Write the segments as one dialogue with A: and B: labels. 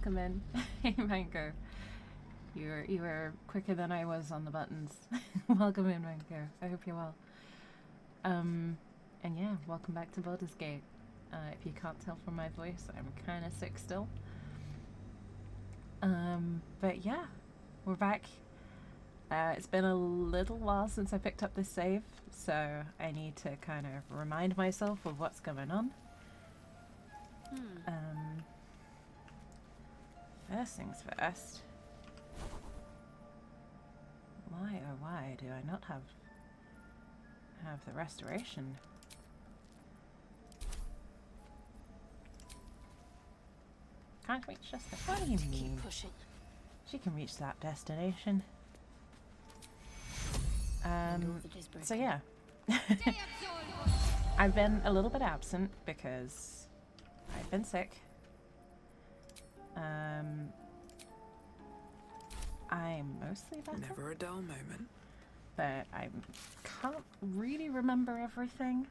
A: welcome in. Hey, Mango. You were quicker than I was on the buttons. Welcome in, Mango. I hope you're well. And yeah, welcome back to Baldur's Gate. If you can't tell from my voice, I'm kind of sick still. But yeah, we're back. It's been a little while since I picked up this save, so I need to kind of remind myself of what's going on. First things first. Why oh why do I not have the restoration? Can't reach just the... What do you mean?
B: Keep pushing.
A: She can reach that destination. So yeah. I've been a little bit absent because I've been sick. I'm mostly better.
C: Never a dull moment.
A: But I can't really remember everything.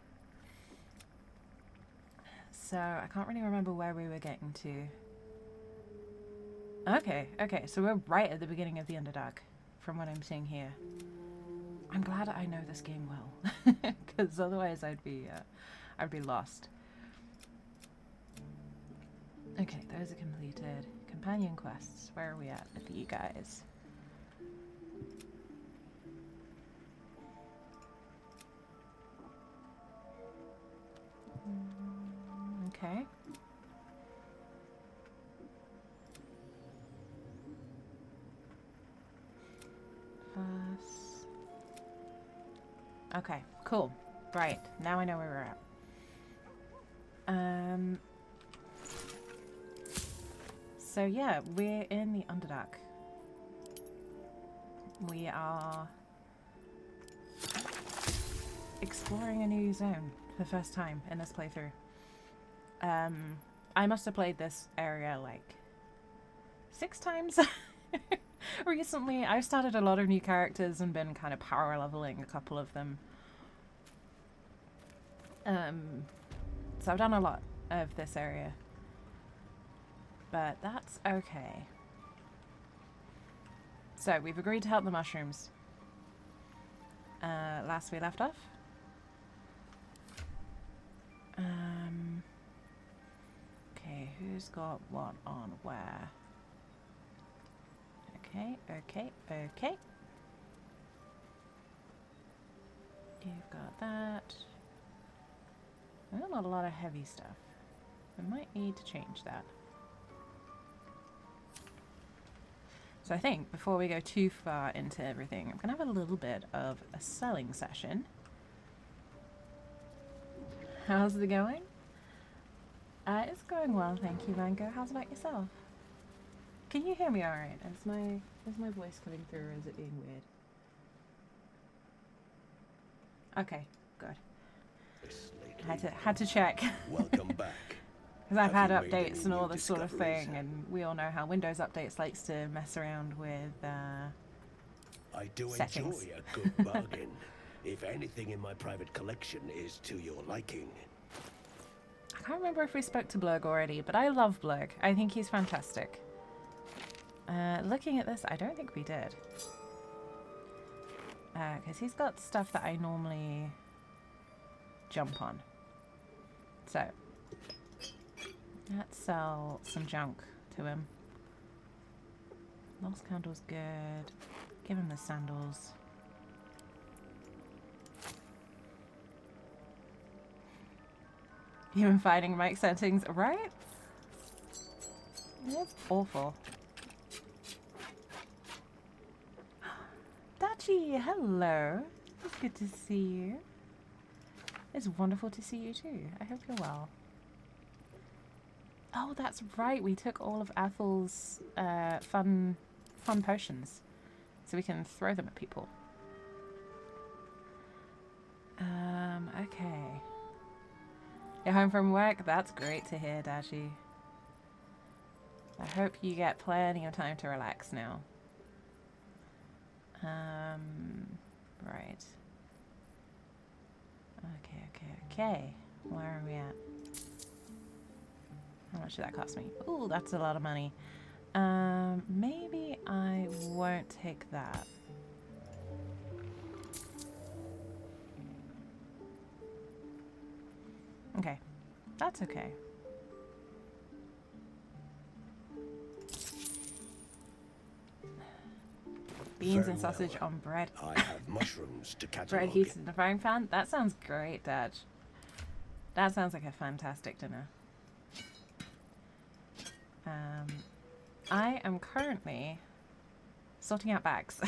A: So I can't really remember where we were getting to. Okay, so we're right at the beginning of the Underdark, from what I'm seeing here. I'm glad I know this game well, because otherwise I'd be lost. Okay, those are completed. Companion quests, where are we at with you guys? Okay. Okay, cool. Right, now I know where we're at. So yeah, we're in the Underdark. We are exploring a new zone for the first time in this playthrough. I must have played this area like 6 times recently. I've started a lot of new characters and been kind of power leveling a couple of them. So I've done a lot of this area, but that's okay. So we've agreed to help the mushrooms. Last we left off. Okay, who's got what on where? Okay. You've got that. Well, not a lot of heavy stuff. I might need to change that. So I think before we go too far into everything, I'm going to have a little bit of a selling session. How's it going? It's going well, thank you, Mango. How's about yourself? Can you hear me alright? Is my voice coming through, or is it being weird? Okay, good. Had to check.
D: Welcome back.
A: Because I've had updates and all this sort of thing, and we all know how Windows Updates likes to mess around with
D: I do
A: settings.
D: enjoy a good bargain. If anything in my private collection is to your liking.
A: I can't remember if we spoke to Blurg already, but I love Blurg. I think he's fantastic. Looking at this, I don't think we did. Because he's got stuff that I normally jump on. So, let's sell some junk to him. Lost candle's good. Give him the sandals. Even fighting mic settings, right? That's awful. Dachi, hello. It's good to see you. It's wonderful to see you too. I hope you're well. Oh, that's right. We took all of Athel's fun potions, so we can throw them at people. Okay. You're home from work? That's great to hear, Dachi. I hope you get plenty of time to relax now. Right. Okay. Where are we at? How much did that cost me? Ooh, that's a lot of money. Maybe I won't take that. Okay, that's okay. Beans
D: Very
A: and sausage
D: well.
A: on bread.
D: I have mushrooms to
A: Bread
D: catalog.
A: heated in a frying pan? That sounds great, Dad. That sounds like a fantastic dinner. I am currently sorting out bags.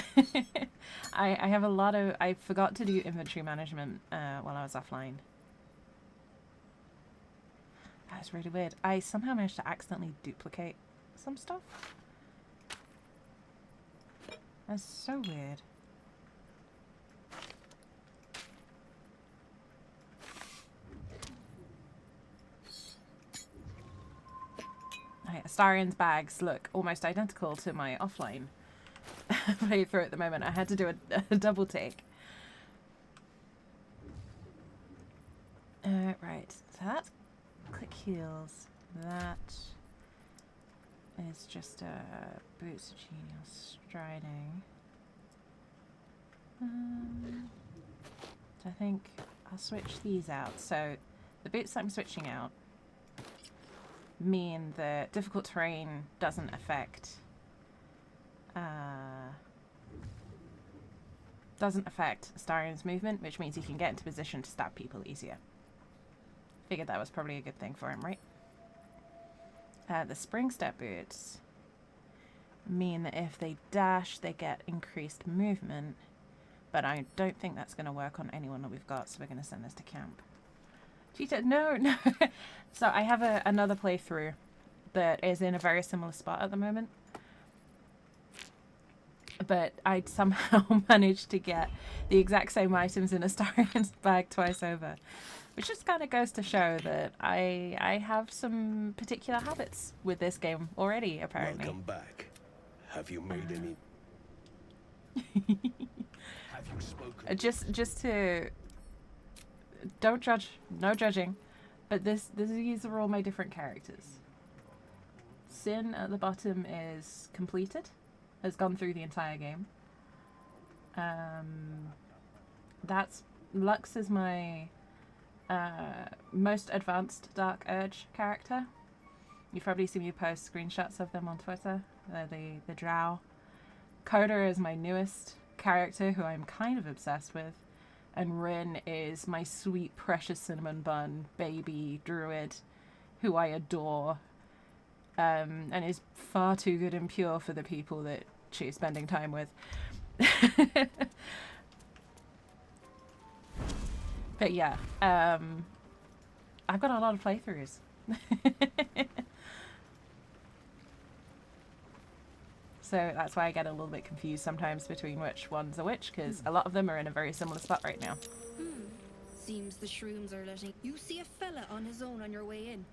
A: I have a lot of... I forgot to do inventory management while I was offline. That was really weird. I somehow managed to accidentally duplicate some stuff. That's so weird. Okay, Astarion's bags look almost identical to my offline playthrough at the moment. I had to do a double take. Right, so that's click heels. That is just boots of genial striding. So I think I'll switch these out. So the boots that I'm switching out mean that difficult terrain doesn't affect Astarion's movement, which means he can get into position to stab people easier. Figured that was probably a good thing for him, right? The spring step boots mean that if they dash, they get increased movement, but I don't think that's going to work on anyone that we've got, so we're going to send this to camp. Cheetah, no. So I have another playthrough that is in a very similar spot at the moment, but I somehow managed to get the exact same items in Astarion's bag twice over, which just kind of goes to show that I have some particular habits with this game already, apparently.
D: Welcome back. Have you made any... Have you spoken...
A: Just to... Don't judge. No judging. But these are all my different characters. Sin at the bottom is completed. Has gone through the entire game. That's... Lux is my most advanced Dark Urge character. You've probably seen me post screenshots of them on Twitter. The drow. Coda is my newest character, who I'm kind of obsessed with. And Rin is my sweet, precious cinnamon bun baby druid, who I adore. And is far too good and pure for the people that she's spending time with. But yeah, I've got a lot of playthroughs. So that's why I get a little bit confused sometimes between which ones are which, because a lot of them are in a very similar spot right now.
B: Seems the shrooms are letting you see a fella on his own on your way in.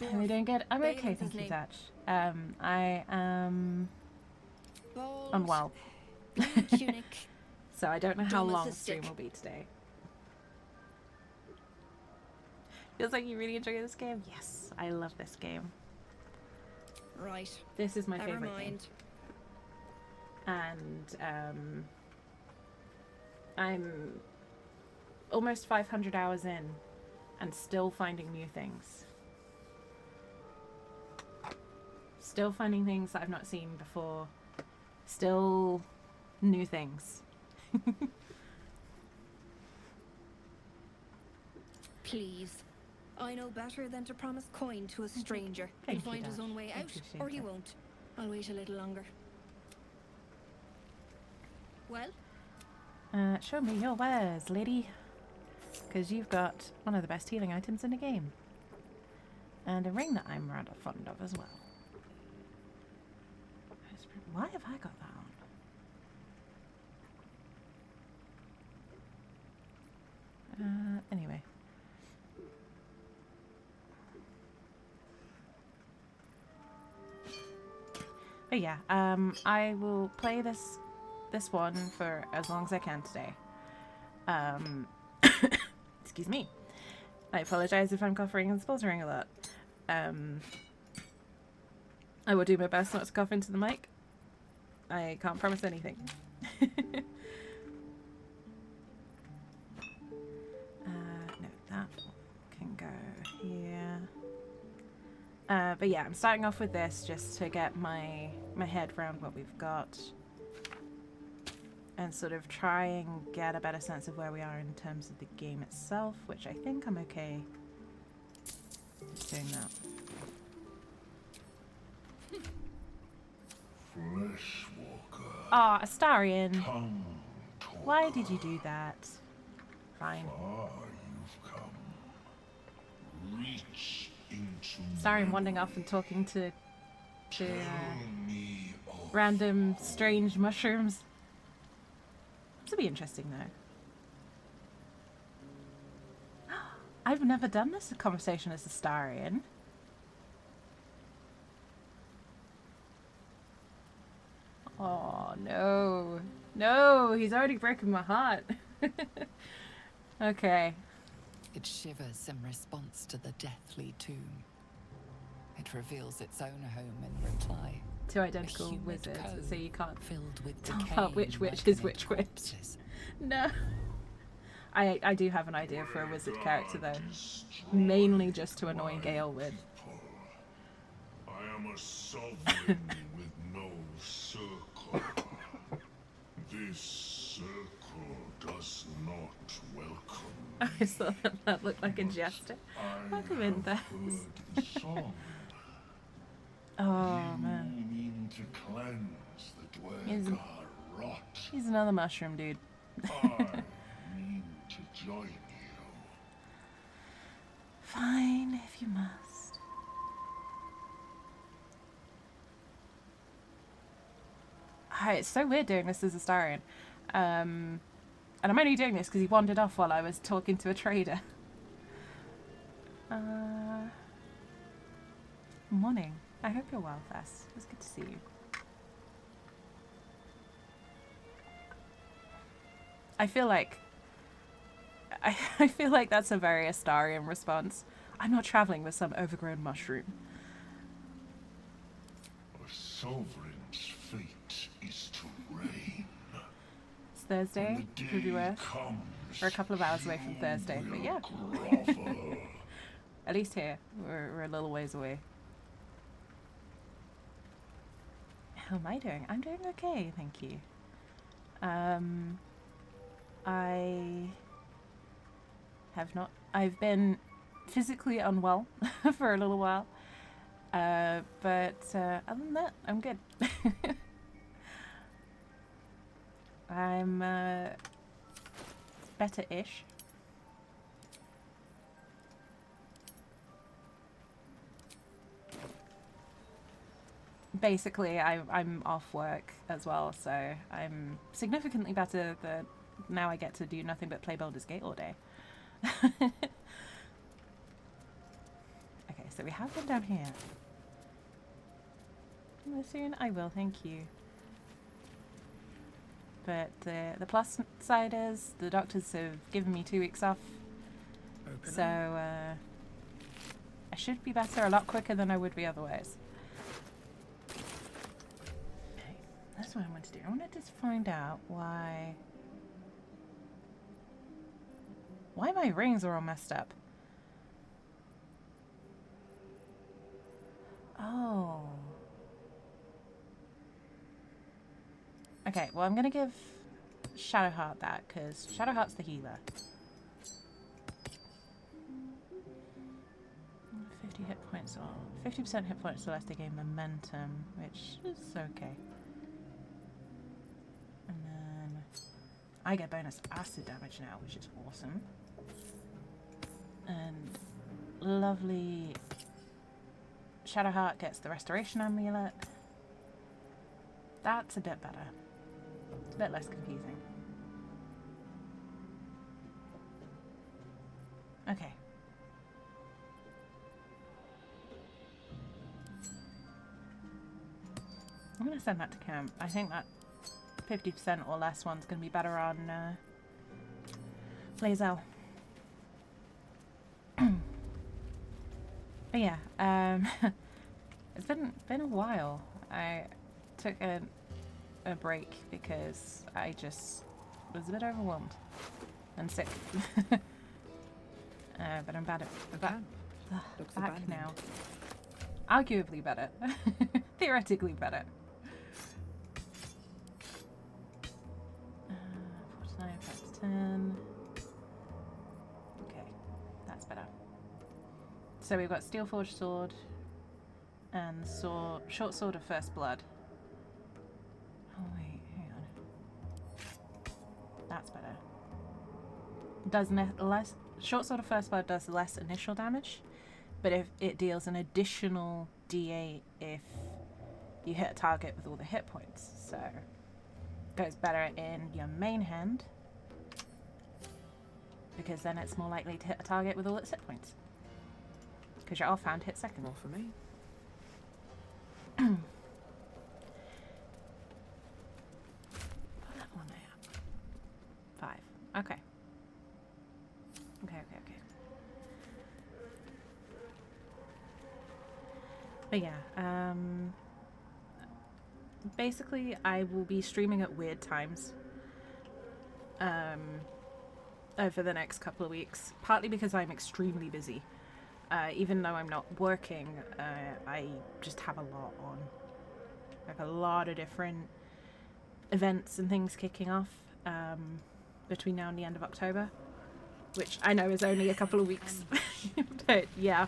A: Are we doing good? I'm
B: Bailey's
A: okay,
B: his
A: thank you,
B: name.
A: Dutch. I am
B: Bald,
A: unwell,
B: blue tunic.
A: so I don't know how
B: Dumb as
A: long
B: a
A: the stream
B: stick.
A: will be today. Feels like you really enjoy this game. Yes, I love this game.
B: Right.
A: This is my
B: Never
A: favorite game.
B: mind.
A: And I'm almost 500 hours in and still finding new things. Still finding things that I've not seen before. Still new things.
B: Please. I know better than to promise coin to a stranger.
A: Thank
B: He'll
A: you,
B: find his
A: Dash.
B: own way
A: I
B: out,
A: appreciate
B: or he
A: that.
B: won't. I'll wait a little longer. Well,
A: Show me your wares, lady. Because you've got one of the best healing items in the game. And a ring that I'm rather fond of as well. Why have I got that on? Anyway. But yeah, I will play this one for as long as I can today. Excuse me. I apologize if I'm coughing and spluttering a lot. I will do my best not to cough into the mic. I can't promise anything. No, that can go here. But yeah, I'm starting off with this just to get my head around what we've got. And sort of try and get a better sense of where we are in terms of the game itself, which I think I'm okay just doing that.
C: Fleshwalker.
A: Ah, Astarion.
C: Tongue
A: Why did you do that? Fine.
C: far you've come. Reach into
A: Astarion wandering off and talking to
C: Tell me of
A: random strange mushrooms. This will be interesting though. I've never done this conversation as Astarion. Oh no. No, he's already broken my heart. Okay.
E: It shivers in response to the deathly tomb. It reveals its own home in reply.
A: Two identical
E: humid
A: wizards,
E: cone
A: so you can't
E: filled with
A: tell
E: decay
A: apart which witch is which witch.
E: corpses.
A: No. I do have an idea for a wizard character though. Mainly just to annoy Gale with.
C: I am a sovereign with no circle. This circle does not welcome.
A: I just thought that looked like a jester. Welcome in,
C: I have
A: thanks.
C: heard the song.
A: Oh
C: You
A: man.
C: mean to cleanse the
A: He's-
C: Dwergar rot.
A: He's another mushroom dude.
C: I mean to join you.
A: Fine, if you must. Hi, it's so weird doing this as Astarion. And I'm only doing this because he wandered off while I was talking to a trader. Morning. I hope you're well, Fess. It's good to see you. I feel like I feel like that's a very Astarion response. I'm not traveling with some overgrown mushroom.
C: A sovereign's fate is to reign.
A: It's Thursday.
C: When the
A: Could be
C: day
A: worse.
C: comes,
A: We're a couple of hours away from
C: you
A: Thursday, but
C: will
A: yeah.
C: grovel.
A: At least here. We're a little ways away. How am I doing? I'm doing okay, thank you. I've been physically unwell for a little while. But other than that, I'm good. I'm better-ish. Basically, I'm off work as well, so I'm significantly better that now I get to do nothing but play Baldur's Gate all day. Okay, so we have been down here. Soon I will, thank you. But the plus side is the doctors have given me 2 weeks off, so I should be better a lot quicker than I would be otherwise. Okay, that's what I want to do. I want to just find out why my rings are all messed up. Oh. Okay, well I'm gonna give Shadowheart that, because Shadowheart's the healer. 50 hit points, or 50% hit points less to gain momentum, which is okay. And then I get bonus acid damage now, which is awesome. And lovely Shadowheart gets the restoration amulet. That's a bit better. It's a bit less confusing. Okay. I'm gonna send that to camp. I think that 50% or less one's gonna be better on lae'zel. But yeah, It's been a while. I took a break because I just was a bit overwhelmed and sick. But I'm back
E: Looks
A: back
E: abandoned.
A: now. Arguably better. Theoretically better. 49 times 10. Okay, that's better. So we've got Steel Forged Sword and Short Sword of First Blood. Oh wait, hang on. That's better. Does less. Short Sword of First Blood does less initial damage, but if it deals an additional D8 if you hit a target with all the hit points. So goes better in your main hand because then it's more likely to hit a target with all its hit points. Because your offhand hits second.
E: More for me.
A: Put that one there. 5. Okay. Okay. But yeah, basically I will be streaming at weird times over the next couple of weeks, partly because I'm extremely busy. Even though I'm not working, I just have a lot on. Like a lot of different events and things kicking off between now and the end of October, which I know is only a couple of weeks. But yeah.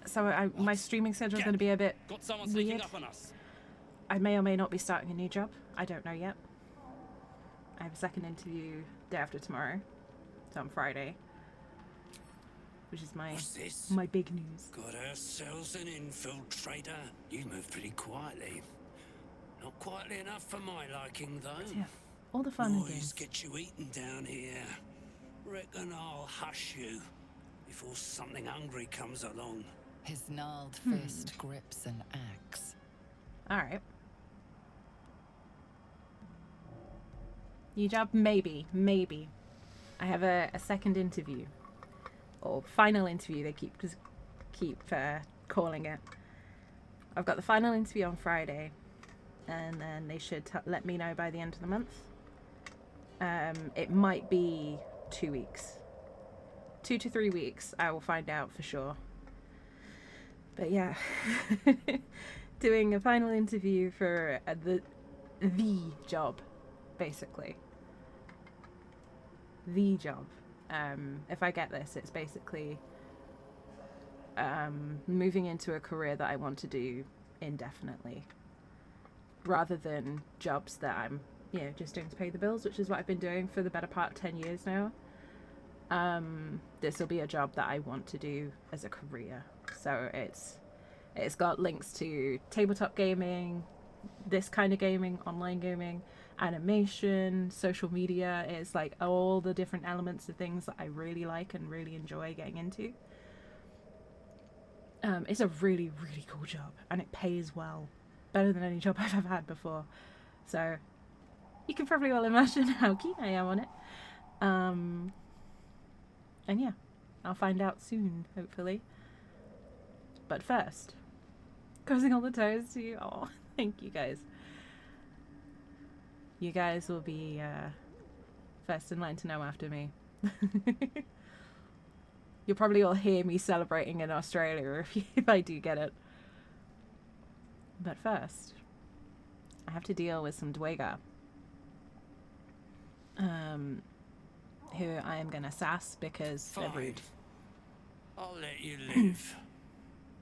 A: So my streaming schedule is going to be a bit weird. I may or may not be starting a new job. I don't know yet. I have a second interview day after tomorrow. So on Friday. Which is my big news.
F: Got ourselves an infiltrator. You move pretty quietly. Not quietly enough for my liking, though.
A: Yeah, all the fun and
F: Boys
A: games.
F: get you eaten down here. Reckon I'll hush you before something hungry comes along.
E: His gnarled fist grips an axe.
A: Alright. New job? Maybe. I have a second interview. Or final interview, they keep calling it. I've got the final interview on Friday. And then they should let me know by the end of the month. It might be 2 weeks. 2 to 3 weeks, I will find out for sure. But yeah, doing a final interview for the job, basically. The job. If I get this, it's basically moving into a career that I want to do indefinitely, rather than jobs that I'm, just doing to pay the bills, which is what I've been doing for the better part of 10 years now. This will be a job that I want to do as a career. So it's got links to tabletop gaming, this kind of gaming, online gaming, animation, social media. It's like all the different elements of things that I really like and really enjoy getting into. It's a really, really cool job, and it pays well. Better than any job I've ever had before. So you can probably well imagine how keen I am on it. And yeah, I'll find out soon, hopefully. But first, crossing all the toes to you. Oh, thank you guys. You guys will be first in line to know after me. You'll probably all hear me celebrating in Australia if I do get it. But first, I have to deal with some Dwager. Who I am gonna sass because they're
F: Fine.
A: rude.
F: I'll let you live.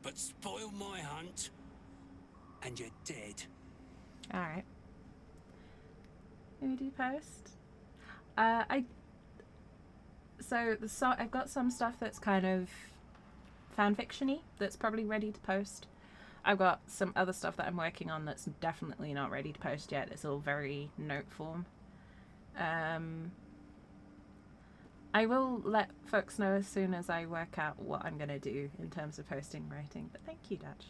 F: But spoil my hunt, and you're dead.
A: Alright. Who do you post? I've got some stuff that's kind of fanfiction-y that's probably ready to post. I've got some other stuff that I'm working on that's definitely not ready to post yet. It's all very note form. I will let folks know as soon as I work out what I'm going to do in terms of posting writing. But thank you, Dutch.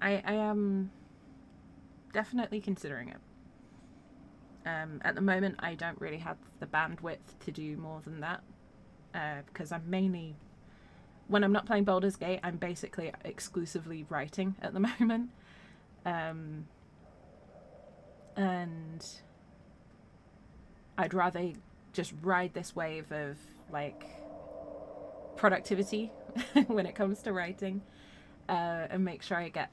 A: I am definitely considering it. At the moment, I don't really have the bandwidth to do more than that because I'm mainly, when I'm not playing Baldur's Gate, I'm basically exclusively writing at the moment. And I'd rather just ride this wave of like productivity when it comes to writing, and make sure I get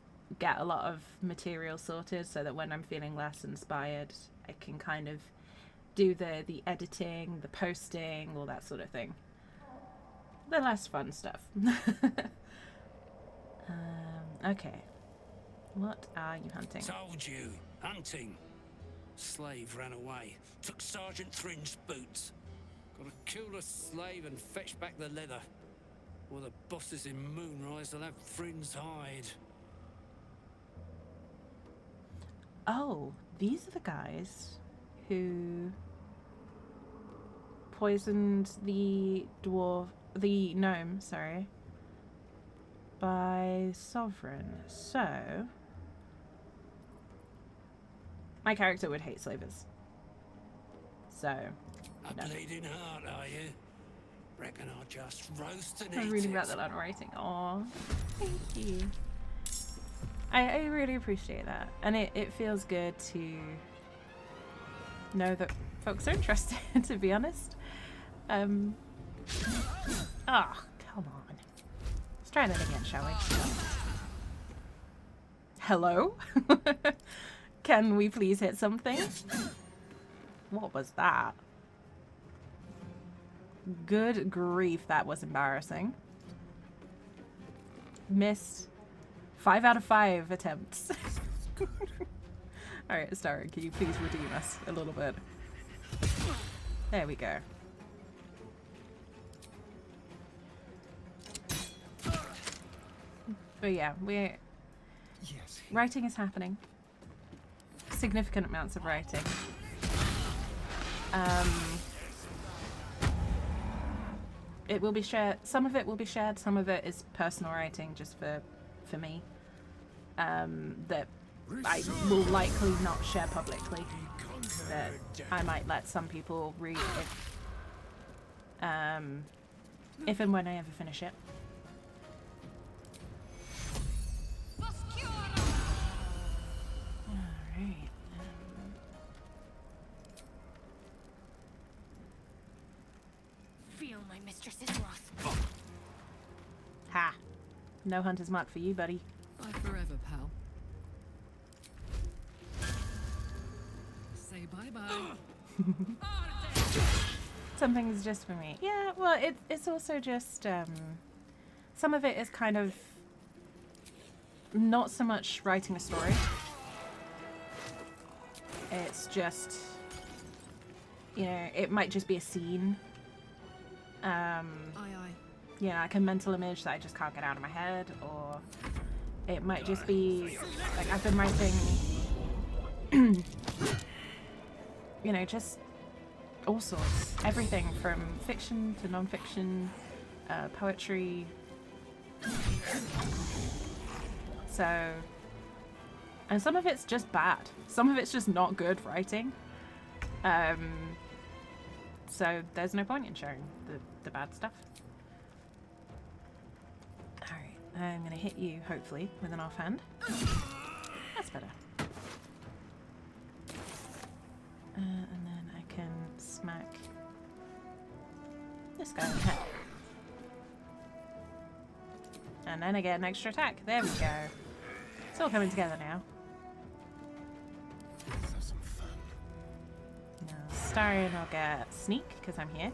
A: a lot of material sorted so that when I'm feeling less inspired, I can kind of do the editing, the posting, all that sort of thing. The less fun stuff. Okay. What are you hunting?
F: Told you. Hunting. Slave ran away. Took Sergeant Thrin's boots. Gotta kill the slave and fetch back the leather. Or the bosses in Moonrise will have Thrin's hide.
A: Oh, these are the guys who poisoned the gnome, sorry, by Sovereign. So my character would hate slavers. So
F: A bleeding heart, are you? Reckon I'll just roast and
A: I'm
F: eat
A: reading
F: it.
A: about that on writing. Aw, thank you. I really appreciate that. And it feels good to know that folks are interested, to be honest. Come on. Let's try that again, shall we? Hello? Can we please hit something? What was that? Good grief, that was embarrassing. Missed 5 out of 5 attempts. Alright, Starry, can you please redeem us a little bit? There we go. But yeah, writing is happening. Significant amounts of writing. It will be shared. Some of it will be shared. Some of it is personal writing, just for me. That I will likely not share publicly. That I might let some people read if and when I ever finish it. Alright.
B: Feel my mistress's wrath.
A: Ha! No hunter's mark for you, buddy.
E: Bye forever, pal. Say bye-bye.
A: Something's just for me. Yeah, well, it's also just, some of it is kind of not so much writing a story. It's just, you know, it might just be a scene.
B: Aye.
A: You know, like a mental image that I just can't get out of my head, or it might just be, like, I've been writing, you know, just all sorts. Everything from fiction to non-fiction, poetry. So, and some of it's just bad. Some of it's just not good writing. So there's no point in sharing the bad stuff. Alright, I'm gonna hit you, hopefully, with an offhand. That's better. And then I can smack this guy in the head. And then I get an extra attack. There we go. It's all coming together now.
C: Let's have some fun.
A: Now, Starion will get sneak, because I'm here.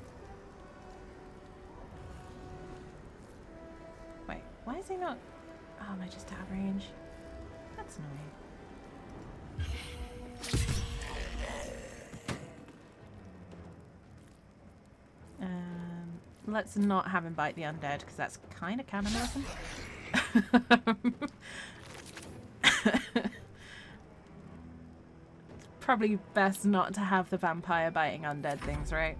A: Wait, why is he not... Oh, am I just out of range? That's annoying. Let's not have him bite the undead, because that's kind of cannibalism. Probably best not to have the vampire biting undead things, right?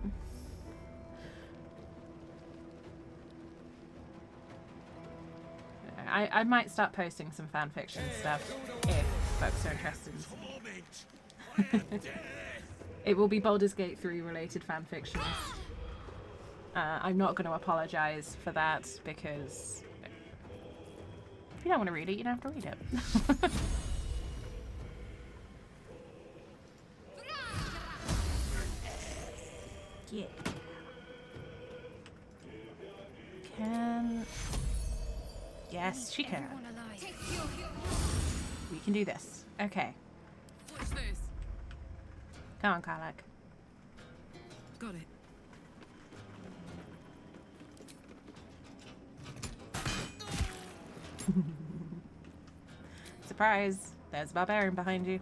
A: I might start posting some fanfiction stuff if folks are interested. It will be Baldur's Gate 3 related fanfiction. I'm not going to apologize for that because if you don't want to read it, you don't have to read it. Yeah. Can... Yes, she can.
B: Everyone alive.
A: We can do this. Okay.
G: Watch this.
A: Come on, Karlak.
G: Got it.
A: Surprise! There's a barbarian behind you.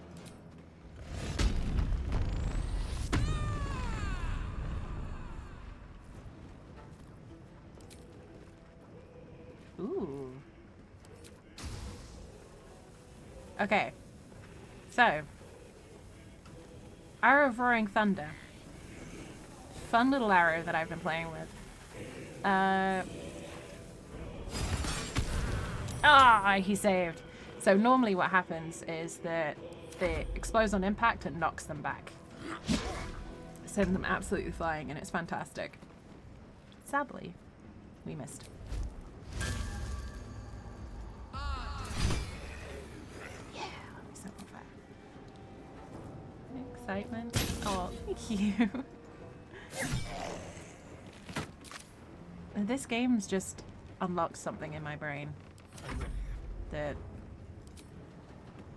A: Ooh. Okay. So. Arrow of Roaring Thunder. Fun little arrow that I've been playing with. He saved. So normally what happens is that it explodes on impact and knocks them back. Sends them absolutely flying, and it's fantastic. Sadly, we missed. Yeah, so far. Excitement. Oh, thank you. This game's just unlocked something in my brain that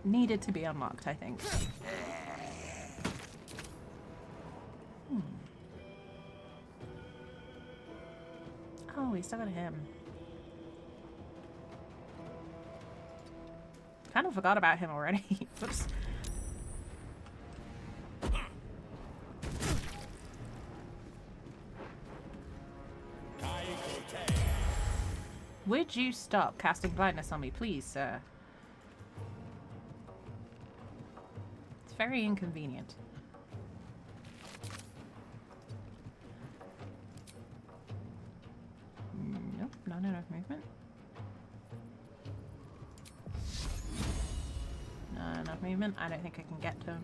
A: needed to be unlocked, I think. Oh, we still got him. Kind of forgot about him already. Whoops. Would you stop casting blindness on me, please, sir? It's very inconvenient. Nope, not enough movement. Not enough movement. I don't think I can get to him.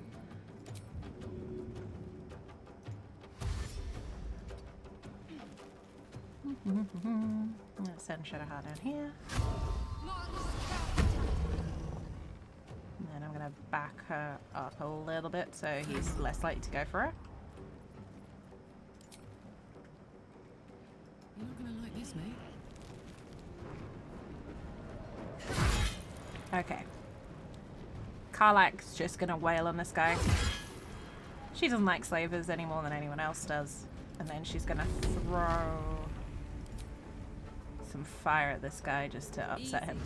A: Let's send Shadowheart down here. And then I'm gonna back her up a little bit so he's less likely to go for it.
G: You're not gonna like this, mate.
A: Okay. Karlak's just gonna wail on this guy. She doesn't like slavers any more than anyone else does. And then she's gonna throw some fire at this guy just to upset him.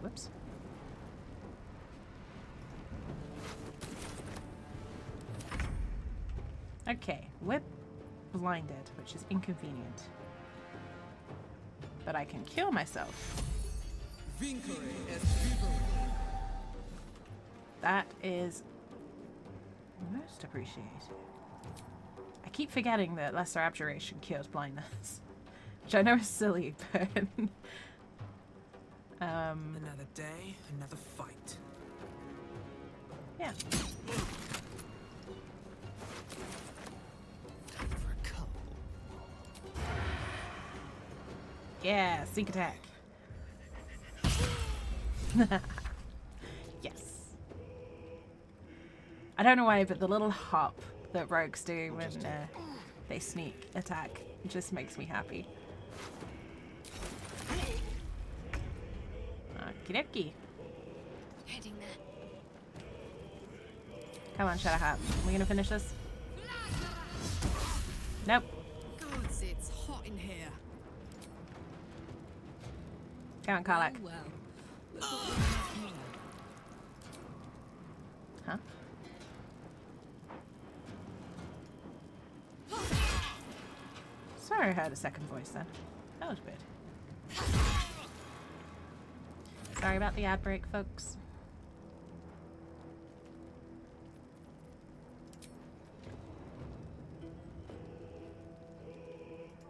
A: Whoops. Okay, whip blinded, which is inconvenient. But I can kill myself. That is most appreciated. I keep forgetting that Lesser Abjuration cures blindness. Which I know is silly, but...
H: Another day, another fight.
A: yeah.
H: Time for a couple.
A: Yeah, sneak attack. Yes. I don't know why, but the little hop that rogues do when they sneak attack just makes me happy. Okie dokie.
B: Heading there.
A: Come on, Shadowheart. Are we gonna finish this? Nope.
G: Gods, it's hot in here.
A: Come on, Karlak.
G: Oh, well.
A: Huh? Sorry I heard a second voice then. That was weird. Sorry about the ad break, folks.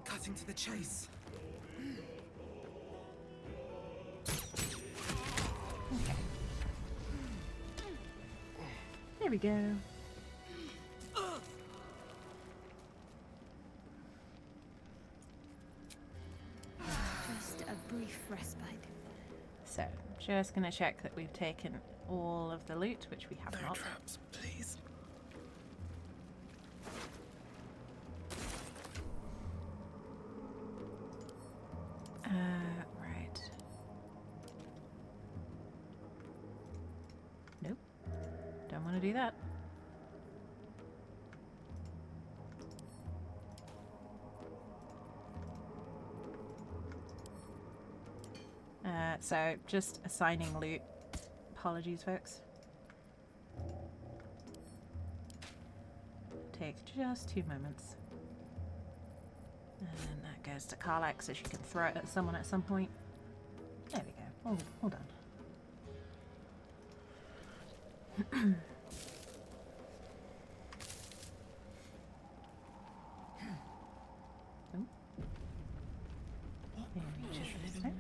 H: Cutting to the chase.
A: There we go.
B: brief respite.
A: So, just gonna check that we've taken all of the loot, which we have
H: No
A: not.
H: traps, please.
A: Right. Nope. Don't want to do that. So just assigning loot. Apologies, folks. Take just 2 moments. And then that goes to Karlak so she can throw it at someone at some point. There we go. All done.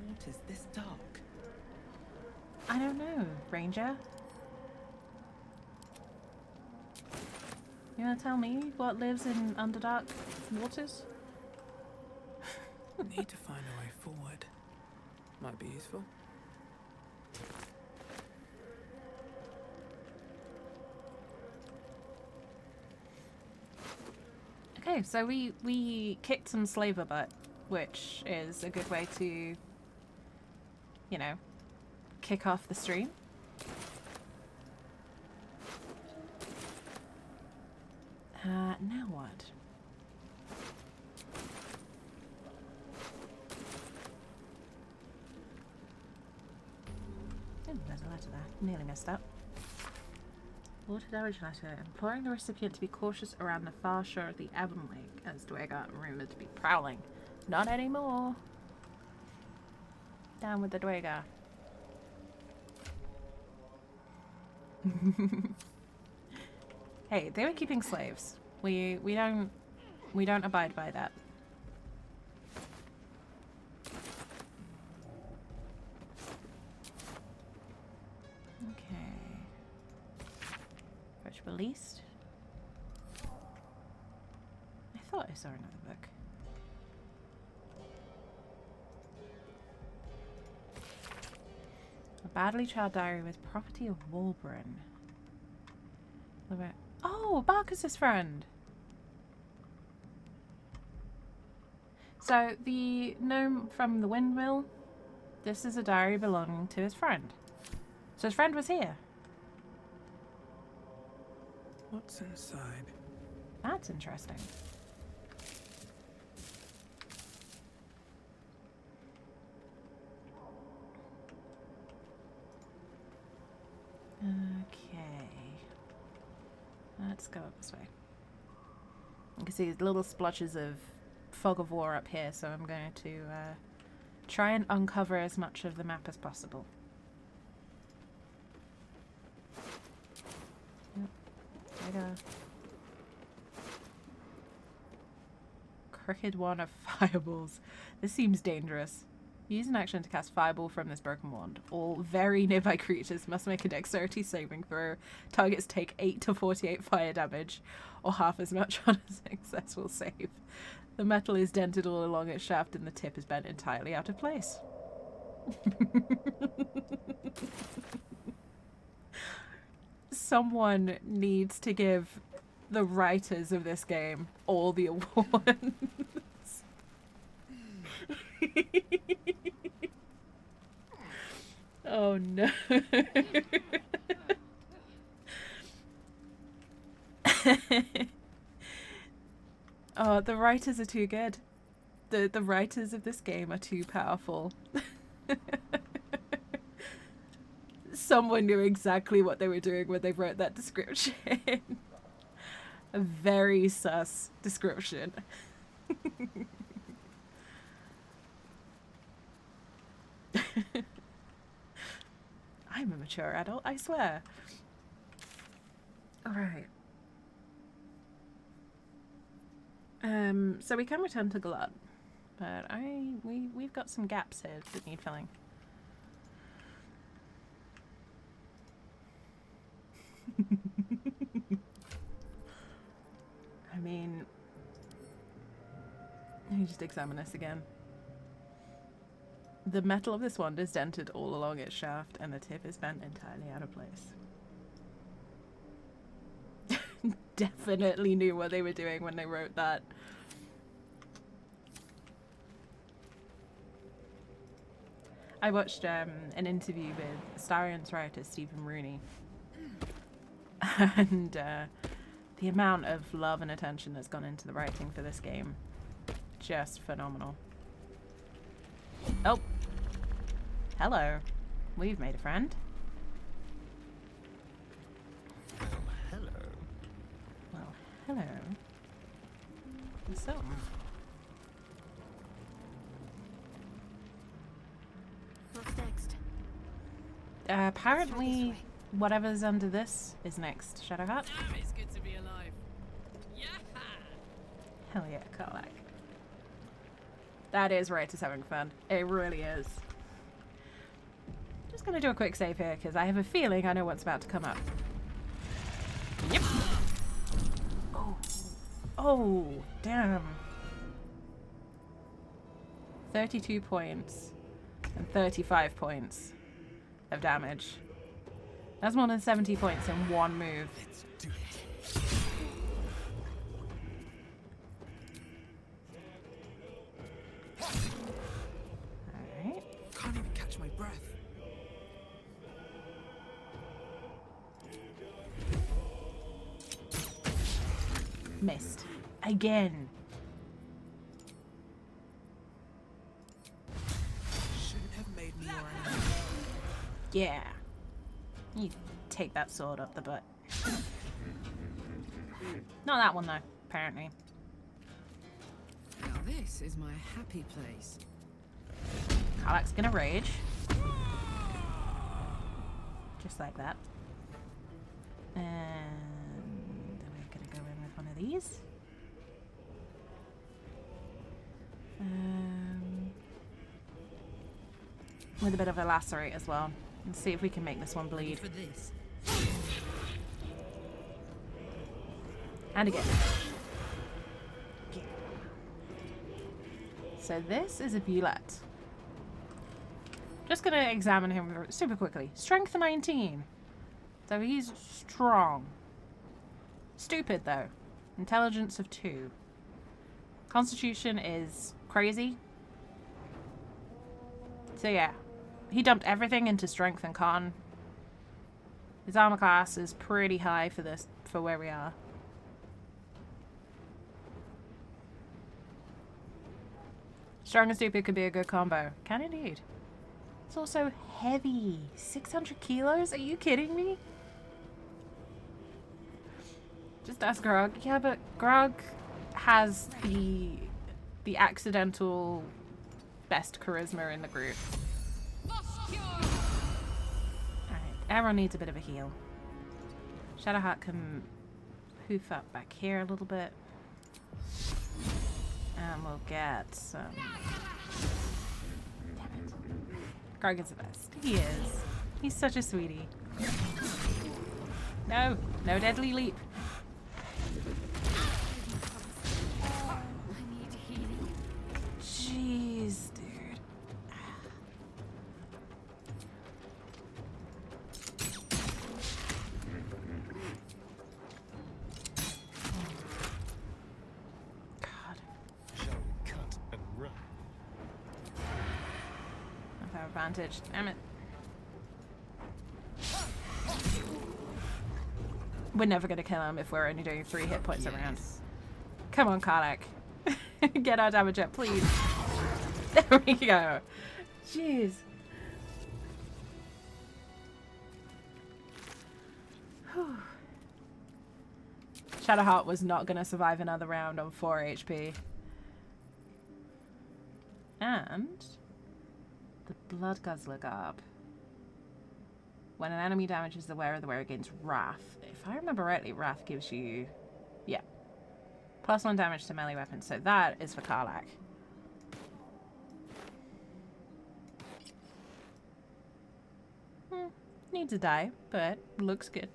H: What is this dark?
A: I don't know, Ranger. You wanna tell me what lives in Underdark waters?
H: Need to find a way forward. Might be useful.
A: Okay, so we kicked some slaver butt, which is a good way to, you know, kick off the stream. Now what? Oh, there's a letter there. Nearly messed up. Water damage letter, imploring the recipient to be cautious around the far shore of the Avon Lake, as Dwegar are rumored to be prowling. Not anymore. Down with the Dwegar. Hey, they were keeping slaves. We don't abide by that. Okay. Fresh released. I thought I saw another book. A badly charred diary with property of Walburn. Oh, Barkus's friend. So the gnome from the windmill, this is a diary belonging to his friend. So his friend was here.
H: What's inside?
A: That's interesting. Okay. Let's go up this way. You can see little splotches of fog of war up here, so I'm going to try and uncover as much of the map as possible. Yep. There we go. Crooked one of fireballs. This seems dangerous. Use an action to cast fireball from this broken wand. All very nearby creatures must make a dexterity saving throw. Targets take 8 to 48 fire damage, or half as much on a successful save. The metal is dented all along its shaft and the tip is bent entirely out of place. Someone needs to give the writers of this game all the awards. Oh no. Oh, the writers are too good. The writers of this game are too powerful. Someone knew exactly what they were doing when they wrote that description. A very sus description. I'm a mature adult, I swear. Alright. So we can return to Glut, but we've got some gaps here that need filling. I mean, let me just examine this again. The metal of this wand is dented all along its shaft, and the tip is bent entirely out of place. Definitely knew what they were doing when they wrote that. I watched an interview with Starion's writer Stephen Rooney, and the amount of love and attention that's gone into the writing for this game, just phenomenal. Oh, hello. We've made a friend.
I: Hello.
A: Well, hello. So,
B: What's next?
A: apparently, whatever's under this is next. Shadowheart?
G: Damn, it's good to be alive. Yeah.
A: Hell yeah, Karlak. That is Ratus having fun. It really is. Just gonna do a quick save here because I have a feeling I know what's about to come up. Yep. Oh. Oh, damn. 32 points and 35 points of damage. That's more than 70 points in one move.
I: Let's do it.
A: Alright.
H: Can't even catch my breath.
A: Missed. Again.
H: Shouldn't have made me your enemy.
A: Yeah. You take that sword up the butt. Not that one though, apparently.
G: Now this is my happy place.
A: Karlak's gonna rage. Just like that. And we're gonna go in with one of these. With a bit of a lacerate as well. And see if we can make this one bleed.
G: For this.
A: And again. Okay. So this is a Bulette. Just gonna examine him super quickly. Strength 19. So he's strong. Stupid though. Intelligence of 2. Constitution is crazy. So yeah. He dumped everything into strength and con. His armor class is pretty high for this, for where we are. Strong and stupid could be a good combo. Can indeed. It's also heavy. 600 kilos? Are you kidding me? Just ask Grog. Yeah, but Grog has the accidental best charisma in the group. Alright, everyone needs a bit of a heal. Shadowheart can hoof up back here a little bit. And we'll get some... Damn it. Grog is the best. He is. He's such a sweetie. No! No deadly leap.
B: I need healing.
A: Jeez, dude. God.
I: Shall we cut and run?
A: Not our advantage. Damn it. We're never gonna kill him if we're only doing 3 hit points a round. Come on, Karlak. Get our damage up, please. There we go. Jeez. Whew. Shadowheart was not going to survive another round on 4 HP. And the Blood Guzzler Garb. When an enemy damages the wearer gains Wrath. If I remember rightly, Wrath gives you... Yeah. +1 damage to melee weapons. So that is for Karlak. Needs a die, but looks good.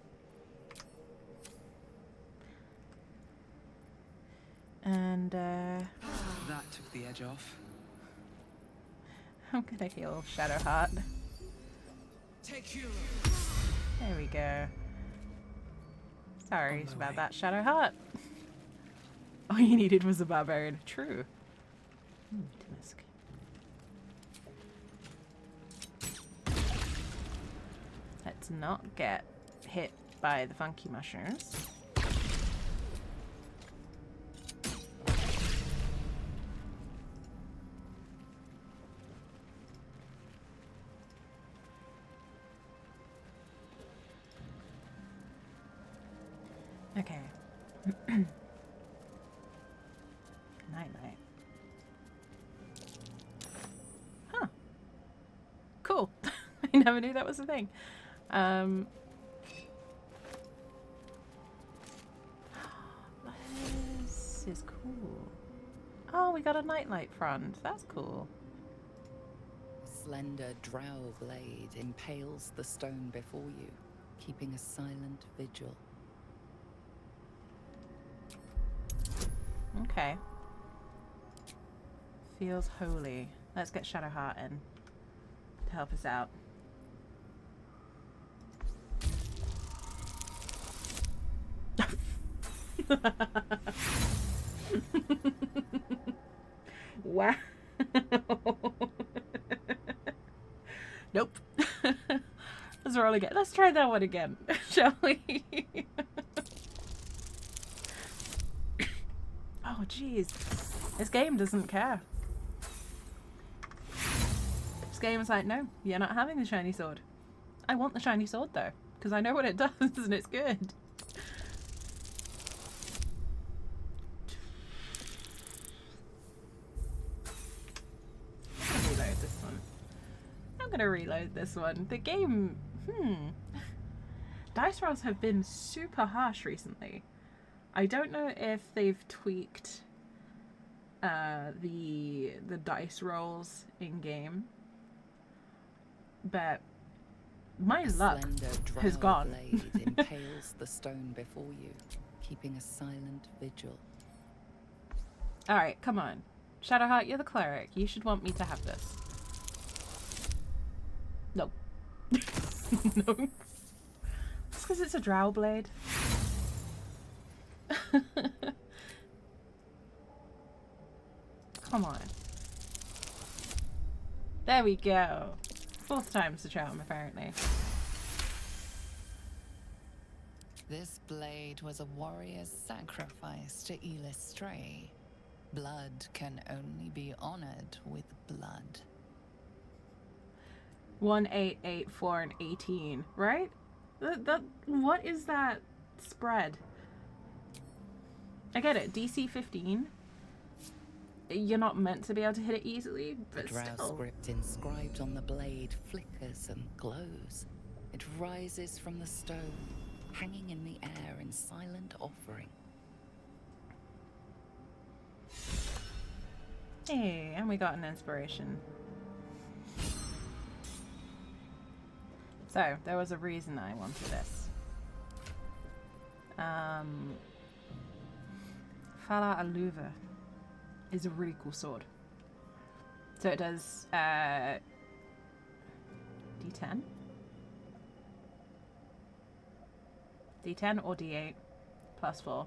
A: And,
H: That took the edge off.
A: I'm gonna heal Shadowheart.
F: Take you.
A: There we go. Sorry
F: On my
A: about
F: way.
A: that, Shadowheart. All you needed was a barbarian. True. Damask. Let's not get hit by the funky mushrooms. Okay. Nightlight. Huh. Cool. I never knew that was a thing. This is cool. Oh, we got a nightlight front. That's cool.
E: Slender drow blade impales the stone before you, keeping a silent vigil.
A: Okay. Feels holy. Let's get Shadowheart in to help us out. Wow. Nope. Let's roll again. Let's try that one again, shall we? Oh, jeez. This game doesn't care. This game is like, no, you're not having the shiny sword. I want the shiny sword, though, because I know what it does, and it's good. I'm gonna reload this one. I'm gonna reload this one. The game... Dice rolls have been super harsh recently. I don't know if they've tweaked the dice rolls in game, but my luck has gone.
E: Blade impales the stone before you, keeping a silent vigil.
A: All right, come on, Shadowheart, you're the cleric. You should want me to have this. No. No. It's because it's a drow blade. Come on. There we go. 4th time's the charm, apparently.
E: This blade was a warrior's sacrifice to Stray. Blood can only be honored with blood.
A: 1, 8, 8, 4, and 18, right? What is that spread? I get it, DC 15. You're not meant to be able to hit it easily, but
E: The drow
A: still.
E: script inscribed on the blade flickers and glows. It rises from the stone, hanging in the air in silent offering.
A: Hey, and we got an inspiration. So, there was a reason I wanted this. Fala Aluva is a really cool sword. So it does D10. D10 or D8 plus 4.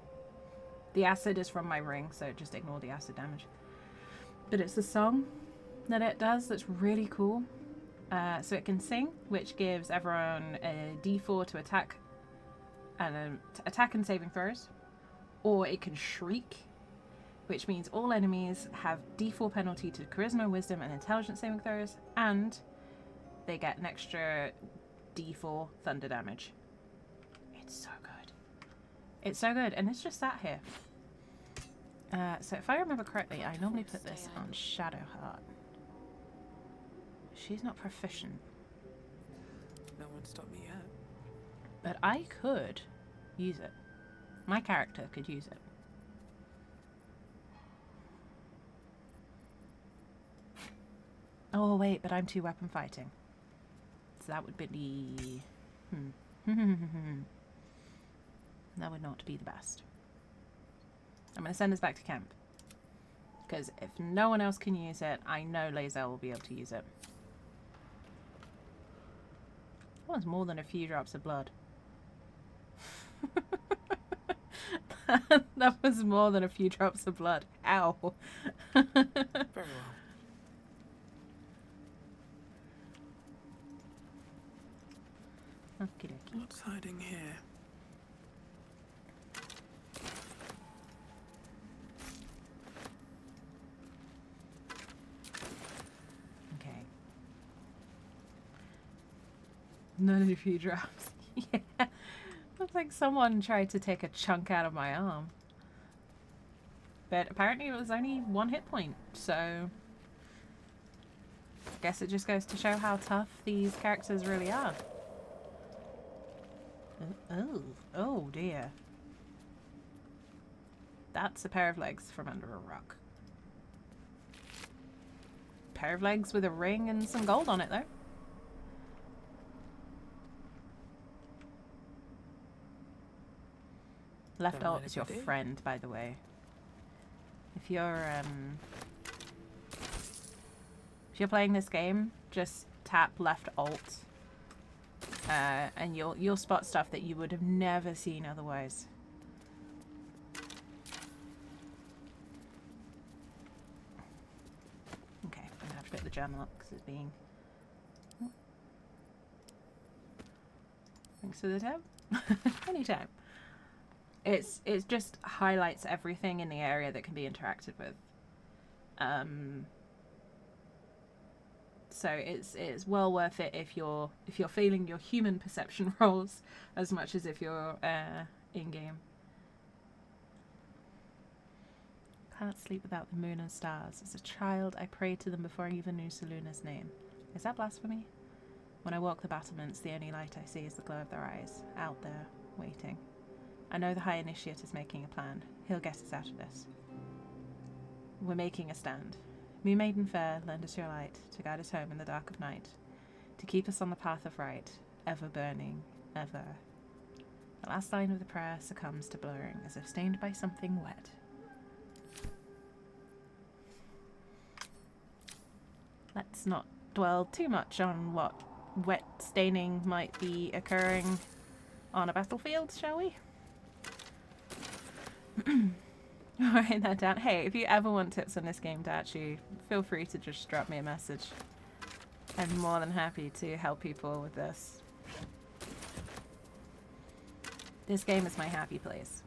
A: The acid is from my ring, so just ignore the acid damage. But it's the song that it does that's really cool. So it can sing, which gives everyone a D4 to attack and saving throws, or it can shriek, which means all enemies have D4 penalty to charisma, wisdom, and intelligence saving throws, and they get an extra D4 thunder damage. It's so good. It's so good, and it's just sat here. So if I remember correctly, I normally put this on Shadowheart. She's not proficient.
H: No one stopped me yet.
A: But I could use it. My character could use it. Oh wait, but I'm 2 weapon fighting. So that would be that would not be the best. I'm going to send this back to camp. Because if no one else can use it, I know lae'zel will be able to use it. That was more than a few drops of blood. That was more than a few drops of blood. Ow.
H: Very well.
A: Okie dokie.
H: What's hiding here?
A: Okay. None of you drops. Yeah. Looks like someone tried to take a chunk out of my arm. But apparently it was only 1 hit point, so I guess it just goes to show how tough these characters really are. Oh dear. That's a pair of legs from under a rock. Pair of legs with a ring and some gold on it though. Left alt is your friend, by the way. If you're playing this game, just tap left alt, and you'll spot stuff that you would have never seen otherwise. Okay, I'm gonna have to pick the journal up because it's being. Thanks for the tab. Anytime. It just highlights everything in the area that can be interacted with. So it's well worth it if you're feeling your human perception rolls as much as if you're in game. Can't sleep without the moon and stars. As a child, I prayed to them before I even knew Soluna's name. Is that blasphemy? When I walk the battlements, the only light I see is the glow of their eyes, out there, waiting. I know the High Initiate is making a plan. He'll get us out of this. We're making a stand. Moon Maiden fair, lend us your light, to guide us home in the dark of night, to keep us on the path of right, ever burning, ever. The last line of the prayer succumbs to blurring, as if stained by something wet. Let's not dwell too much on what wet staining might be occurring on a battlefield, shall we? Write that down. Hey, if you ever want tips on this game, Dachi, feel free to just drop me a message. I'm more than happy to help people with this. This game is my happy place.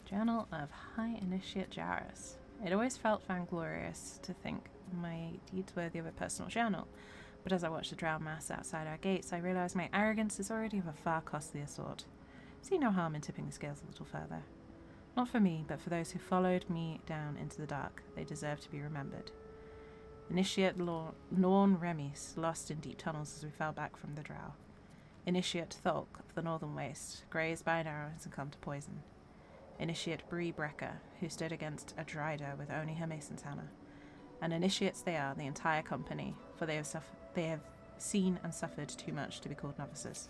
A: Journal of High Initiate Jairus. It always felt vainglorious to think my deeds worthy of a personal journal, but as I watched the drowned mass outside our gates, I realised my arrogance is already of a far costlier sort. See no harm in tipping the scales a little further. Not for me, but for those who followed me down into the dark. They deserve to be remembered. Initiate Lorn Remis, lost in deep tunnels as we fell back from the drow. Initiate Tholk of the Northern Waste, grazed by an arrow and succumbed to poison. Initiate Bree Brecker, who stood against a Dryder with only her mason's hammer. And initiates they are, the entire company, for they have seen and suffered too much to be called novices.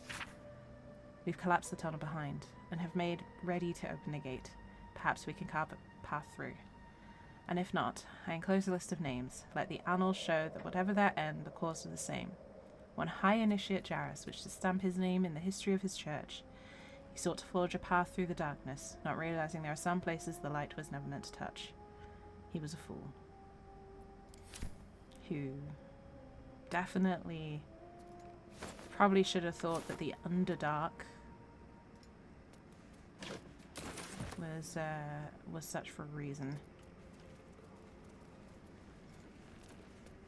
A: We've collapsed the tunnel behind, and have made ready to open the gate. Perhaps we can carve a path through. And if not, I enclose a list of names. Let the annals show that whatever their end, the cause are the same. One High Initiate Jairus wished to stamp his name in the history of his church. He sought to forge a path through the darkness, not realizing there are some places the light was never meant to touch. He was a fool. Who definitely probably should have thought that the Underdark was such for a reason.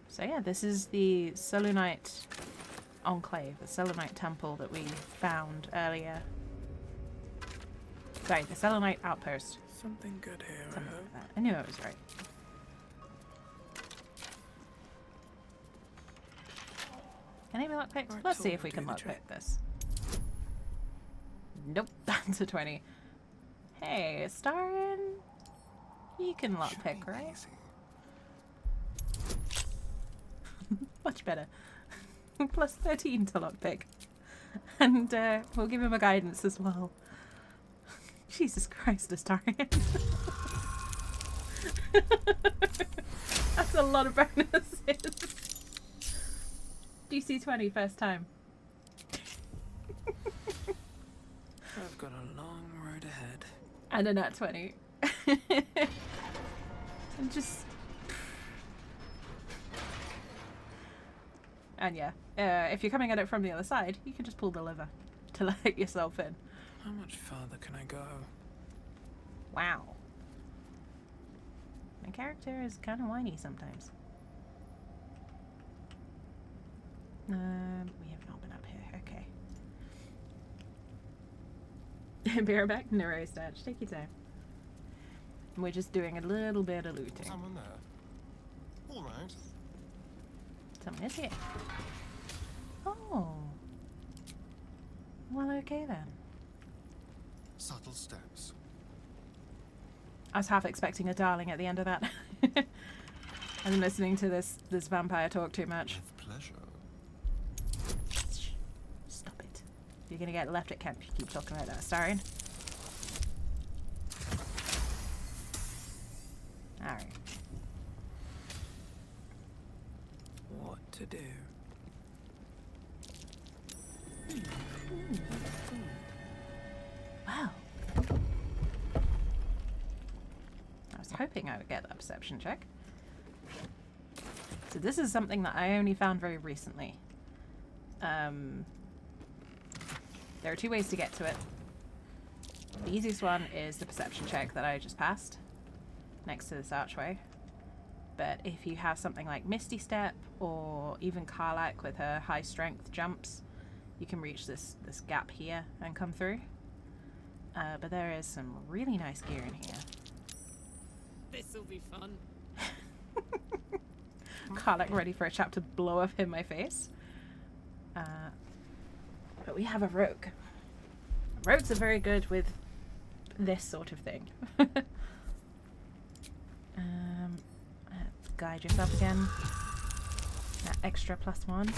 A: So yeah, this is the Selûnite Enclave, the Selûnite Temple that we found earlier. Sorry, the Selûnite Outpost.
H: Something good here, I
A: Something
H: hope.
A: like that. I knew I was right. Can I be lockpicked?
H: Right,
A: Let's
H: so
A: see if we
H: do
A: can
H: the
A: lockpick
H: trick.
A: this. Nope, that's a 20. Hey, Starin, you can lockpick, right? Much better. Plus 13 to lockpick. And we'll give him a guidance as well. Jesus Christ, Astarion. That's a lot of bonuses. DC 20 first time.
H: I've got a long road ahead.
A: And a nat 20. And just... And yeah, if you're coming at it from the other side, you can just pull the lever to let yourself in.
H: How much farther can I go?
A: Wow. My character is kind of whiny sometimes. We have not been up here. Okay. Be right back. No worries, Dad. Take your time. We're just doing a little bit of looting.
I: Someone there. All right.
A: Someone is here. Oh. Well, okay then.
I: Subtle steps.
A: I was half expecting a darling at the end of that. I've been listening to this vampire talk too much.
I: With pleasure.
A: Shh. Stop it. You're gonna get left at camp if you keep talking like that, Starion. Alright.
H: What to do?
A: Wow. I was hoping I would get that perception check. So this is something that I only found very recently. There are two ways to get to it. The easiest one is the perception check that I just passed next to this archway. But if you have something like Misty Step or even Karlak with her high strength jumps, you can reach this gap here and come through. But there is some really nice gear in here.
F: This'll be fun.
A: Karlak ready for a chap to blow up in my face. But we have a rogue. Rogues are very good with this sort of thing. Guide yourself again. That extra +1.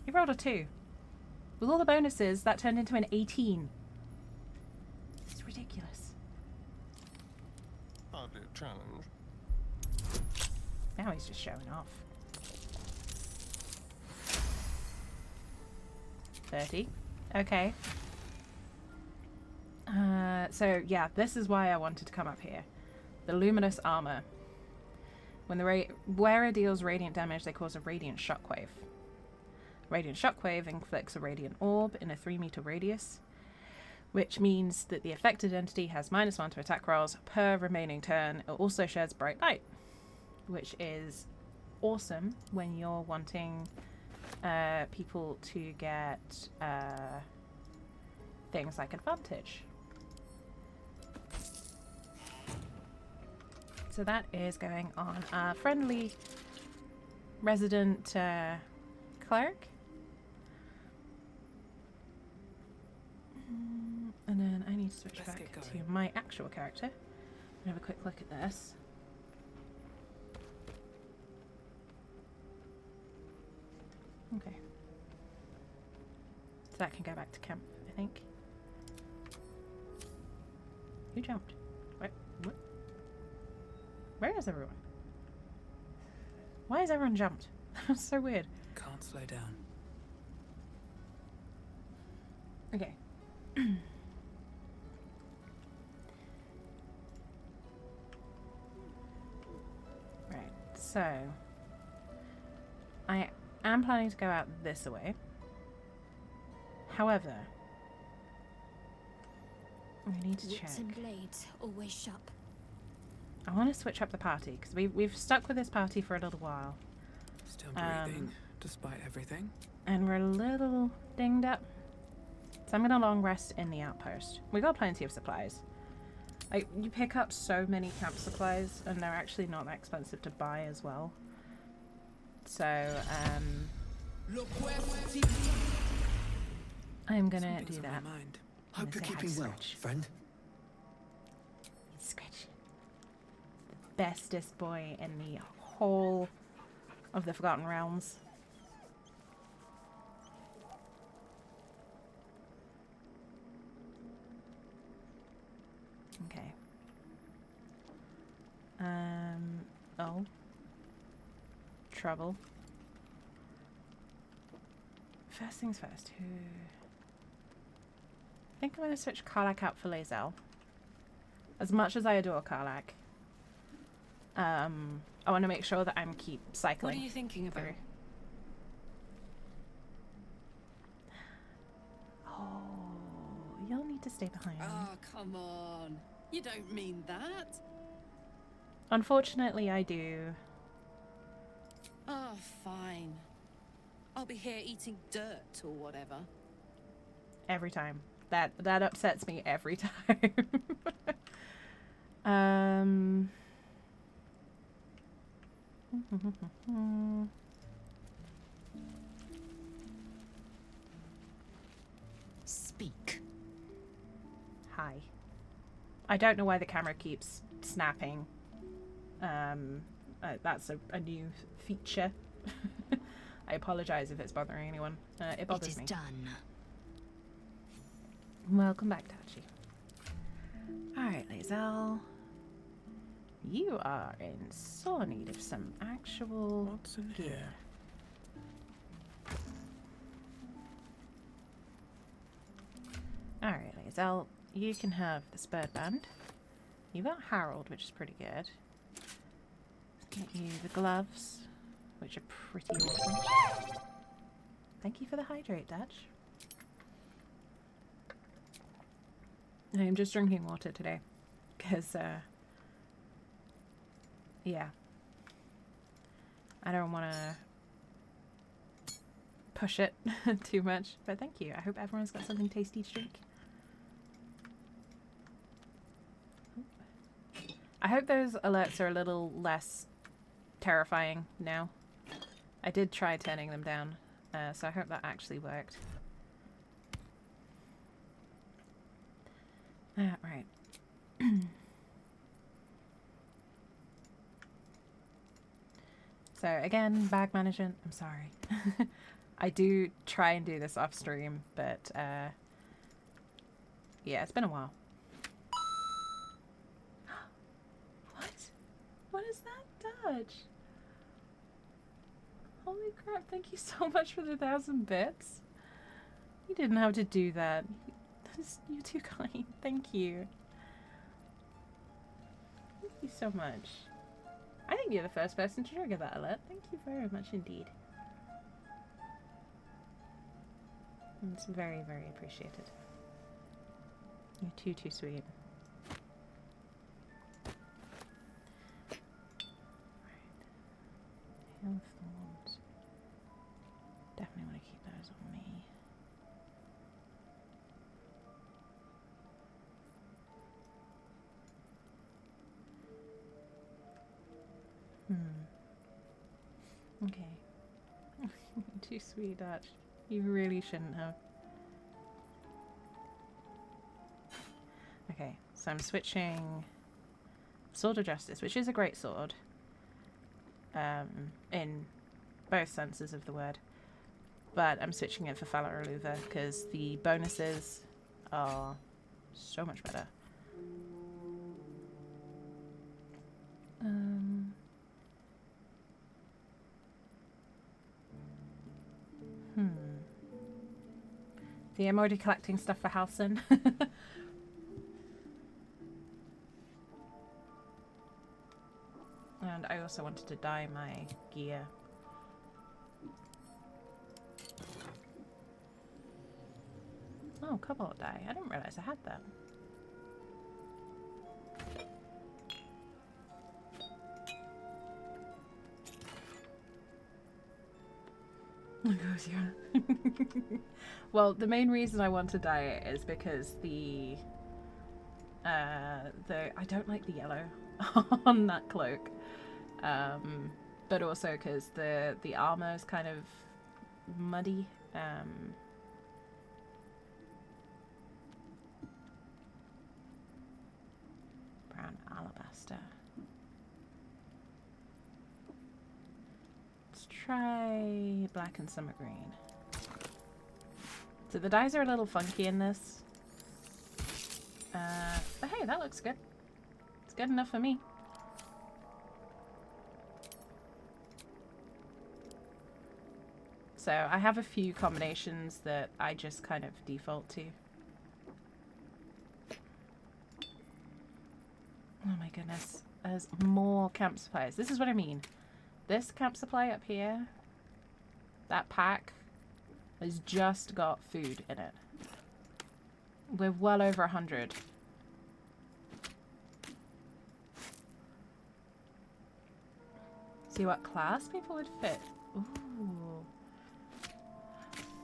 A: You rolled a 2. With all the bonuses, that turned into an 18. This is ridiculous.
I: Hardly a challenge.
A: Now he's just showing off. 30. Okay. So yeah, this is why I wanted to come up here. The luminous armor. When the wearer deals radiant damage, they cause a radiant shockwave. Radiant shockwave inflicts a radiant orb in a 3-meter radius, which means that the affected entity has -1 to attack rolls per remaining turn. It also sheds bright light, which is awesome when you're wanting people to get things like advantage. So that is going on our friendly resident cleric. And then I need to switch
H: Let's
A: back
H: get
A: to
H: going.
A: my actual character and have a quick look at this. Okay. So that can go back to camp, I think. Who jumped? What? Where is everyone? Why is everyone jumped? That's so weird.
H: Can't slow down.
A: Okay. Right, so I am planning to go out this way. However, we need to check.
B: Whips and blades always sharp.
A: I want to switch up the party because we've stuck with this party for a little while,
H: Still breathing, despite everything.
A: and we're a little dinged up. So I'm gonna long rest in the outpost. We got plenty of supplies. Like, you pick up so many camp supplies, and they're actually not that expensive to buy as well. So I'm gonna
H: Something's
A: do
H: on
A: that.
H: my mind.
D: Hope you're
A: Say hi,
D: keeping well,
A: Scratch.
D: friend.
A: Scratch. The bestest boy in the whole of the Forgotten Realms. Okay. trouble. First things first, who... I think I'm going to switch Karlach out for lae'zel. As much as I adore Karlach, I want to make sure that I'm keep cycling.
B: What are you thinking about?
A: Through. Oh, you'll need to stay behind.
B: Oh, come on. You don't mean that.
A: Unfortunately, I do.
B: Oh, fine. I'll be here eating dirt or whatever.
A: Every time. That upsets me every time. um...
B: Speak.
A: Hi. I don't know why the camera keeps snapping. That's a new feature. I apologize if it's bothering anyone. It bothers me.
B: It is done.
A: Welcome back, Tachi. Alright, lae'zel. You are in sore need of some actual
H: What's in
A: gear.
H: here?
A: Alright, lae'zel. You can have the spurred band. You got Harold, which is pretty good. Get you the gloves, which are pretty awesome. Thank you for the hydrate, Dutch. I am just drinking water today, because, yeah. I don't want to push it too much, but thank you. I hope everyone's got something tasty to drink. I hope those alerts are a little less terrifying now. I did try turning them down, so I hope that actually worked. Right. So again, bag management, I'm sorry. I do try and do this off stream, but yeah, it's been a while. What? What is that, Dutch? Holy crap, thank you so much for the 1,000 bits. You didn't have to do that. You're too kind. Thank you. Thank you so much. I think you're the first person to trigger that alert. Thank you very much indeed. It's very, very appreciated. You're too sweet. Right. Health thorns. Definitely want to keep those on me. Okay. Too sweet, Dutch. You really shouldn't have. Okay, so I'm switching Sword of Justice, which is a great sword. In both senses of the word. But I'm switching it for Falaruva because the bonuses are so much better. See, I'm already collecting stuff for Halcyon. And I also wanted to dye my gear. Oh, cobalt dye. I didn't realize I had that. Oh my gosh, yeah. Well, the main reason I want to dye it is because I don't like the yellow on that cloak. But also because the armor is kind of muddy. Brown alabaster. Let's try black and summer green. So the dyes are a little funky in this. But hey, that looks good. It's good enough for me. So I have a few combinations that I just kind of default to. Oh my goodness. There's more camp supplies. This is what I mean. This camp supply up here, that pack, has just got food in it. We're well over 100. See what class people would fit. Ooh.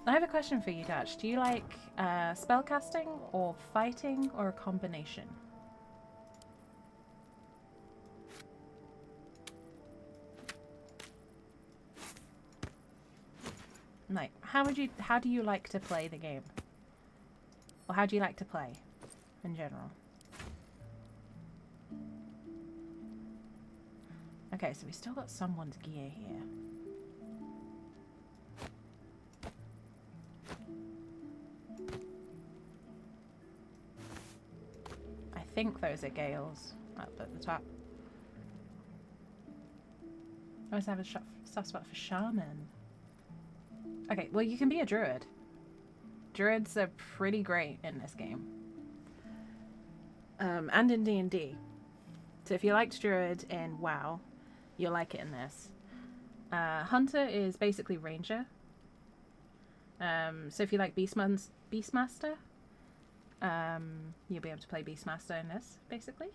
A: I have a question for you, Dutch. Do you like spellcasting or fighting or a combination? Like, how do you like to play the game? Or how do you like to play in general? Okay, so we still got someone's gear here. I think those are Gales up at the top. I always have a soft spot for Shaman. Okay, well, you can be a druid. Druids are pretty great in this game. And in D&D. So if you liked druid in WoW, you'll like it in this. Hunter is basically ranger. So if you like Beastmaster, you'll be able to play Beastmaster in this, basically.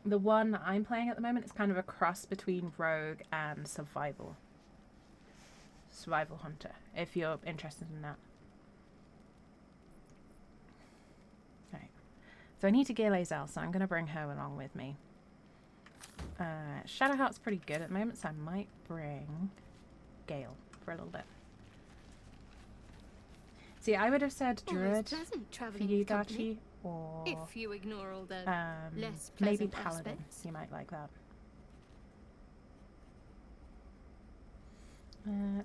A: The one that I'm playing at the moment is kind of a cross between rogue and survival. Survival hunter, if you're interested in that. Right. So I need to gear lae'zel, so I'm going to bring her along with me. Shadowheart's pretty good at the moment, so I might bring Gale for a little bit. See, I would have said druid for you, Dachi, or
B: if you ignore all the less
A: maybe
B: pleasant
A: paladin.
B: aspects.
A: You might like that.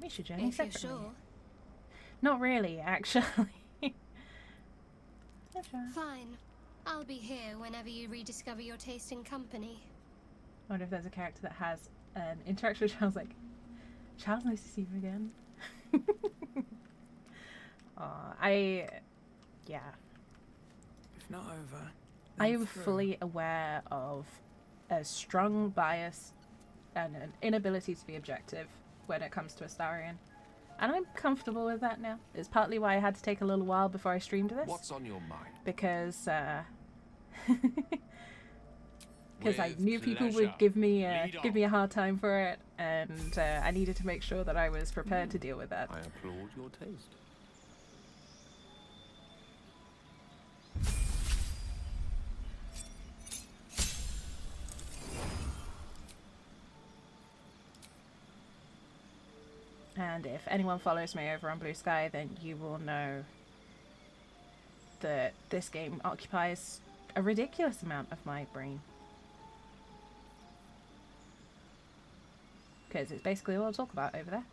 A: We should journey
B: If you're
A: separately.
B: sure.
A: Not really, actually.
J: Fine. I'll be here whenever you rediscover your taste in company.
A: I wonder if there's a character that has an interaction with Charles, like, Charles, nice to see you again. Yeah.
H: If not over,
A: I
H: then
A: am
H: through.
A: fully aware of a strong bias and an inability to be objective when it comes to Astarion. And I'm comfortable with that now. It's partly why I had to take a little while before I streamed this.
K: What's on your mind?
A: Because because I
K: With
A: knew people would
K: pleasure.
A: give me
K: Lead
A: a hard time for it, and I needed to make sure that I was prepared to deal with that.
K: I applaud your taste.
A: And if anyone follows me over on Blue Sky, then you will know that this game occupies a ridiculous amount of my brain. Because it's basically all I talk about over there.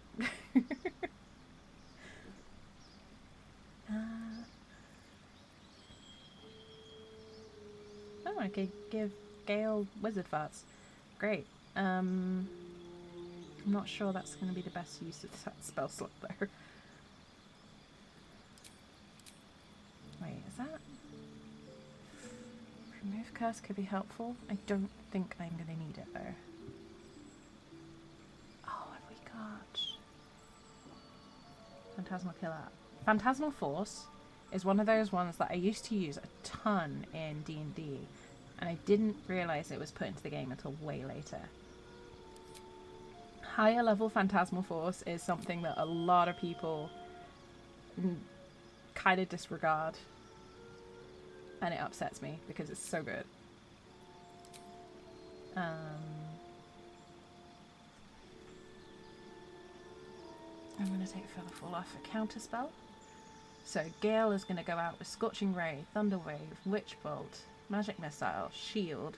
A: Oh, I could give Gale wizard farts. Great. I'm not sure that's going to be the best use of that spell slot there. Wait, is that... Remove curse could be helpful. I don't think I'm going to need it though. Oh, have we got... Phantasmal Killer. Phantasmal Force is one of those ones that I used to use a ton in D&D, and I didn't realise it was put into the game until way later. Higher level Phantasmal Force is something that a lot of people kind of disregard, and it upsets me because it's so good. I'm going to take Feather Fall off a counter spell. So Gale is going to go out with Scorching Ray, Thunder Wave, Witch Bolt, Magic Missile, Shield,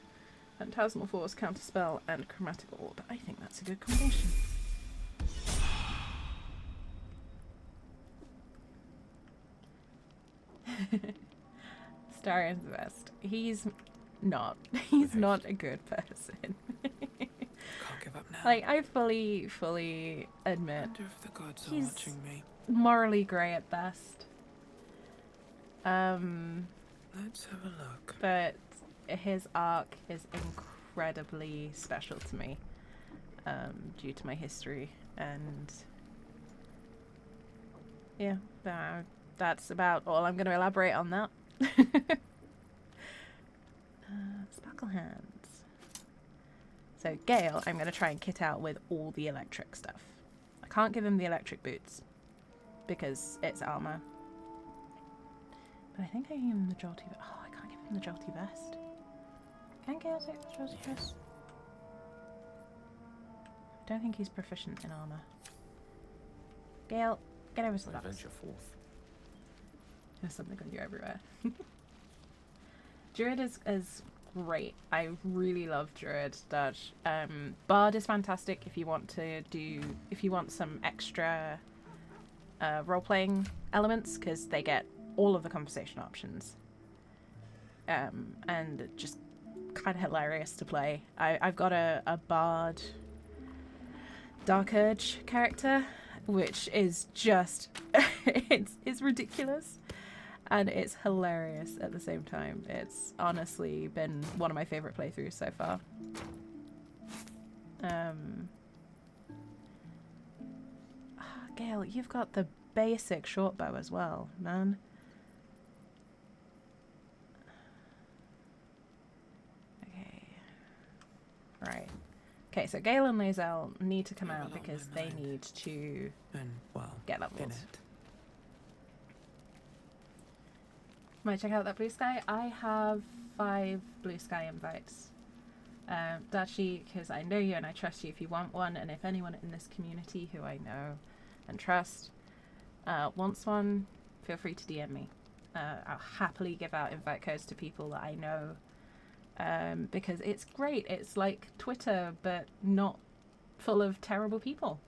A: Phantasmal Force, counter spell, and Chromatic Orb. I think that's a good combination. Starion's the best. He's not. He's not a good person.
H: Can't give up now.
A: Like, I fully admit
H: Wonder if the gods are
A: he's
H: watching me.
A: morally grey at best.
H: Let's have a look.
A: But his arc is incredibly special to me, due to my history, and yeah, that's about all I'm going to elaborate on that. Sparkle hands. So Gale, I'm going to try and kit out with all the electric stuff. I can't give him the electric boots because it's armor. But I think I can give him the jolty vest. Oh, I can't give him the jolty vest. Can Gale take the jolty vest? I don't think he's proficient in armor. Gale, get over to the box.
K: Venture forth.
A: There's something on you everywhere. Druid is great. I really love Druid. Bard is fantastic if you want some extra role-playing elements, because they get all of the conversation options. And just kind of hilarious to play. I've got a Bard Dark Urge character, which is just it's ridiculous. And it's hilarious at the same time. It's honestly been one of my favourite playthroughs so far. Gale, you've got the basic short bow as well, man. Okay. Right. Okay, so Gale and lae'zel need to come out because they need to get leveled. Might check out that blue sky. I have 5 blue sky invites. Dachi, because I know you and I trust you if you want one, and if anyone in this community who I know and trust wants one, feel free to DM me. I'll happily give out invite codes to people that I know, because it's great. It's like Twitter, but not full of terrible people.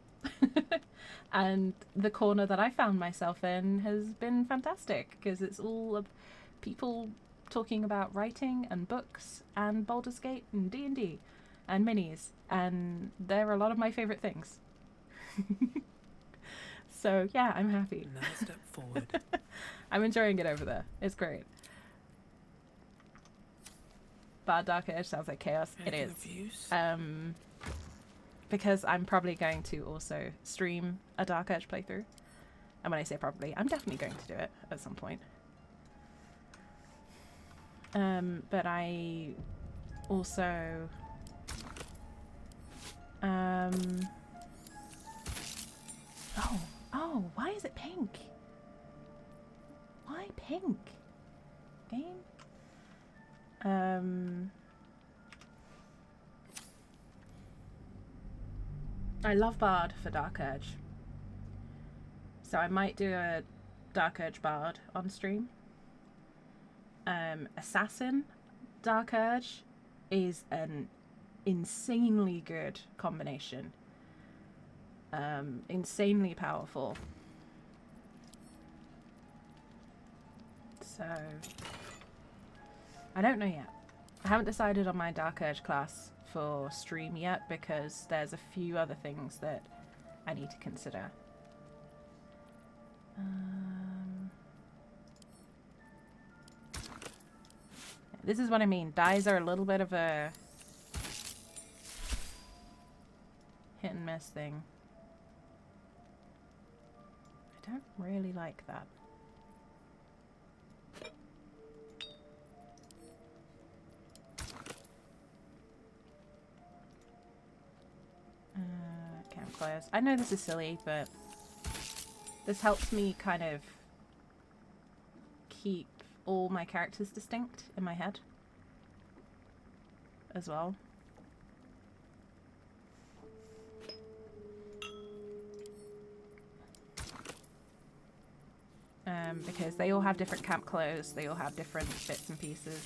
A: And the corner that I found myself in has been fantastic, because it's all of people talking about writing and books and Baldur's Gate and D&D and minis, and they're a lot of my favorite things. So yeah, I'm happy.
H: Another step forward.
A: I'm enjoying it over there. It's great. Bard Dark Urge sounds like chaos. It is. Because I'm probably going to also stream a Dark Urge playthrough. And when I say probably, I'm definitely going to do it at some point. But I also... Oh, why is it pink? Why pink? Game? I love Bard for Dark Urge. So I might do a Dark Urge Bard on stream. Assassin Dark Urge is an insanely good combination. Insanely powerful. So I don't know yet. I haven't decided on my Dark Urge class for stream yet, because there's a few other things that I need to consider. This is what I mean. Dyes are a little bit of a hit and miss thing. I don't really like that. Campfires. I know this is silly, but this helps me kind of keep all my characters distinct in my head as well. Because they all have different camp clothes, they all have different bits and pieces.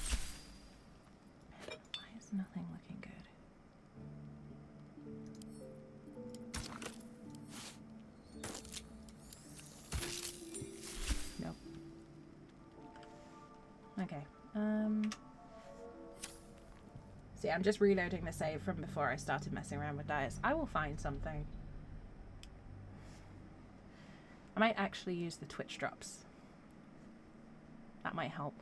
A: Why is nothing looking good? Nope. Okay. See, I'm just reloading the save from before I started messing around with dice. I will find something. I might actually use the Twitch drops. That might help.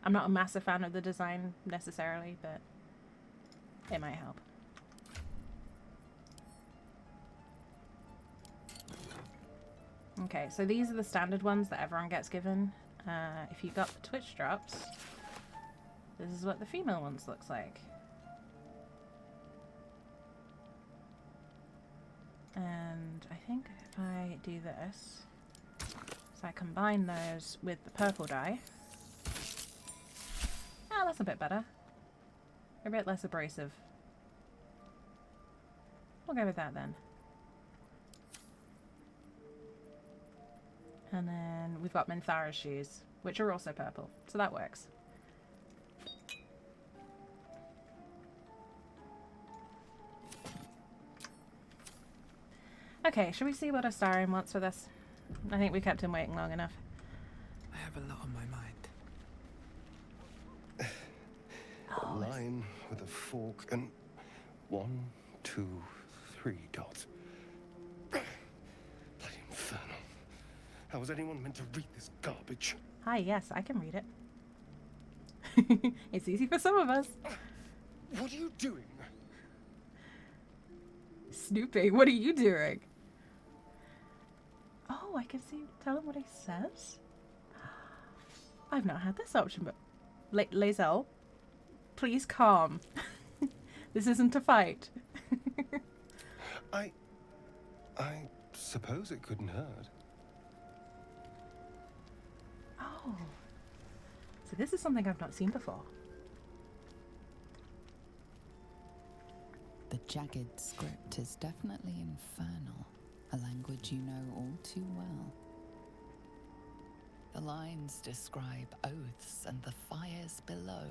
A: I'm not a massive fan of the design necessarily, but it might help. Okay, so these are the standard ones that everyone gets given. If you got the Twitch drops, this is what the female ones looks like. And I think if I do this, so I combine those with the purple dye. Ah, that's a bit better. A bit less abrasive. We'll go with that then. And then we've got Minthara's shoes, which are also purple, so that works. Okay, shall we see what Astarion wants for this? I think we kept him waiting long enough.
H: I have a lot on my mind.
I: A line with a fork and 1, 2, 3 dots. Bloody infernal. How was anyone meant to read this garbage?
A: Hi, yes, I can read it. It's easy for some of us.
I: What are you doing?
A: Snooping, what are you doing? Oh, I can see. Tell him what he says. I've not had this option, but lae'zel, please calm. This isn't a fight.
I: I suppose it couldn't hurt.
A: Oh, so this is something I've not seen before.
E: The jagged script is definitely infernal, a language you know all too well. The lines describe oaths and the fires below,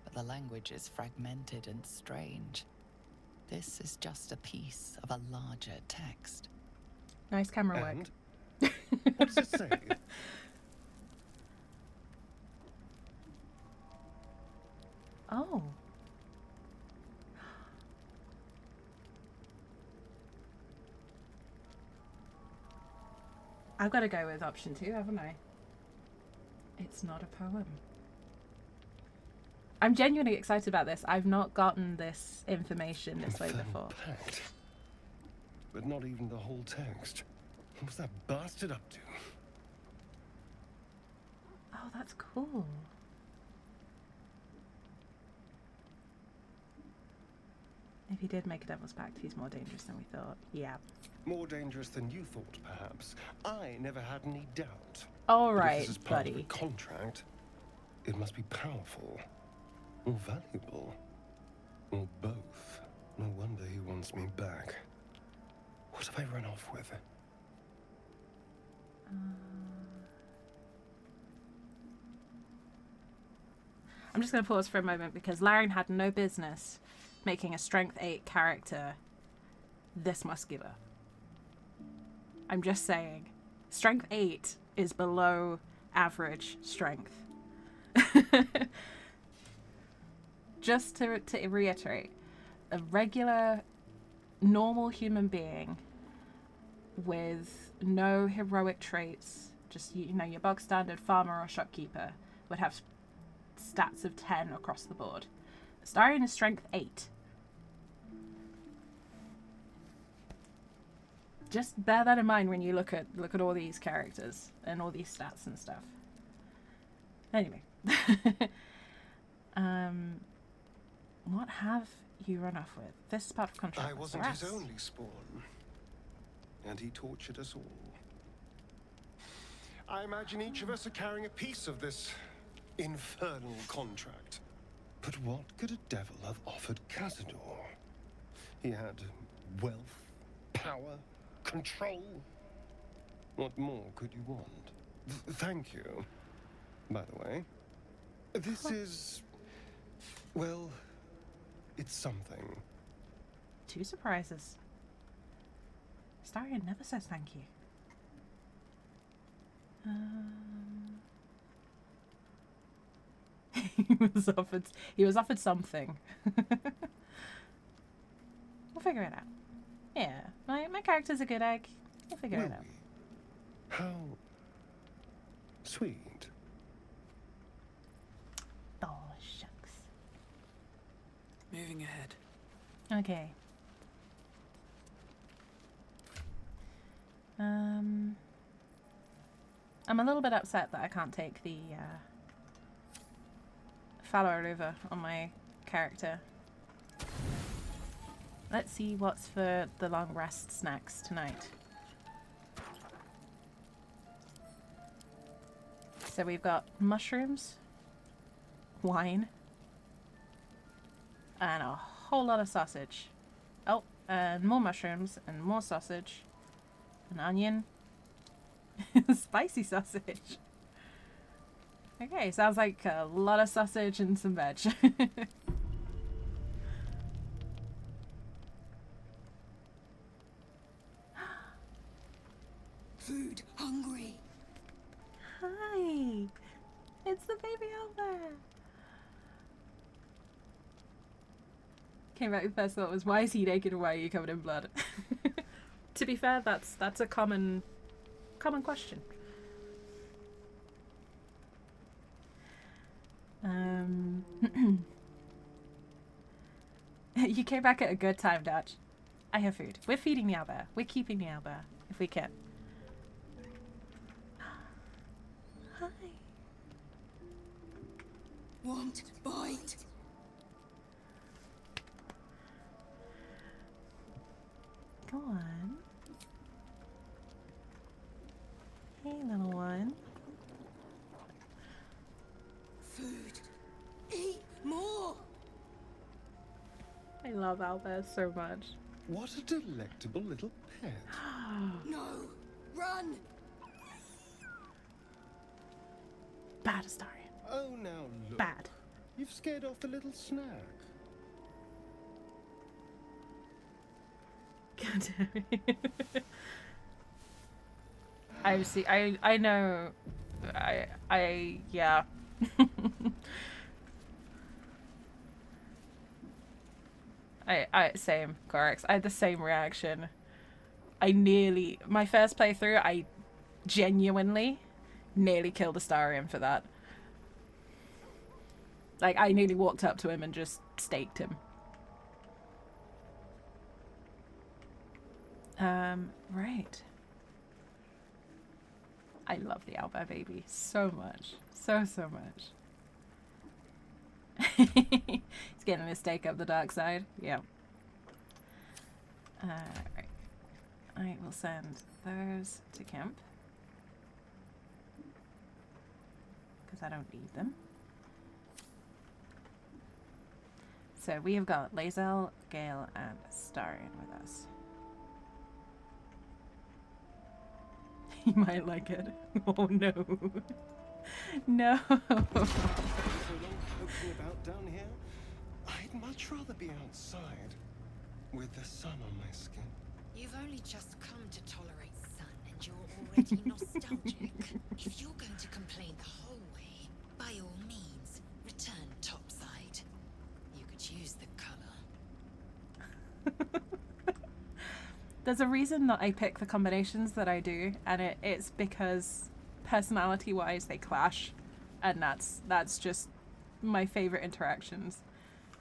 E: but the language is fragmented and strange. This is just a piece of a larger text.
A: Nice camera work.
I: And? What does it say?
A: Oh. I've got to go with option 2, haven't I? It's not a poem. I'm genuinely excited about this. I've not gotten this information this way before.
I: Pact. But not even the whole text. What was that bastard up to?
A: Oh, that's cool. If he did make a devil's pact, he's more dangerous than we thought. Yeah.
I: More dangerous than you thought, perhaps. I never had any doubt.
A: All
I: But
A: right,
I: if this is part of
A: buddy.
I: a contract, it must be powerful, or valuable, or both. No wonder he wants me back. What have I run off with?
A: I'm just going to pause for a moment because Laren had no business making a strength 8 character this muscular. I'm just saying, strength 8 is below average strength. Just to reiterate, a regular, normal human being with no heroic traits, just, you know, your bog standard farmer or shopkeeper would have stats of 10 across the board. Astarion is strength 8. Just bear that in mind when you look at all these characters and all these stats and stuff. Anyway. What have you run off with? This is part of contract.
I: I wasn't his only spawn, and he tortured us all. I imagine each of us are carrying a piece of this infernal contract. But what could a devil have offered Cazador? He had wealth, power, control. What more could you want? Thank you. By the way, this is, well, it's something.
A: 2 surprises. Astarion never says thank you. He was offered something. We'll figure it out. Yeah, my character's a good egg. We'll figure it out.
I: How sweet.
A: Oh, shucks.
H: Moving ahead.
A: Okay. I'm a little bit upset that I can't take the follower over on my character. Let's see what's for the long rest snacks tonight. So we've got mushrooms, wine, and a whole lot of sausage. Oh, and more mushrooms and more sausage, an onion, spicy sausage. Okay, sounds like a lot of sausage and some veg.
B: Food hungry.
A: Hi, it's the baby owlbear. Came back, the first thought was, why is he naked and why are you covered in blood? To be fair, that's a common question. You came back at a good time, Dutch. I have food. We're feeding the owlbear. We're keeping the owlbear if we can. Hi.
B: Want bite?
A: Go on. Hey, little one.
B: Food. Eat more.
A: I love owlbears so much.
I: What a delectable little pet.
B: No. Run.
A: Bad Astarion.
I: Oh, now look.
A: Bad.
I: You've scared off the little snack.
A: God damn it. I know. Yeah. Same, Corax. I had the same reaction. My first playthrough, I genuinely nearly killed Astarion for that. Like, I nearly walked up to him and just staked him. Right. I love the owlbear baby so much. So much. He's getting a stake up the dark side. Yeah. Right. I will send those to camp. Because I don't need them. So we have got lae'zel, Gale, and Astarion with us. He might like it. Oh no. No.
I: So long poking about down here. I'd much rather be outside with the sun on my skin.
L: You've only just come to tolerate sun and you're already nostalgic. If you're going to complain the whole way, by all means, return topside. You could use the color.
A: There's a reason that I pick the combinations that I do, and it's because personality-wise they clash, and that's just my favorite interactions,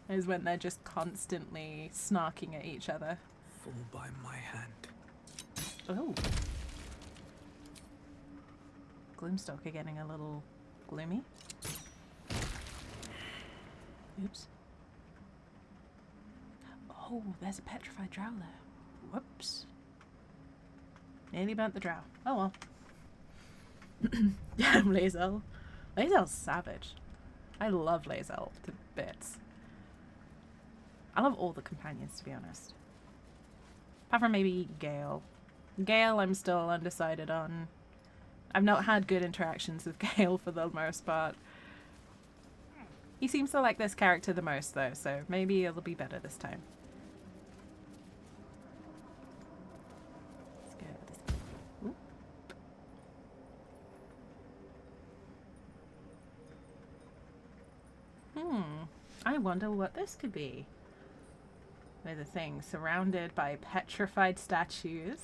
A: is when they're just constantly snarking at each other.
H: Fall by my hand.
A: Oh. Gloomstalker getting a little gloomy. Oops. Oh, there's a petrified drow there. Whoops. Nearly burnt the drow. Oh well. Damn lae'zel. Lae'zel's savage. I love lae'zel to bits. I love all the companions, to be honest. Apart from maybe Gale. Gale I'm still undecided on. I've not had good interactions with Gale for the most part. He seems to like this character the most though, so maybe it'll be better this time. I wonder what this could be. With a thing surrounded by petrified statues.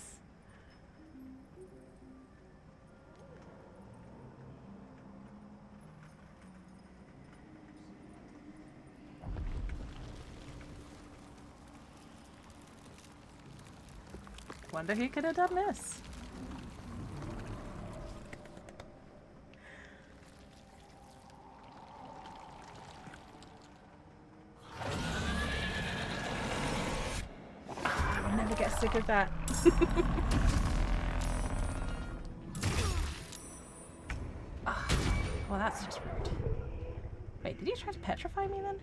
A: Wonder who could have done this. I'll never get sick of that. Well, that's just rude. Wait, did he try to petrify me then?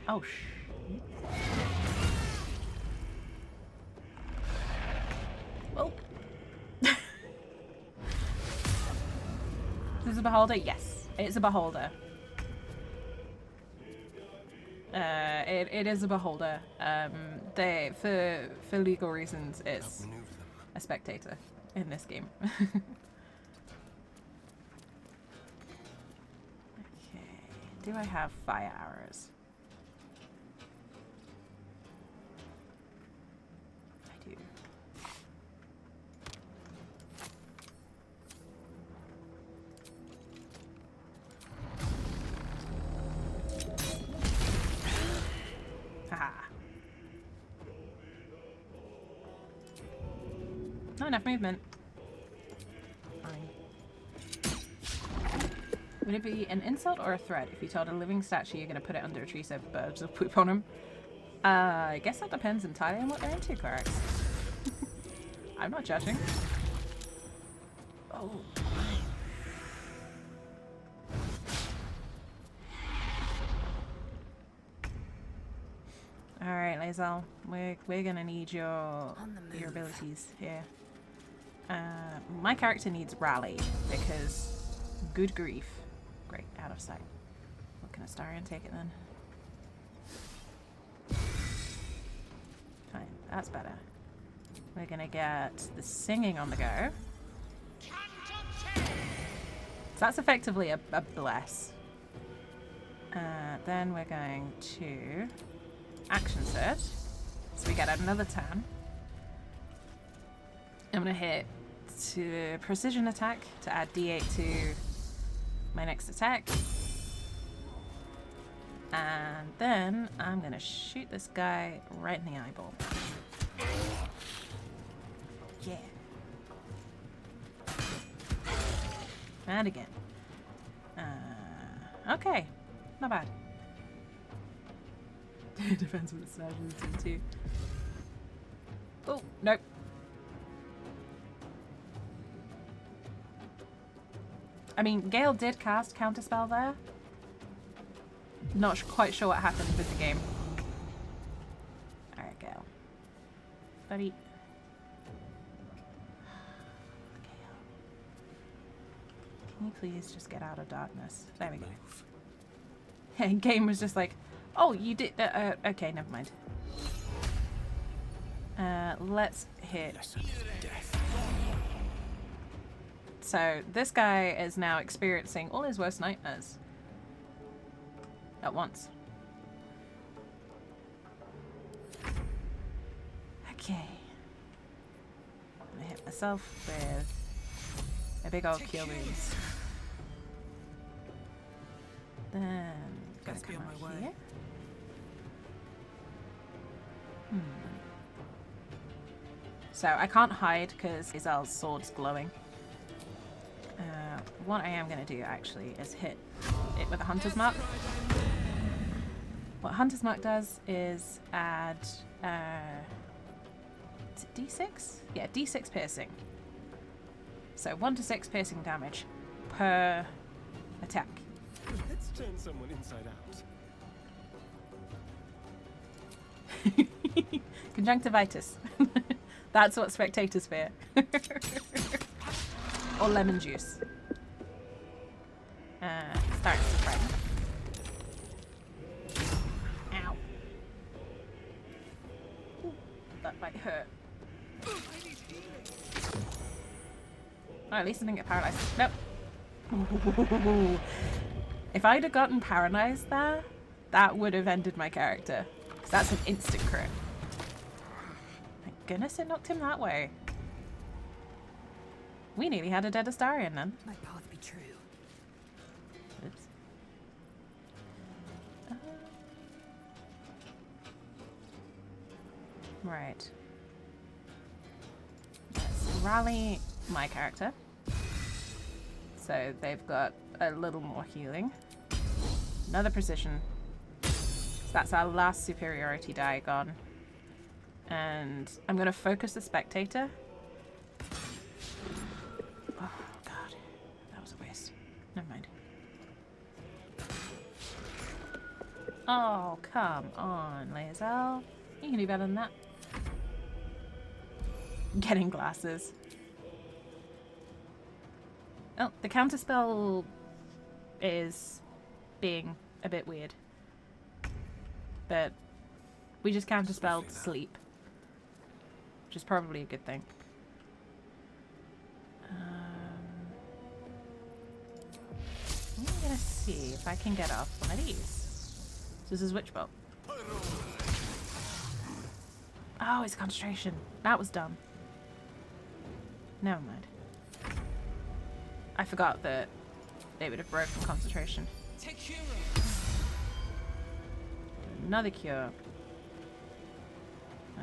A: Oh, well. This is a beholder? Yes, it's a beholder. It is a beholder. For legal reasons, it's a spectator in this game. Okay. Do I have fire arrows? I do. Haha. Not enough movement. Fine. Would it be an insult or a threat if you told a living statue you're going to put it under a tree so birds will poop on them? I guess that depends entirely on what they're into, Corax. I'm not judging. Oh. Alright, lae'zel. We're gonna need your abilities here. My character needs rally because good grief. Great, out of sight. What can Astarion take it then? Fine, that's better. We're gonna get the singing on the go. So that's effectively a bless. Then we're going to action surge. So we get another turn. I'm gonna hit to precision attack to add d8 to my next attack. And then I'm gonna shoot this guy right in the eyeball. Yeah. And again. Okay. Not bad. Depends what the side is into. Oh, nope. I mean, Gale did cast Counterspell there. Not quite sure what happened with the game. Alright, Gale. Buddy. Gale. Can you please just get out of darkness? There we go. And game was just like, oh, you did. Okay, never mind. Let's hit. So this guy is now experiencing all his worst nightmares at once. Okay. I'm gonna hit myself with a big old kill wounds. Then gotta come out here. So I can't hide because lae'zel's sword's glowing. What I am going to do actually is hit it with a Hunter's Mark. What Hunter's Mark does is add is it D6? Yeah, D6 piercing. So 1 to 6 piercing damage per attack.
I: Let's turn someone inside out.
A: Conjunctivitis. That's what spectators fear. Or lemon juice. Starts to frighten. Ow. Ooh, that might hurt. Oh, at least I didn't get paralyzed. Nope. If I'd have gotten paralyzed there, that would have ended my character. Because that's an instant crit. Thank goodness it knocked him that way. We nearly had a dead Astarion then.
G: My path be true.
A: Oops. Right. Let's rally my character. So they've got a little more healing. Another precision. So that's our last superiority die gone. And I'm going to focus the spectator. Oh, God. That was a waste. Never mind. Oh, come on, lae'zel. You can do better than that. Getting glasses. Oh, the counterspell is being a bit weird. But we just counterspelled sleep. Which is probably a good thing. I'm gonna see if I can get off one of these. This is Witch Bolt. Oh, it's concentration. That was dumb. Never mind. I forgot that they would have broken concentration.
F: Take cure.
A: Another cure. Oh,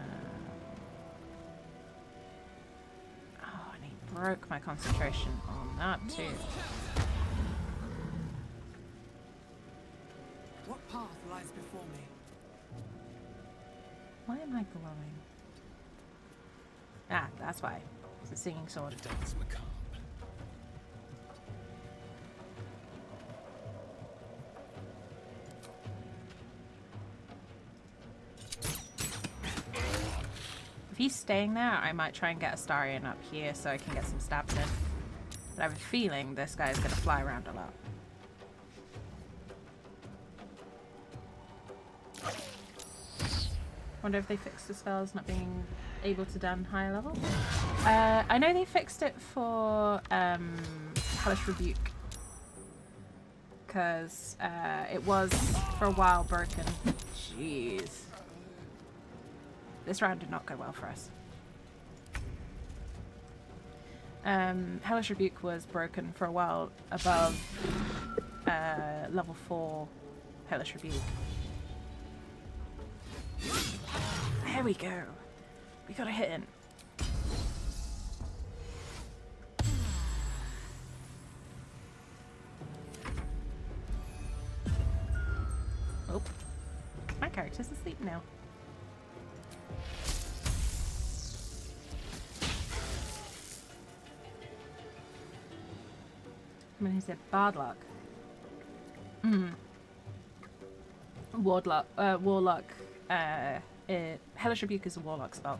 A: and he broke my concentration on that too.
H: What path lies before me?
A: Why am I glowing? Ah, that's why. It's a singing sword.
K: Dance macabre.
A: If he's staying there, I might try and get Astarion up here so I can get some stabs in. But I have a feeling this guy's gonna fly around a lot. Wonder if they fixed the spells not being able to done higher level. I know they fixed it for Hellish Rebuke. Because it was for a while broken. Jeez. This round did not go well for us. Hellish Rebuke was broken for a while above level 4 Hellish Rebuke. There we go. We got a hit in. Oh. My character's asleep now. I mean, he said Bardlock. Warlock. Hellish Rebuke is a Warlock spell.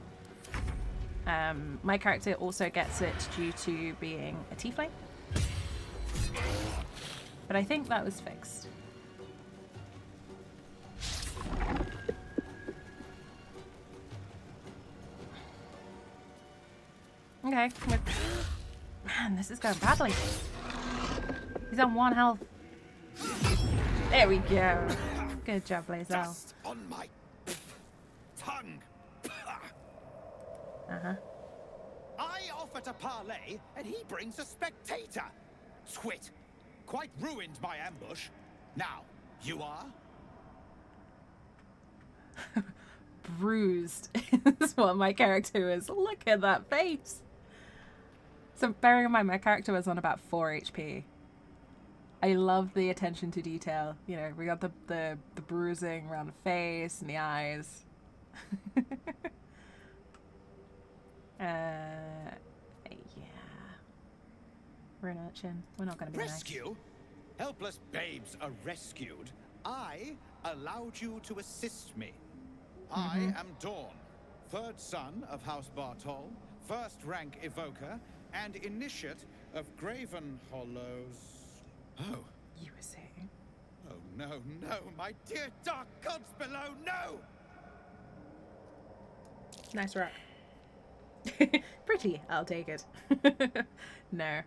A: My character also gets it due to being a tiefling. But I think that was fixed. Okay. Man, this is going badly. He's on 1 health. There we go. Good job, lae'zel.
D: Dust on my tongue.
A: Uh-huh.
M: I offer to parley, and he brings a spectator. Twit. Quite ruined my ambush. Now, you are?
A: Bruised is what my character is. Look at that face. So bearing in mind, my character was on about 4 HP. I love the attention to detail. You know, we got the bruising around the face and the eyes. Yeah. We're an urchin. We're not going to be
M: Rescue?
A: nice.
M: Helpless babes are rescued. I allowed you to assist me. I am Dawn, 3rd son of House Bartol, 1st rank evoker, and initiate of Graven Hollows. Oh.
A: You were saying?
M: Oh, no, no, my dear dark gods below, no!
A: Nice rock. Pretty, I'll take it. No.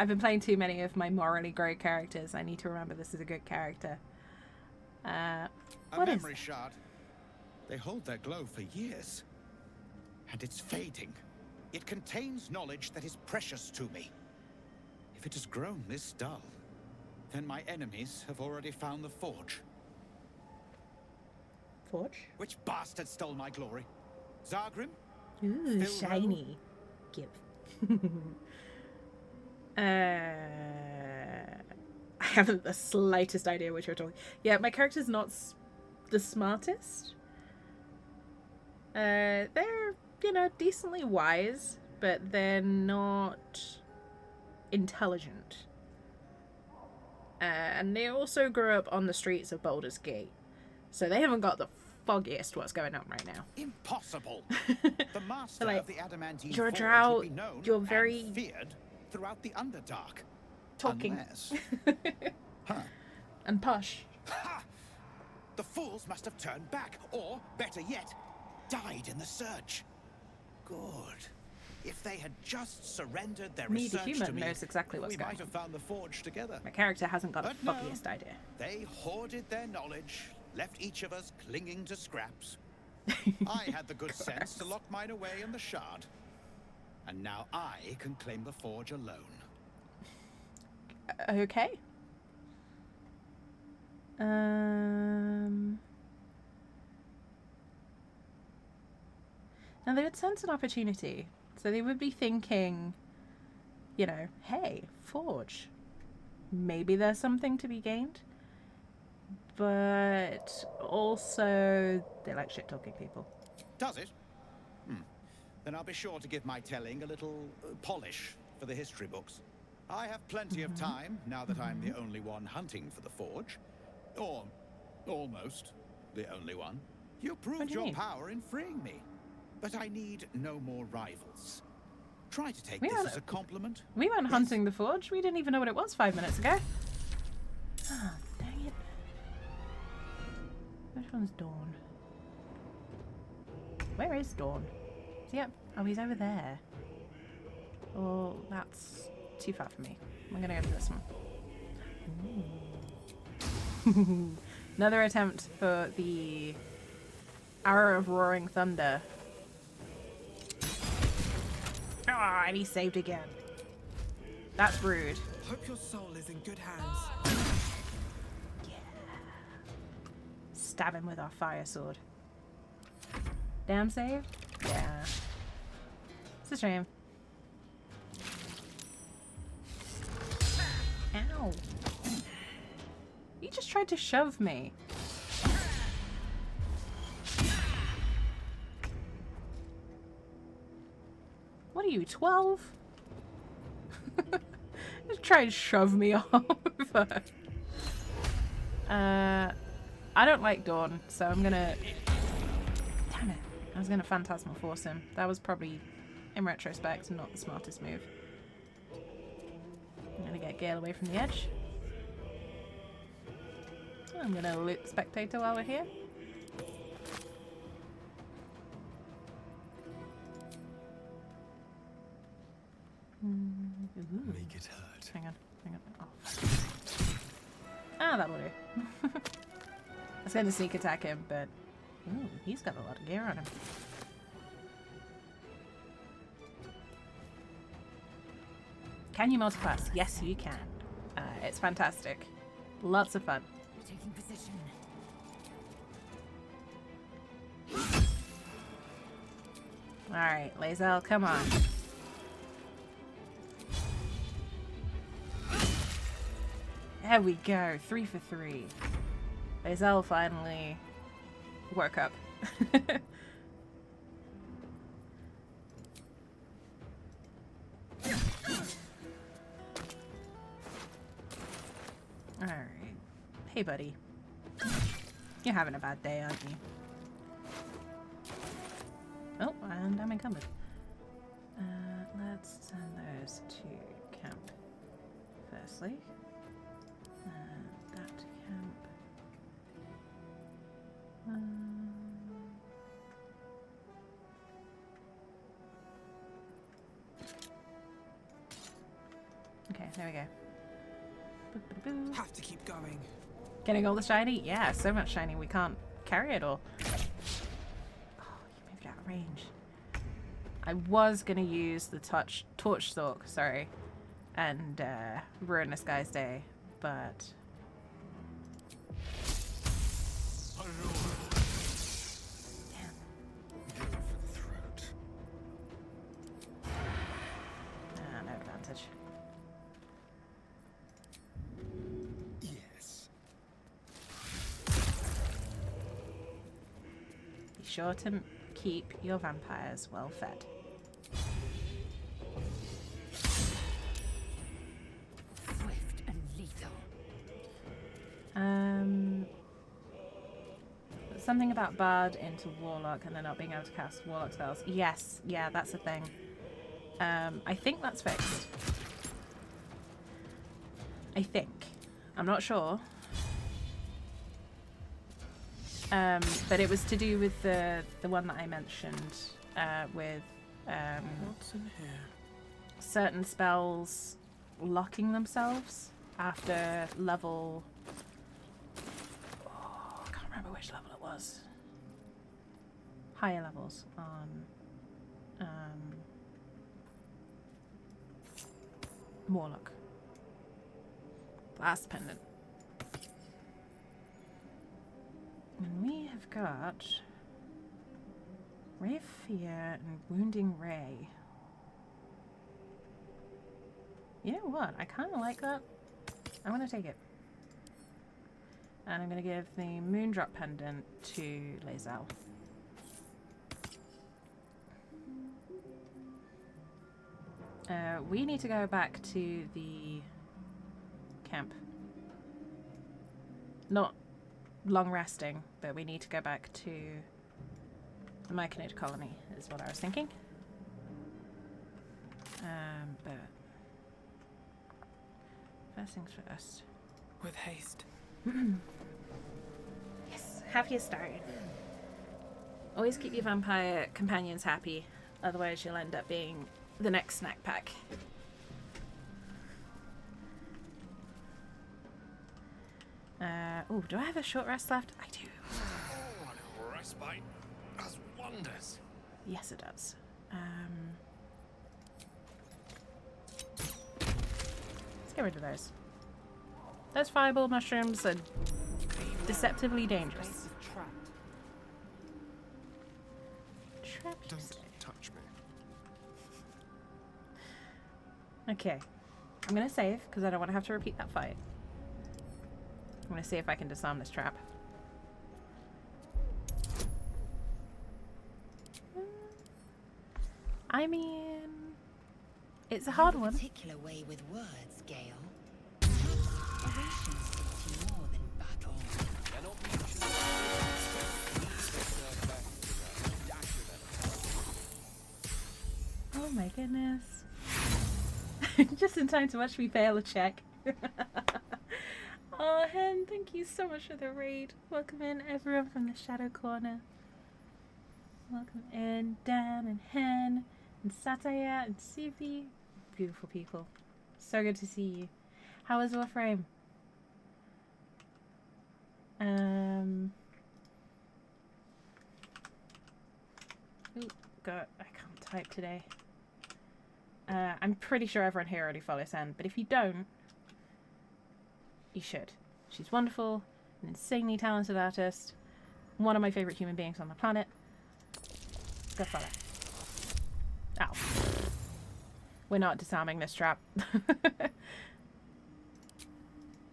A: I've been playing too many of my morally grey characters. I need to remember this is a good character.
M: A
A: What is
M: memory shard. They hold their glow for years. And it's fading. It contains knowledge that is precious to me. If it has grown this dull, then my enemies have already found the forge.
A: Forge?
M: Which bastard stole my glory? Zargrim?
A: Ooh,
M: Phil
A: shiny. Give. I haven't the slightest idea what you're talking. Yeah, my character's not the smartest. They're, you know, decently wise, but they're not intelligent. And they also grew up on the streets of Baldur's Gate, so they haven't got the foggiest what's going on right now.
M: Impossible. The master
A: Like,
M: of the adamantine
A: you're a
M: forge
A: drow,
M: would be known
A: you're very
M: and feared throughout the Underdark.
A: talking.
M: Unless... huh.
A: And posh.
M: Ha! The fools must have turned back, or, better yet, died in the search. Good. If they had just surrendered their
A: Me, the
M: research
A: human,
M: to me,
A: knows exactly what's
M: we
A: going
M: might have found the forge together.
A: My character hasn't got
M: But
A: the
M: no.
A: foggiest idea.
M: They hoarded their knowledge, left each of us clinging to scraps. I had the good sense to lock mine away in the shard. And now I can claim the forge alone.
A: Okay. Now they would sense an opportunity, so they would be thinking, you know, hey, forge. Maybe there's something to be gained. But also, they like shit-talking people.
M: Does it? Then I'll be sure to give my telling a little polish for the history books. I have plenty of time now that I'm the only one hunting for the forge. Or, almost the only one. You proved
A: do you
M: your
A: mean?
M: power in freeing me. But I need no more rivals. Try to take
A: We
M: this
A: aren't-
M: as a compliment.
A: We went hunting the forge. We didn't even know what it was 5 minutes ago. Ah, dang it. Which one's Dawn? Where is Dawn? Is he up? Oh, he's over there. Oh, that's too far for me. I'm gonna go for this one. Another attempt for the Hour of Roaring Thunder. Ah, and he saved again. That's rude.
H: Hope your soul is in good hands.
A: Yeah. Stab him with our fire sword. Damn save? Yeah. It's a shame. Ow. He just tried to shove me. What are you, 12? Just try and shove me over. I don't like Dawn, so I'm gonna... Damn it. I was gonna Phantasmal Force him. That was probably, in retrospect, not the smartest move. I'm gonna get Gale away from the edge. I'm gonna loot Spectator while we're here. Ooh.
I: Make it hurt.
A: Hang on. Oh, ah, that'll do. I was going to sneak attack him, but ooh, he's got a lot of gear on him. Can you multiclass? Yes, you can. It's fantastic. Lots of fun.
L: Taking position.
A: Alright, lae'zel, come on. There we go. 3 for 3. lae'zel finally woke up. Alright. Hey, buddy. You're having a bad day, aren't you? Oh, and I'm encumbered. Let's send those to camp. Firstly. That to camp. Okay, Okay, there we go. Boo.
H: Have to keep going.
A: Getting all the shiny? Yeah, so much shiny we can't carry it all. Oh, you moved out of range. I was gonna use the torch stalk, sorry, and ruin this guy's day, but no advantage.
I: Yes.
A: Be sure to keep your vampires well fed.
L: Swift and lethal.
A: Something about Bard into Warlock and then not being able to cast Warlock spells. Yes, yeah, that's a thing. I think that's fixed. I think. I'm not sure. But it was to do with the one that I mentioned, with
H: What's in here?
A: certain spells locking themselves after level... Oh, I can't remember which level it was. Higher levels on Warlock. Blast Pendant. And we have got Ray of Fear and Wounding Ray. You know what? I kind of like that. I'm going to take it. And I'm going to give the Moondrop Pendant to lae'zel. We need to go back to the camp. Not long resting, but we need to go back to the Myconid colony, is what I was thinking. But first things first.
H: With haste.
A: Yes, have your start. Always keep your vampire companions happy, otherwise you'll end up being the next snack pack. Oh, do I have a short rest left? I do.
C: Oh, a little respite does wonders.
A: Yes, it does. Let's get rid of those. Those fireball mushrooms are deceptively dangerous. Trapped.
I: Don't touch me.
A: Okay. I'm gonna save, because I don't want to have to repeat that fight. I'm gonna see if I can disarm this trap. I mean, it's a hard one.
L: Particular way with words, Gale. Inspiration suits you more than battle.
A: Oh my goodness. Just in time to watch me fail a check. Oh, Hen, thank you so much for the raid. Welcome in, everyone from the Shadow Corner. Welcome in, Dan and Hen, and Sataya and Sivi. Beautiful people. So good to see you. How was Warframe? Ooh, God, I can't type today. I'm pretty sure everyone here already follows Hen, but if you don't, you should. She's wonderful, an insanely talented artist, one of my favourite human beings on the planet. Go follow. Ow. We're not disarming this trap.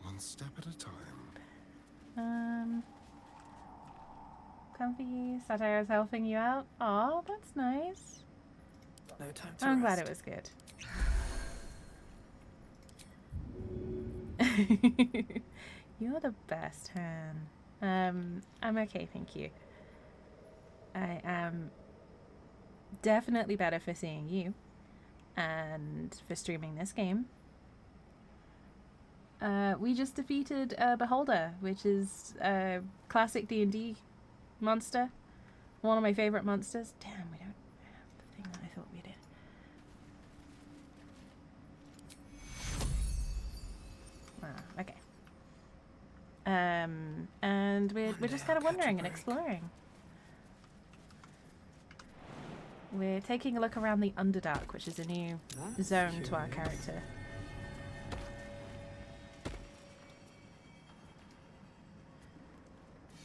I: One step at a time.
A: Comfy, Satire's helping you out. Aw, that's nice.
H: No time to
A: I'm
H: rest.
A: glad it was good. You're the best, Han. I'm okay, thank you. I am definitely better for seeing you and for streaming this game. We just defeated Beholder, which is a classic D&D monster. One of my favorite monsters. Damn, we don't have the thing that I thought we did. And we're just kind of wandering and exploring. We're taking a look around the Underdark, which is a new zone to our character.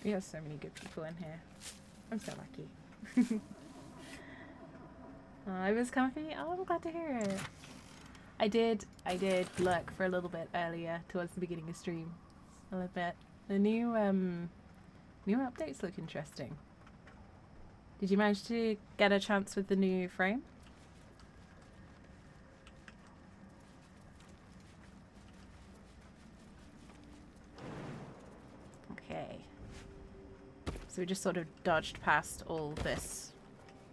A: We have so many good people in here. I'm so lucky. Oh, it was comfy. Oh, I'm glad to hear it. I did lurk for a little bit earlier towards the beginning of stream. A little bit. The new updates look interesting. Did you manage to get a chance with the new frame? Okay. So we just sort of dodged past all this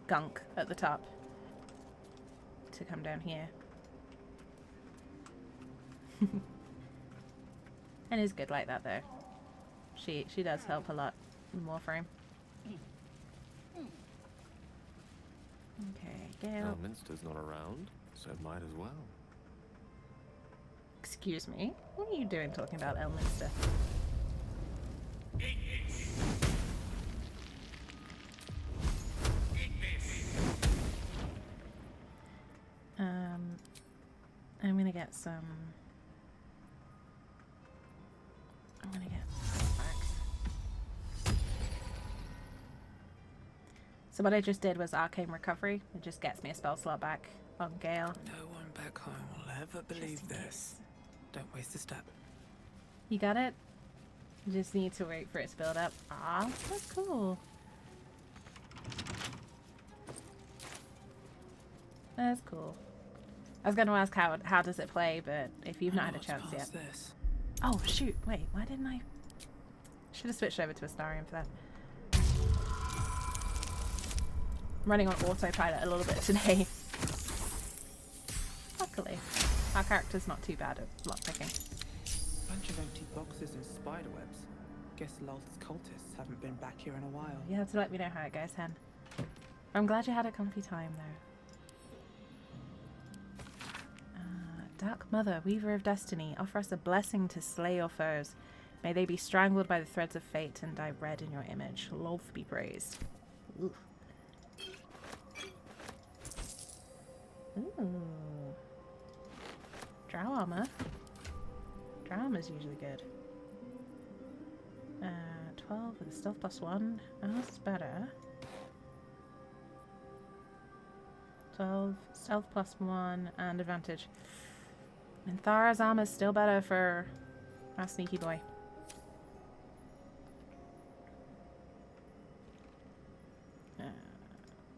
A: gunk at the top to come down here. And it's good like that though. She does help a lot in Warframe. Okay, Gale.
K: Elminster's not around, so might as well.
A: Excuse me? What are you doing talking about Elminster? I'm gonna get some... I'm gonna get back. So what I just did was Arcane Recovery. It just gets me a spell slot back on Gale.
H: No one back home will ever believe this. Don't waste a step.
A: You got it? You just need to wait for it to build up. Ah, that's cool. That's cool. I was going to ask how does it play, but if you've not had a chance yet.
H: This?
A: Oh shoot! Wait, why didn't I? Should have switched over to Astarion for that. I'm running on autopilot a little bit today. Luckily, our character's not too bad at lockpicking.
H: Bunch of empty boxes and spiderwebs. Guess Lol's cultists haven't been back here in a while.
A: You have to let me know how it goes, Hen. I'm glad you had a comfy time though. Dark Mother, Weaver of Destiny, offer us a blessing to slay your foes. May they be strangled by the threads of fate and dye red in your image. Lolth be praised. Ooh. Ooh. Drow armor. Drow armor's usually good. 12 with a stealth +1. Oh, that's better. 12, stealth +1, and advantage. And Thara's armor's still better for our sneaky boy.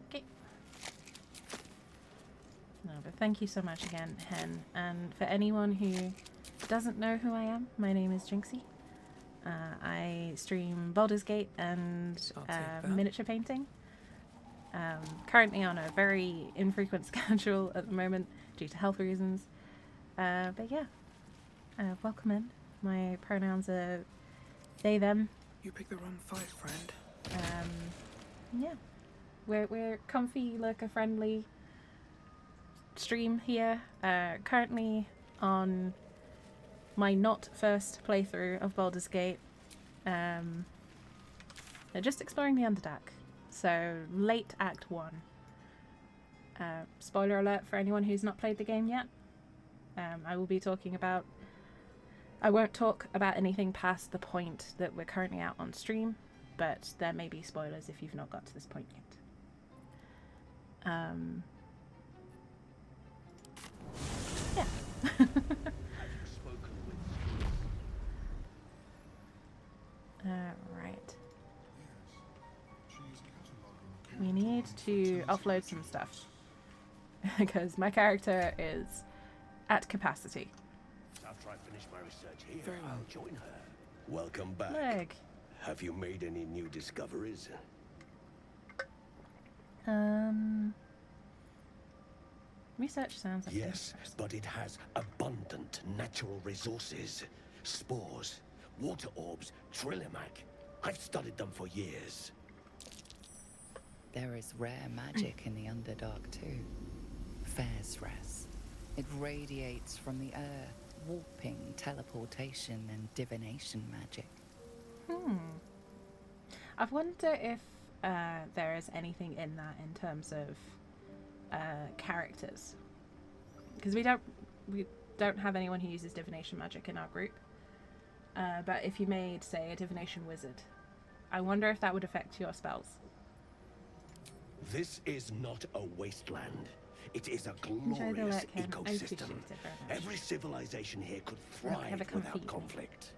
A: Okay. No, but thank you so much again, Hen. And for anyone who doesn't know who I am, my name is Jinxie. I stream Baldur's Gate and miniature painting. Currently on a very infrequent schedule at the moment due to health reasons. But yeah, welcome in. My pronouns are they, them.
H: You picked the wrong fight, friend.
A: Yeah, we're comfy, lurker friendly stream here. Currently on my not first playthrough of Baldur's Gate. Just exploring the Underdark. So late Act 1. Spoiler alert for anyone who's not played the game yet. I will be talking about... I won't talk about anything past the point that we're currently out on stream, but there may be spoilers if you've not got to this point yet. Yeah. Right. We need to offload some stuff because my character is at capacity.
D: After I finish my research here, I'll join her. Welcome back.
A: Leg.
D: Have you made any new discoveries?
A: Research sounds like
D: yes, but it has abundant natural resources. Spores, water orbs, trillimac. I've studied them for years.
E: There is rare magic in the Underdark too. Fair's rest. It radiates from the earth, warping, teleportation, and divination magic.
A: I wonder if there is anything in that in terms of characters, because we don't have anyone who uses divination magic in our group. But if you made, say, a divination wizard, I wonder if that would affect your spells.
D: This is not a wasteland. It is a glorious ecosystem. Every civilization here could thrive without conflict.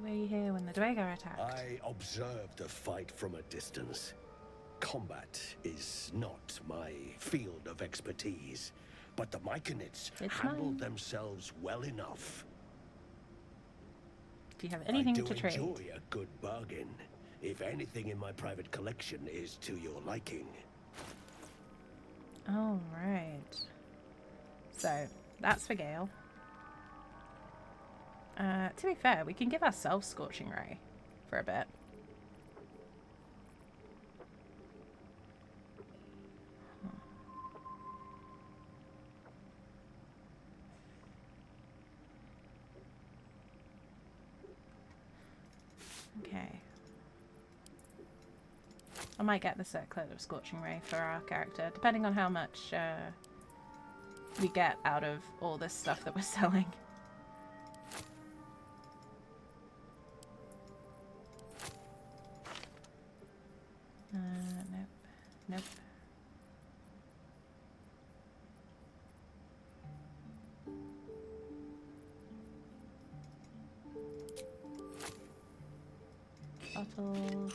A: Were you here when the Dwagar attacked?
D: I observed the fight from a distance. Combat is not my field of expertise, but the Myconids handled themselves well enough.
A: Do you have anything to trade?
D: I do enjoy a good bargain, if anything in my private collection is to your liking.
A: All right. So, that's for Gale. To be fair, we can give ourselves Scorching Ray for a bit. Okay. I might get the circlet of Scorching Ray for our character, depending on how much we get out of all this stuff that we're selling. Nope. Nope. Bottles.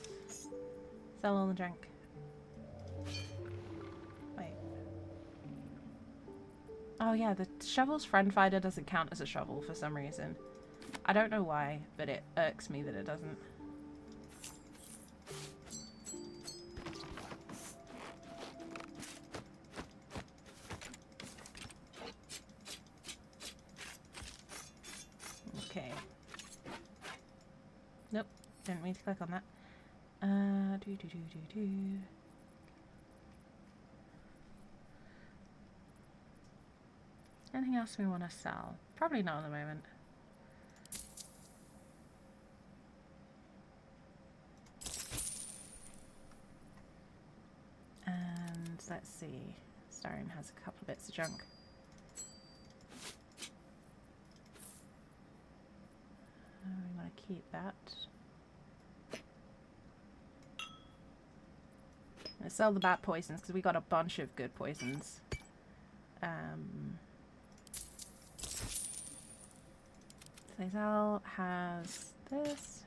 A: Sell all the junk. Wait. Oh yeah, the shovel's friend finder doesn't count as a shovel for some reason. I don't know why, but it irks me that it doesn't. Okay. Nope, didn't mean to click on that. Anything else we want to sell? Probably not at the moment. And let's see. Styrene has a couple of bits of junk. We want to keep that. Let's sell the bat poisons because we got a bunch of good poisons. lae'zel has this.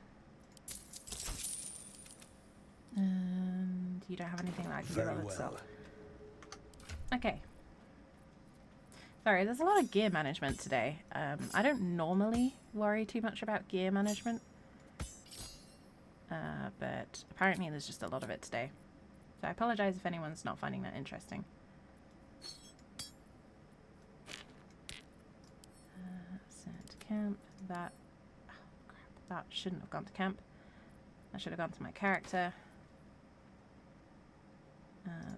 A: And you don't have anything that I can
D: Very
A: well.
D: well.
A: Okay. Sorry, there's a lot of gear management today. I don't normally worry too much about gear management. But apparently there's just a lot of it today. So I apologize if anyone's not finding that interesting. Send to camp. That... Oh, crap. That shouldn't have gone to camp. That should have gone to my character.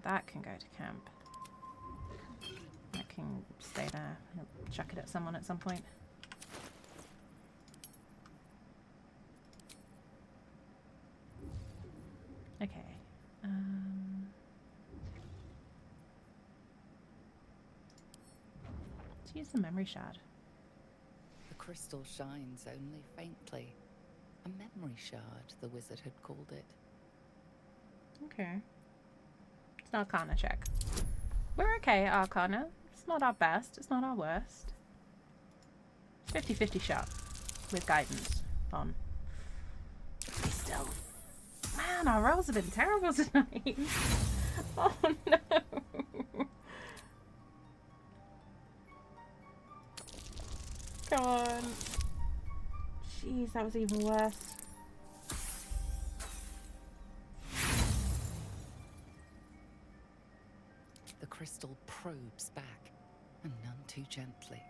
A: That can go to camp. That can stay there. He'll chuck it at someone at some point. Okay. Let's use the memory shard.
E: The crystal shines only faintly. A memory shard, the wizard had called it.
A: Okay. It's an Arcana check. We're okay at Arcana. It's not our best. It's not our worst. 50-50 shot with guidance on. Still. Man, our rolls have been terrible tonight. Oh no. Come on. Jeez, that was even worse.
E: The crystal probes back, and none too gently.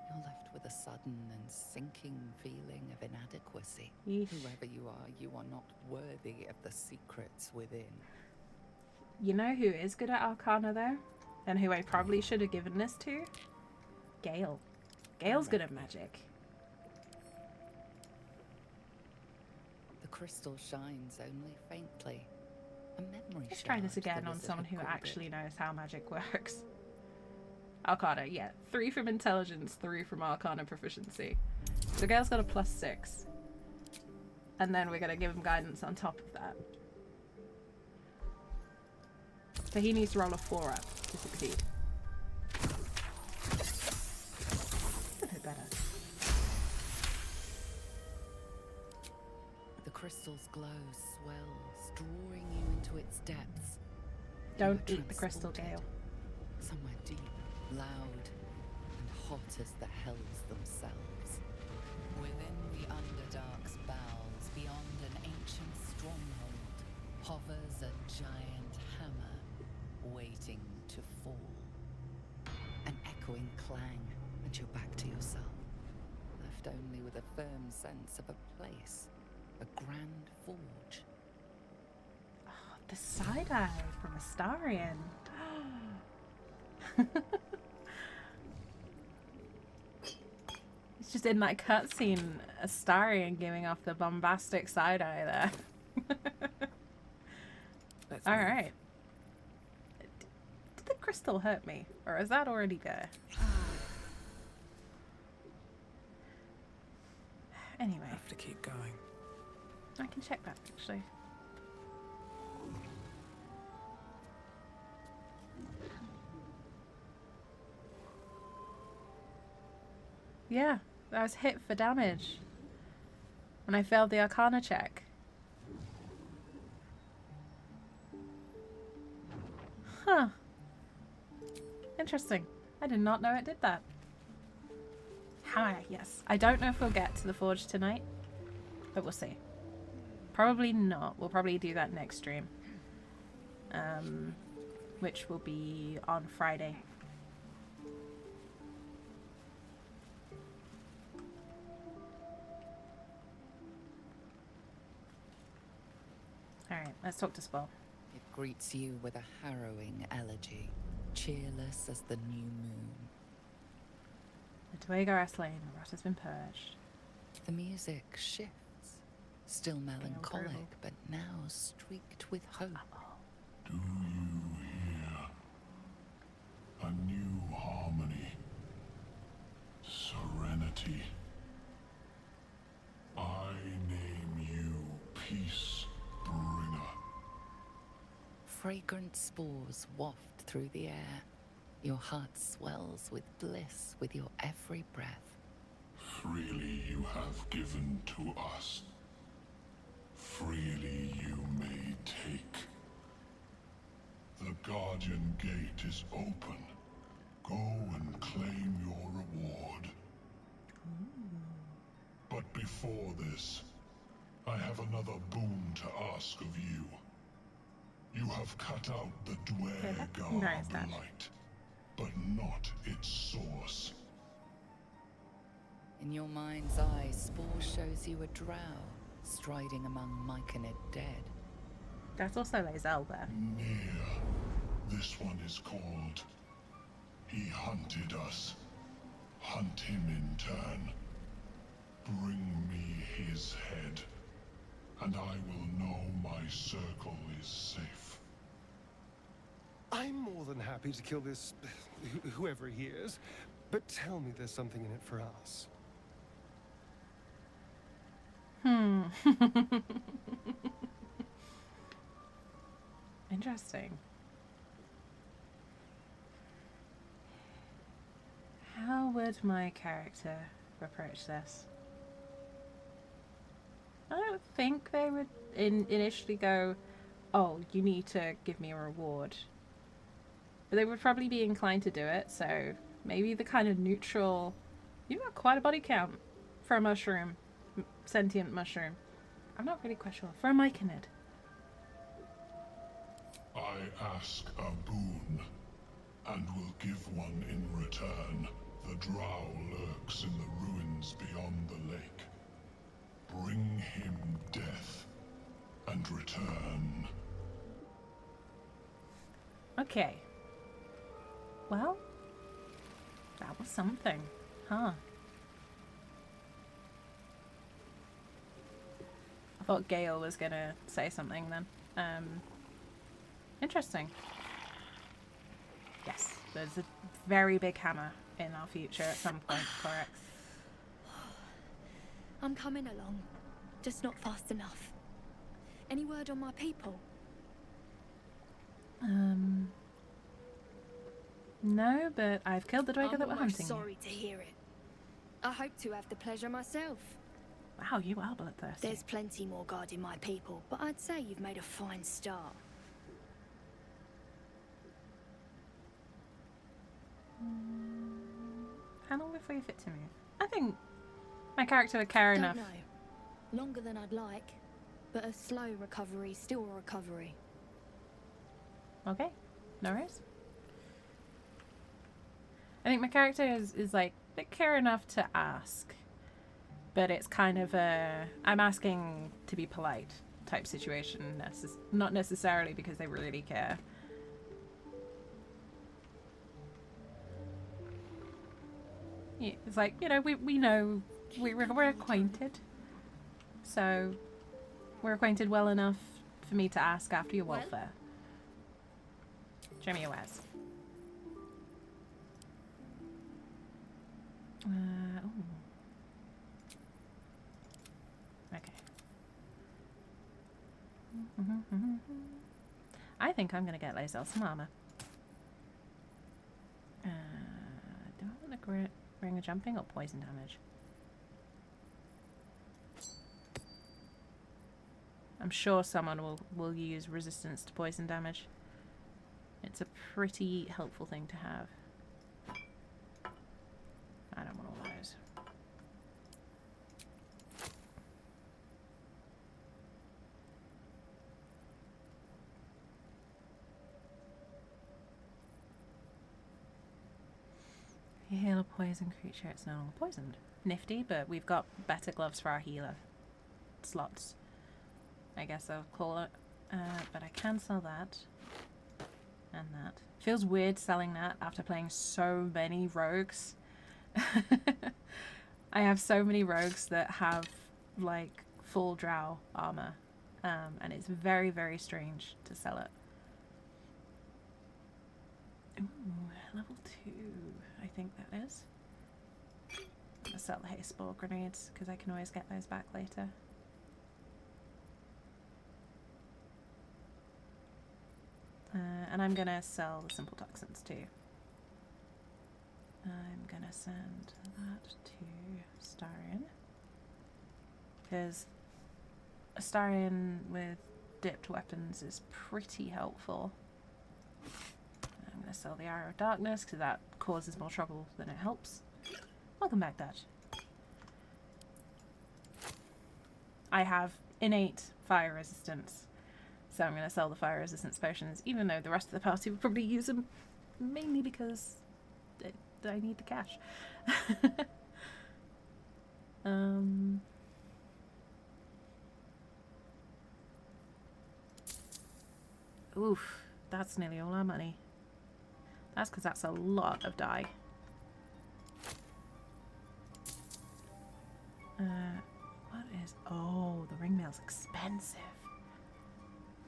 E: You're left with a sudden and sinking feeling of inadequacy.
A: Yeesh.
E: Whoever you are not worthy of the secrets within.
A: You know who is good at Arcana though? And who I probably should have given this to? Gale. Gale's good at magic.
E: crystal shines only faintly. A memory
A: Let's try this
E: shard, the
A: again on
E: wizard
A: someone
E: had
A: who
E: called
A: actually
E: it.
A: knows how magic works. Arcana, yeah. 3 from intelligence, 3 from Arcana proficiency. The girl's got a +6. And then we're going to give him guidance on top of that. So he needs to roll a 4 up to succeed. A bit better.
E: The crystal's glow swells, drawing you into its depths.
A: Don't eat the crystal, Gale.
E: Somewhere deep, loud, and hot as the hells themselves. Within the Underdark's bowels, beyond an ancient stronghold, hovers a giant hammer, waiting to fall. An echoing clang, and you're back to yourself, left only with a firm sense of a place, a grand forge.
A: Oh, the side-eye from Astarion. It's just in that cutscene, Astarion giving off the bombastic side-eye there. Alright. Did the crystal hurt me? Or is that already there? Anyway.
H: I have to keep going.
A: I can check that, actually. Yeah, I was hit for damage when I failed the Arcana check. Huh. Interesting. I did not know it did that. Yes. I don't know if we'll get to the forge tonight, but we'll see. Probably not. We'll probably do that next stream. Which will be on Friday. Alright, let's talk to Spell.
E: It greets you with a harrowing elegy, cheerless as the new moon.
A: The Dwagar are slain, the rot has been purged.
E: The music shifts, still melancholic, but now streaked with hope.
N: Do you hear? A new harmony. Serenity. I name you Peace Bringer.
E: Fragrant spores waft through the air. Your heart swells with bliss with your every breath.
N: Freely you have given to us. Freely you may take. The Guardian Gate is open. Go and claim your reward. But before this, I have another boon to ask of you. You have cut out the Dwagar light, but not its source.
E: In your mind's eye, Spore shows you a drow, striding among Myconid dead.
A: That's also lae'zel there.
N: Near. This one is called. He hunted us. Hunt him in turn. Bring me his head, and I will know my circle is safe.
I: I'm more than happy to kill this, whoever he is, but tell me there's something in it for us.
A: Interesting. How would my character approach this? I don't think they would initially go, oh, you need to give me a reward. But they would probably be inclined to do it, so maybe the kind of neutral... You've got quite a body count for a mushroom. Sentient mushroom. I'm not really quite sure. For a Myconid.
N: I ask a boon, and will give one in return. The drow lurks in the ruins beyond the lake. Bring him death, and return.
A: Okay. Well, that was something, huh? I thought Gale was gonna say something then. Interesting. Yes, there's a very big hammer in our future at some point, correct?
O: I'm coming along, just not fast enough. Any word on my people?
A: No, but I've killed the Dweger that were hunting you.
O: I'm sorry to hear it. I hope to have the pleasure myself.
A: Wow, you are bloodthirsty.
O: There's plenty more guarding my people, but I'd say you've made a fine start.
A: How long before you fit to move? I think my character would care enough.
O: Don't know. Longer than I'd like, but a slow recovery, still a recovery.
A: Okay, no worries. I think my character is like care enough to ask, but it's kind of a I'm asking to be polite type situation, not necessarily because they really care. Yeah, it's like, you know, we know we're acquainted, so we're acquainted well enough for me to ask after your welfare. Show me your wares. Oh. Okay. I think I'm gonna get lae'zel some armor. Do I want to ring a jumping or poison damage? I'm sure someone will use resistance to poison damage. It's a pretty helpful thing to have. I don't want all those. You heal a poison creature, it's no longer poisoned. Nifty, but we've got better gloves for our healer slots, I guess I'll call it. But I can sell that. And that. Feels weird selling that after playing so many rogues. I have so many rogues that have like full drow armor, and it's very, very strange to sell it. Ooh, level 2, I think that is. I'm gonna sell the haste spore grenades because I can always get those back later. And I'm gonna sell the simple toxins too. I'm gonna send that to Astarion, because Astarion with dipped weapons is pretty helpful. I'm gonna sell the Arrow of Darkness because that causes more trouble than it helps. Welcome back, Dutch. I have innate fire resistance, so I'm gonna sell the fire resistance potions, even though the rest of the party would probably use them, mainly because I need the cash. Oof, that's nearly all our money. That's because that's a lot of dye. What is... Oh, the ring mail's expensive.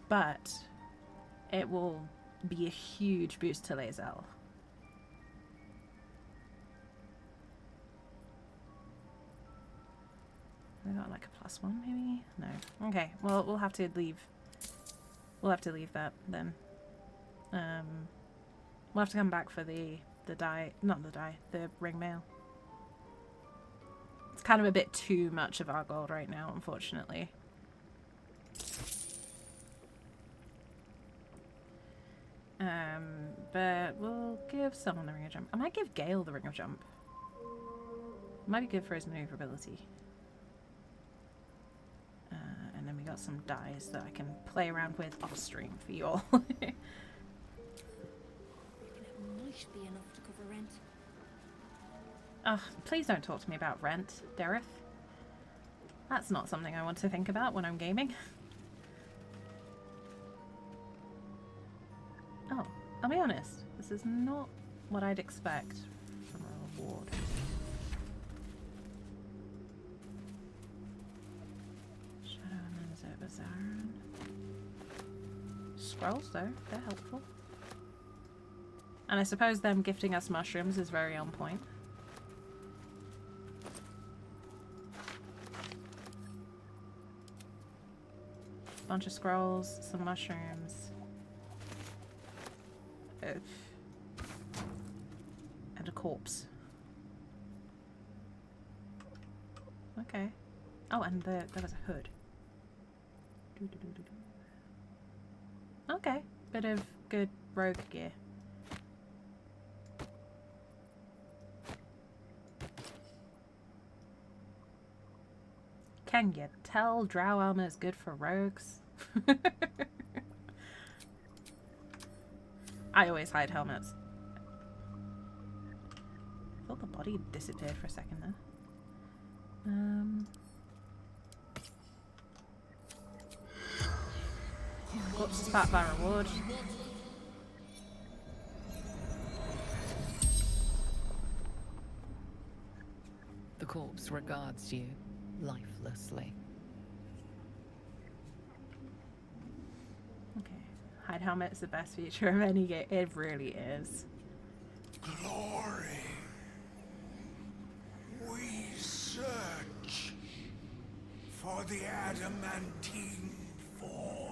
A: But it will be a huge boost to lae'zel. I got like a +1 maybe? No. Okay, well we'll have to leave. We'll have to leave that then. We'll have to come back for the dye, not the dye, the ring mail. It's kind of a bit too much of our gold right now, unfortunately. But we'll give someone the ring of jump. I might give Gale the ring of jump. Might be good for his maneuverability. And then we got some dyes that I can play around with off stream for you all.
B: It might be enough to cover rent.
A: Ugh, please don't talk to me about rent, Dereth. That's not something I want to think about when I'm gaming. Oh, I'll be honest. This is not what I'd expect from a reward. Shadow and then Zaran. Scrolls, though, they're helpful. And I suppose them gifting us mushrooms is very on point. Bunch of scrolls, some mushrooms. And a corpse. Okay. Oh, and there was a hood. Okay. Bit of good rogue gear. Can you tell drow armor is good for rogues? I always hide helmets. I thought the body disappeared for a second there. Corpse is part of our reward.
E: The corpse regards you lifelessly.
A: Okay. Hide helmet is the best feature of any game. It really is.
C: Glory. We search for the adamantine forge.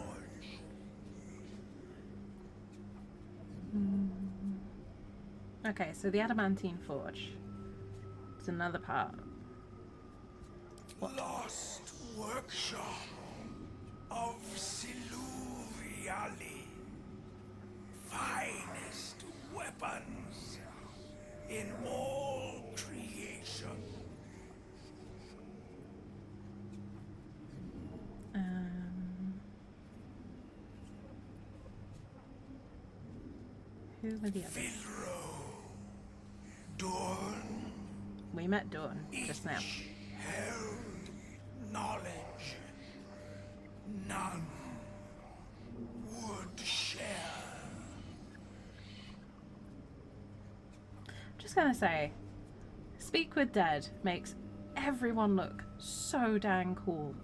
A: Okay, so the adamantine forge. It's another part. What?
C: Lost workshop of Siluviali. Finest weapons in all creation.
A: Who were the others?
C: Vilro, Dorn.
A: We met Dawn just now.
C: Held knowledge. None would share.
A: Just gonna say, Speak with Dead makes everyone look so dang cool.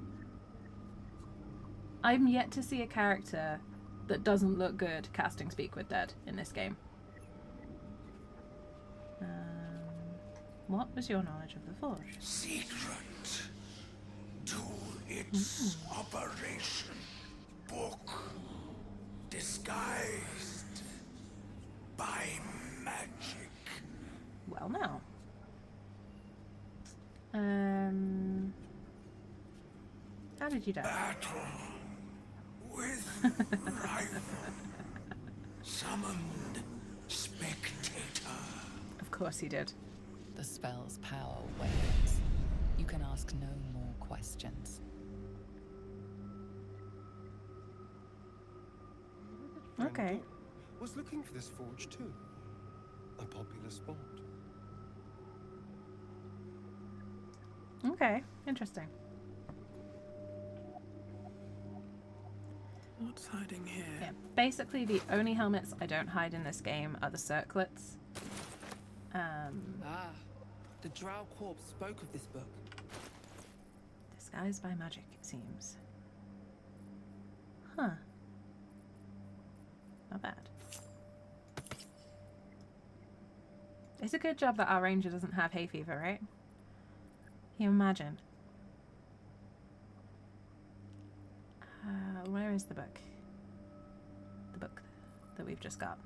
A: I'm yet to see a character that doesn't look good casting Speak with Dead in this game. What was your knowledge of the Forge?
C: Secret to its operation. Book disguised by magic.
A: Well, now. How did you die?
C: Battle with rival. Summoned spectator.
A: Of course he did.
E: The spell's power wanes. You can ask no more questions.
A: Okay.
I: Was looking for this forge too. A popular spot.
A: Okay, interesting.
H: What's hiding here?
A: Yeah, basically the only helmets I don't hide in this game are the circlets.
H: The drow corpse spoke of this book.
A: Disguised by magic, it seems. Huh. Not bad. It's a good job that our ranger doesn't have hay fever, right? Can you imagine? Where is the book? The book that we've just got.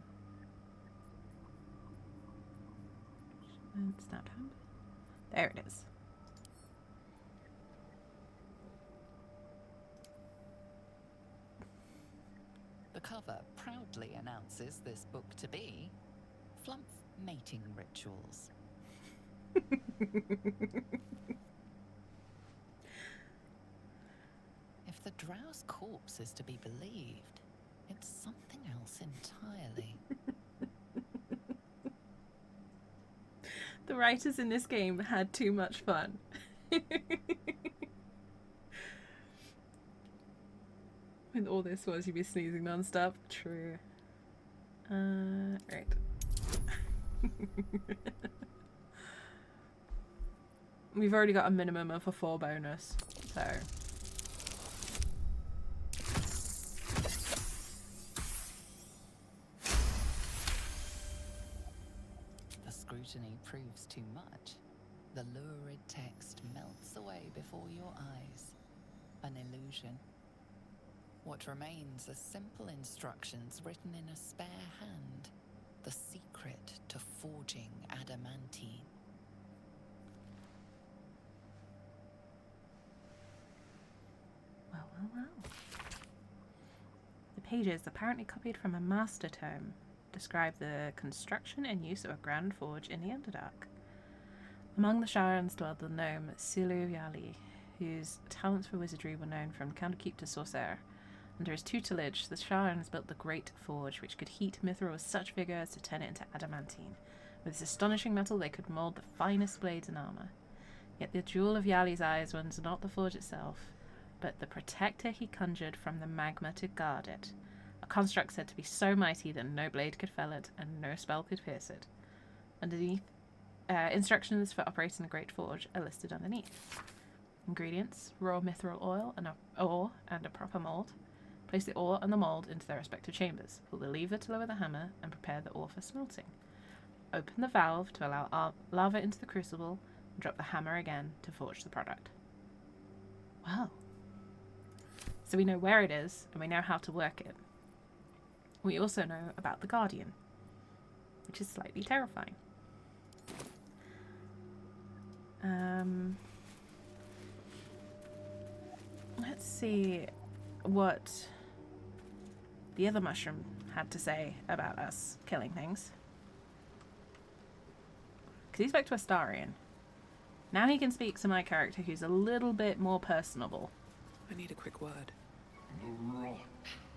A: Snapped hand. There it is.
E: The cover proudly announces this book to be Flump Mating Rituals. If the drow's corpse is to be believed, it's something else entirely.
A: The writers in this game had too much fun. With all this was you'd be sneezing non-stop. True. Right. We've already got a minimum of a 4 bonus, so
E: the scrutiny proves too much, the lurid text melts away before your eyes. An illusion. What remains are simple instructions written in a spare hand. The secret to forging adamantine.
A: Well, well, well. The pages, apparently copied from a master tome, describe the construction and use of a grand forge in the Underdark. Among the Shirans dwelled the gnome Silu-Yali, whose talents for wizardry were known from Candlekeep to Sorcerer. Under his tutelage, the Shirans built the Great Forge, which could heat mithril with such vigor as to turn it into adamantine. With this astonishing metal, they could mould the finest blades and armour. Yet the jewel of Yali's eyes was not the forge itself, but the protector he conjured from the magma to guard it. A construct said to be so mighty that no blade could fell it, and no spell could pierce it. Underneath, instructions for operating the Great Forge are listed underneath. Ingredients: raw mithril oil and ore and a proper mould. Place the ore and the mould into their respective chambers. Pull the lever to lower the hammer and prepare the ore for smelting. Open the valve to allow lava into the crucible and drop the hammer again to forge the product. Wow. So we know where it is and we know how to work it. We also know about the Guardian, which is slightly terrifying. Let's see what the other mushroom had to say about us killing things. Because he spoke to Astarion. Now he can speak to my character, who's a little bit more personable.
H: I need a quick word.
N: The rot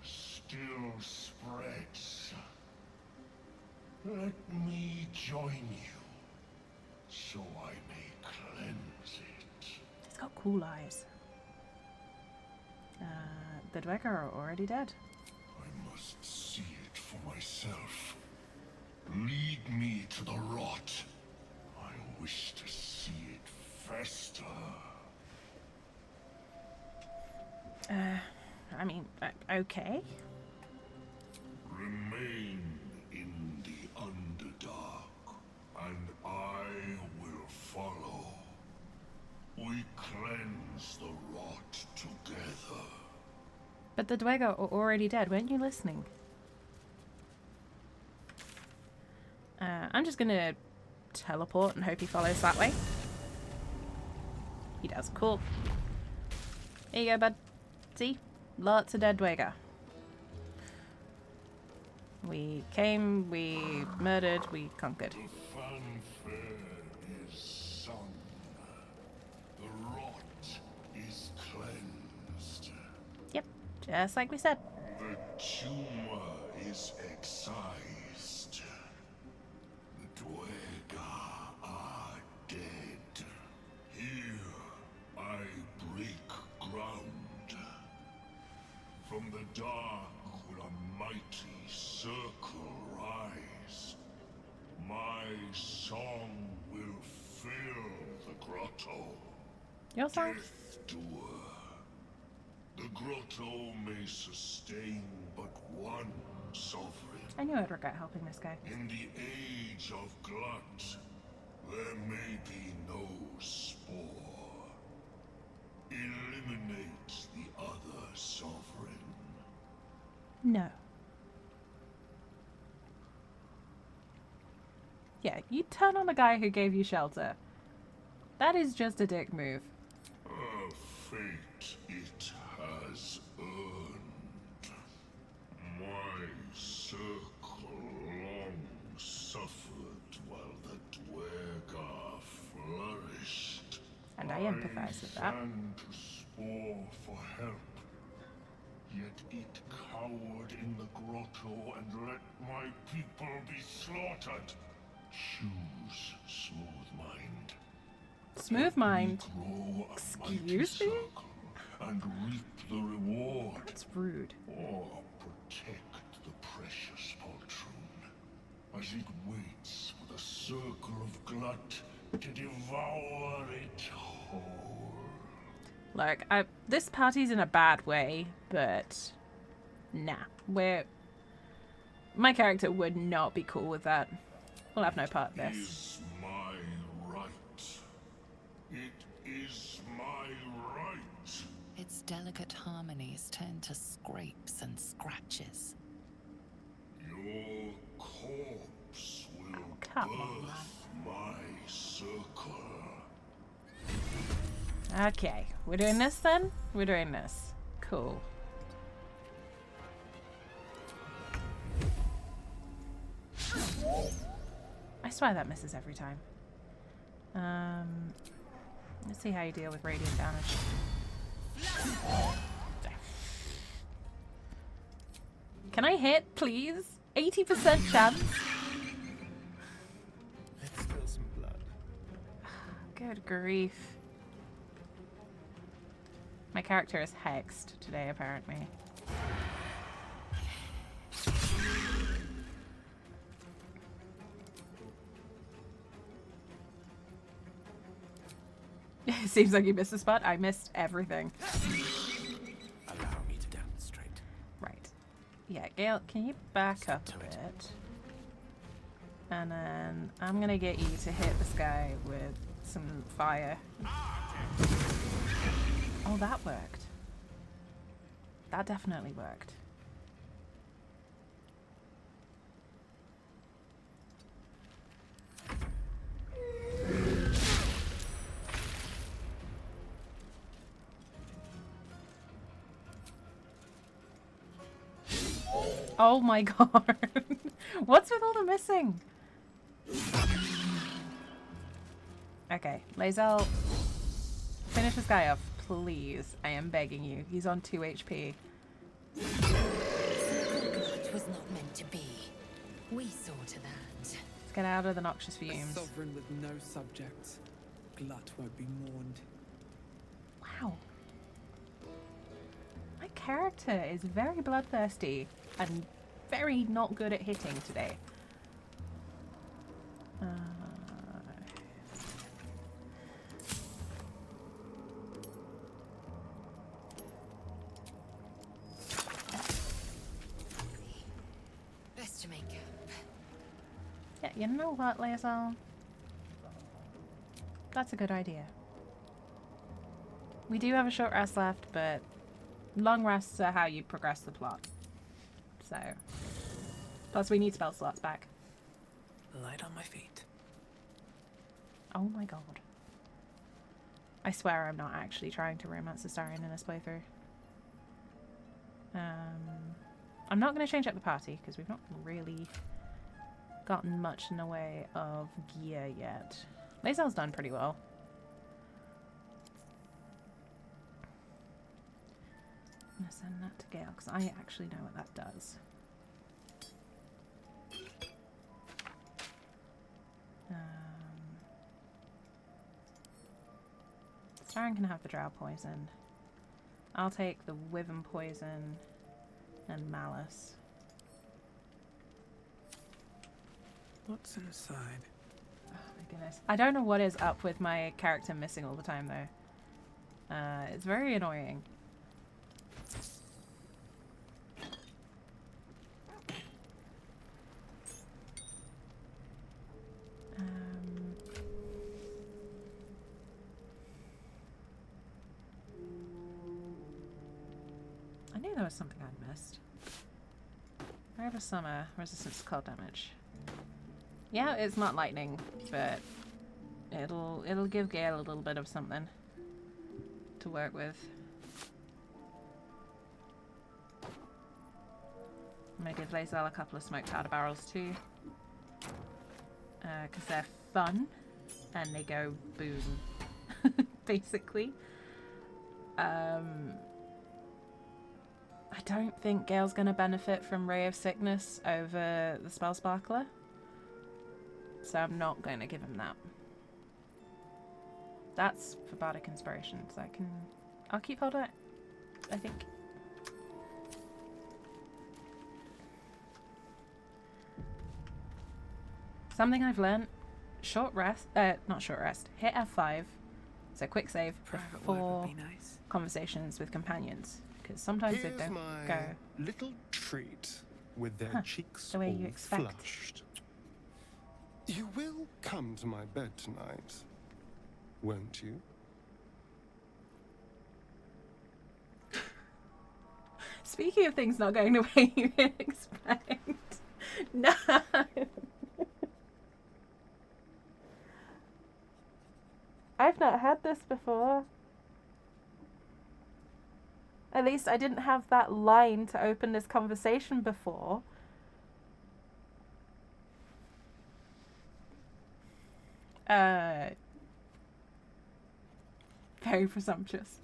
N: still spreads. Let me join you, so I may cleanse it.
A: He's got cool eyes. The Dwecker are already dead.
N: I must see it for myself. Lead me to the rot. I wish to see it fester.
A: I mean, okay.
N: Remain in the Underdark, and I will follow. We cleanse the rot together.
A: But the Dwecker are already dead. Weren't you listening? I'm just gonna teleport and hope he follows that way. He does. Cool. There you go, bud. See? Lots of dead Dwecker. We came, we murdered, we conquered.
N: The fanfare is sung. The rot is cleansed.
A: Yep, just like we said.
N: The tumor is excised. The Dwecker are dead. Here I break ground. From the dark will a mighty circle rise. My song will fill the grotto.
A: Your song?
N: Death doer. The grotto may sustain but one sovereign.
A: I knew I'd regret helping this guy.
N: In the age of glut, there may be no spore. Eliminate the other sovereign.
A: No. Yeah, you turn on the guy who gave you shelter. That is just a dick move.
N: A fate it has earned. My circle long suffered while the Dwecker flourished.
A: And I empathize with that.
N: I sang to spore for help. Yet it cowered in the grotto and let my people be slaughtered. Choose smooth mind.
A: Smooth mind?
N: Grow a
A: Excuse
N: mighty
A: me?
N: circle and reap the reward.
A: That's rude.
N: Or protect the precious poltroon as it waits for the circle of glut to devour it whole.
A: Look, this party's in a bad way, but nah, my character would not be cool with that. We'll have no part of this.
N: Is my right. It is my right.
E: Its delicate harmonies turn to scrapes and scratches.
N: Your corpse will
A: Come
N: birth my circle.
A: Okay, we're doing this then? We're doing this. Cool. I swear that misses every time. Let's see how you deal with radiant damage. Can I hit, please? 80% chance?
I: Let's spill some blood.
A: Good grief. My character is hexed today, apparently. It seems like you missed a spot. I missed everything.
K: Allow me to demonstrate.
A: Right. Yeah, Gale, can you back up a bit? And then I'm gonna get you to hit this guy with some fire. Oh, that worked. That definitely worked. Oh my god. What's with all the missing? Okay, lae'zel, finish this guy off, please. I am begging you. He's on 2 HP.
L: It was not meant to be. We saw to that.
A: Let's get out of the noxious
H: A
A: fumes.
H: sovereign with no subjects. Glut won't be mourned.
A: Wow. My character is very bloodthirsty and very not good at hitting today.
L: Best to make up.
A: Yeah, you know what, lae'zel? That's a good idea. We do have a short rest left, but long rests are how you progress the plot. So, plus we need spell slots back.
H: Light on my feet.
A: Oh my god. I swear I'm not actually trying to romance Astarion in this playthrough. I'm not going to change up the party because we've not really gotten much in the way of gear yet. lae'zel's done pretty well. I'm going to send that to Gale because I actually know what that does. Astarion can have the drow poison. I'll take the wyvern poison and malice.
H: What's inside?
A: Oh my goodness. I don't know what is up with my character missing all the time though. It's very annoying. I knew there was something I'd missed. I have a summer resistance to cold damage. Yeah, it's not lightning, but it'll give Gale a little bit of something to work with. I'm gonna give lae'zel a couple of smoke powder barrels too, because they're fun and they go boom, basically. I don't think Gale's going to benefit from Ray of Sickness over the Spell Sparkler. So I'm not going to give him that. That's for Bardic Inspiration, so I'll keep hold of it, I think. Something I've learned, not short rest, hit F5, so quick save before conversations with companions. Because sometimes they don't go.
I: Little treat with their cheeks
A: the way
I: all
A: you expect.
I: flushed. You will come to my bed tonight, won't you?
A: Speaking of things not going the way you expect. No. I've not had this before. At least I didn't have that line to open this conversation before. Very presumptuous.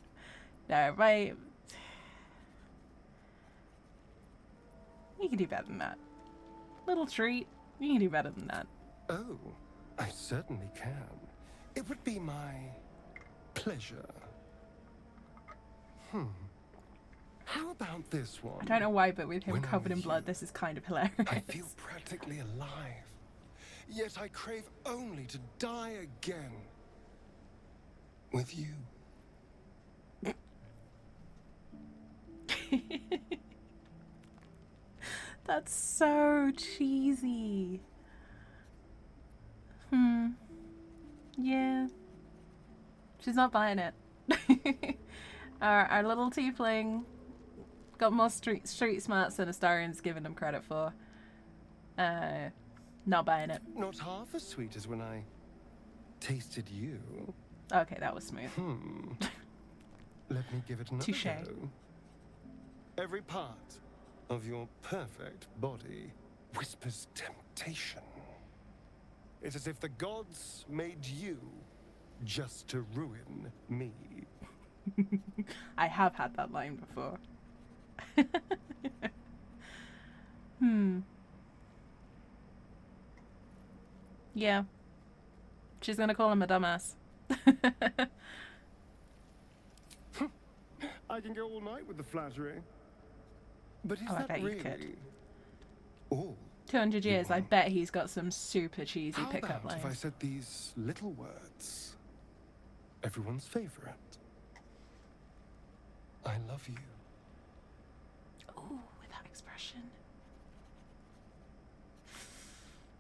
A: No, right. You can do better than that. Little treat. You can do better than that.
I: Oh, I certainly can. It would be my pleasure. How about this one?
A: I don't know why, but with him covered in blood, this is kind of hilarious.
I: I feel practically alive. Yet I crave only to die again. With you.
A: That's so cheesy. Yeah. She's not buying it. Our little tiefling got more street smarts than Astarion's given him credit for. Not buying it.
I: Not half as sweet as when I tasted you.
A: Okay, that was smooth.
I: Let me give it another
A: Touche.
I: go. Every part of your perfect body whispers temptation. It's as if the gods made you just to ruin me.
A: I have had that line before. Yeah. She's gonna call him a dumbass.
I: I can go all night with the flattery. But is
A: I
I: that
A: bet you
I: really
A: could.
I: all?
A: 200 years, I bet he's got some super cheesy
I: How
A: pickup
I: about if I
A: lines.
I: said these little words? Everyone's favorite. I love you.
A: Ooh, with that expression.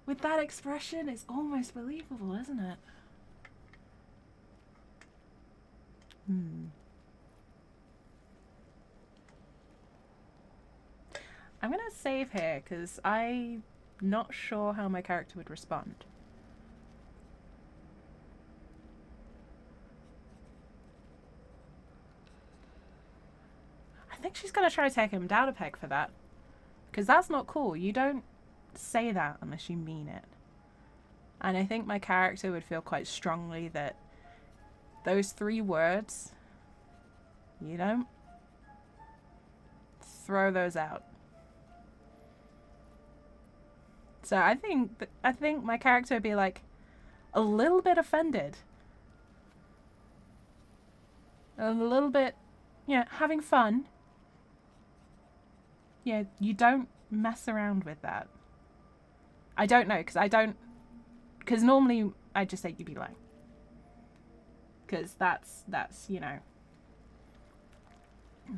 A: With that expression, it's almost believable, isn't it? I'm gonna save here because I'm not sure how my character would respond. I think she's gonna try to take him down a peg for that. Because that's not cool. You don't say that unless you mean it. And I think my character would feel quite strongly that those 3 words, you don't throw those out. So I think my character would be like a little bit offended. A little bit, having fun. Yeah, you don't mess around with that. I don't know, because normally I just say you'd be lying. Because that's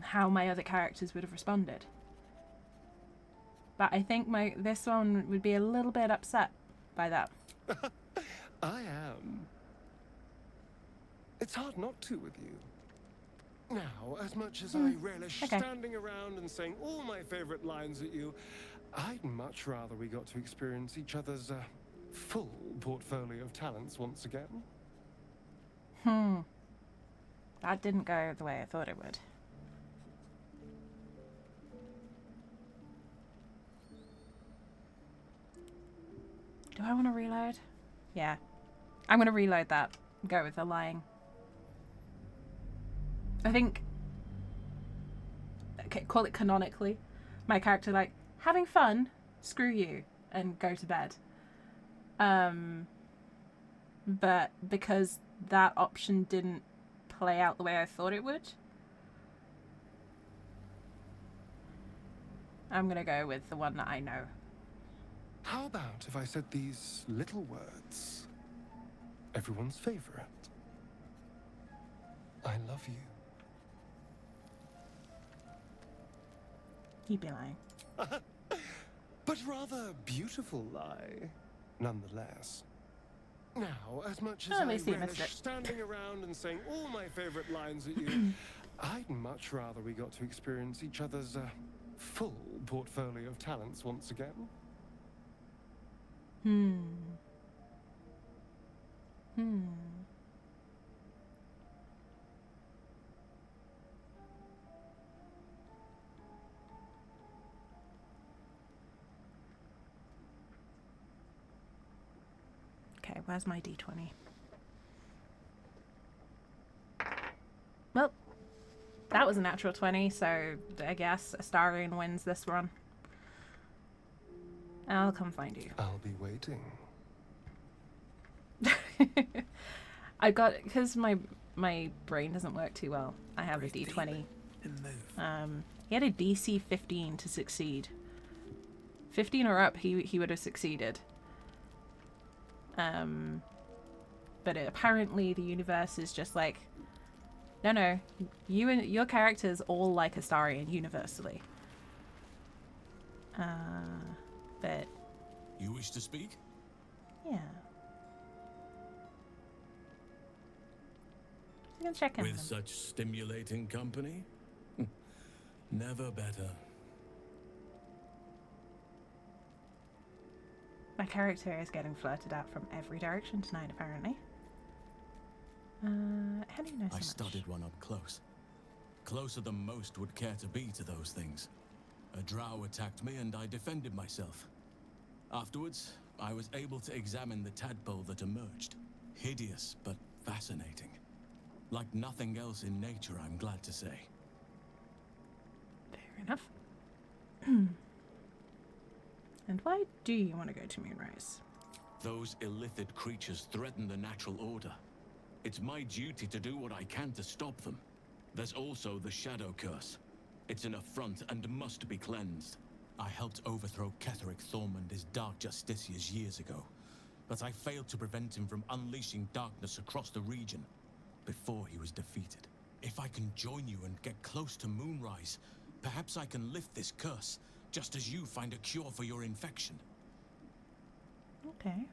A: how my other characters would have responded. But I think this one would be a little bit upset by that.
I: I am. It's hard not to with you. Now, as much as I relish standing around and saying all my favorite lines at you, I'd much rather we got to experience each other's full portfolio of talents once again.
A: That didn't go the way I thought it would. Do I want to reload? Yeah. I'm going to reload that. Go with the lying. I think... Okay, call it canonically. My character, like, having fun, screw you, and go to bed. But because that option didn't play out the way I thought it would, I'm going to go with the one that I know.
I: How about if I said these little words? Everyone's favorite. I love you.
A: You'd be lying.
I: But rather beautiful lie. nonetheless. Now, as much as
A: Oh, at
I: I
A: least you missed
I: relish
A: it.
I: standing around and saying all my favorite lines at you, I'd much rather we got to experience each other's full portfolio of talents once again.
A: Okay, where's my d20? Well, that was a natural 20, so I guess Astarion wins this run. I'll come find you.
I: I'll be waiting.
A: I got, because my brain doesn't work too well, I have a d20. He had a DC 15 to succeed. 15 or up, he would have succeeded. But apparently the universe is just like, no, you and your characters all like Astarion universally. But
K: you wish to speak?
A: Yeah. You can check in
K: With
A: them.
K: such stimulating company? Never better.
A: My character is getting flirted at from every direction tonight, apparently. How do you know so
K: I
A: much?
K: studied one up close. Closer than most would care to be to those things. A drow attacked me and I defended myself. Afterwards, I was able to examine the tadpole that emerged. Hideous, but fascinating. Like nothing else in nature, I'm glad to say.
A: Fair enough. And why do you want to go to Moonrise?
K: Those illithid creatures threaten the natural order. It's my duty to do what I can to stop them. There's also the Shadow Curse. It's an affront and must be cleansed. I helped overthrow Ketheric Thorm and his Dark Justiciars years ago, but I failed to prevent him from unleashing darkness across the region before he was defeated. If I can join you and get close to Moonrise, perhaps I can lift this curse, just as you find a cure for your infection.
A: Okay.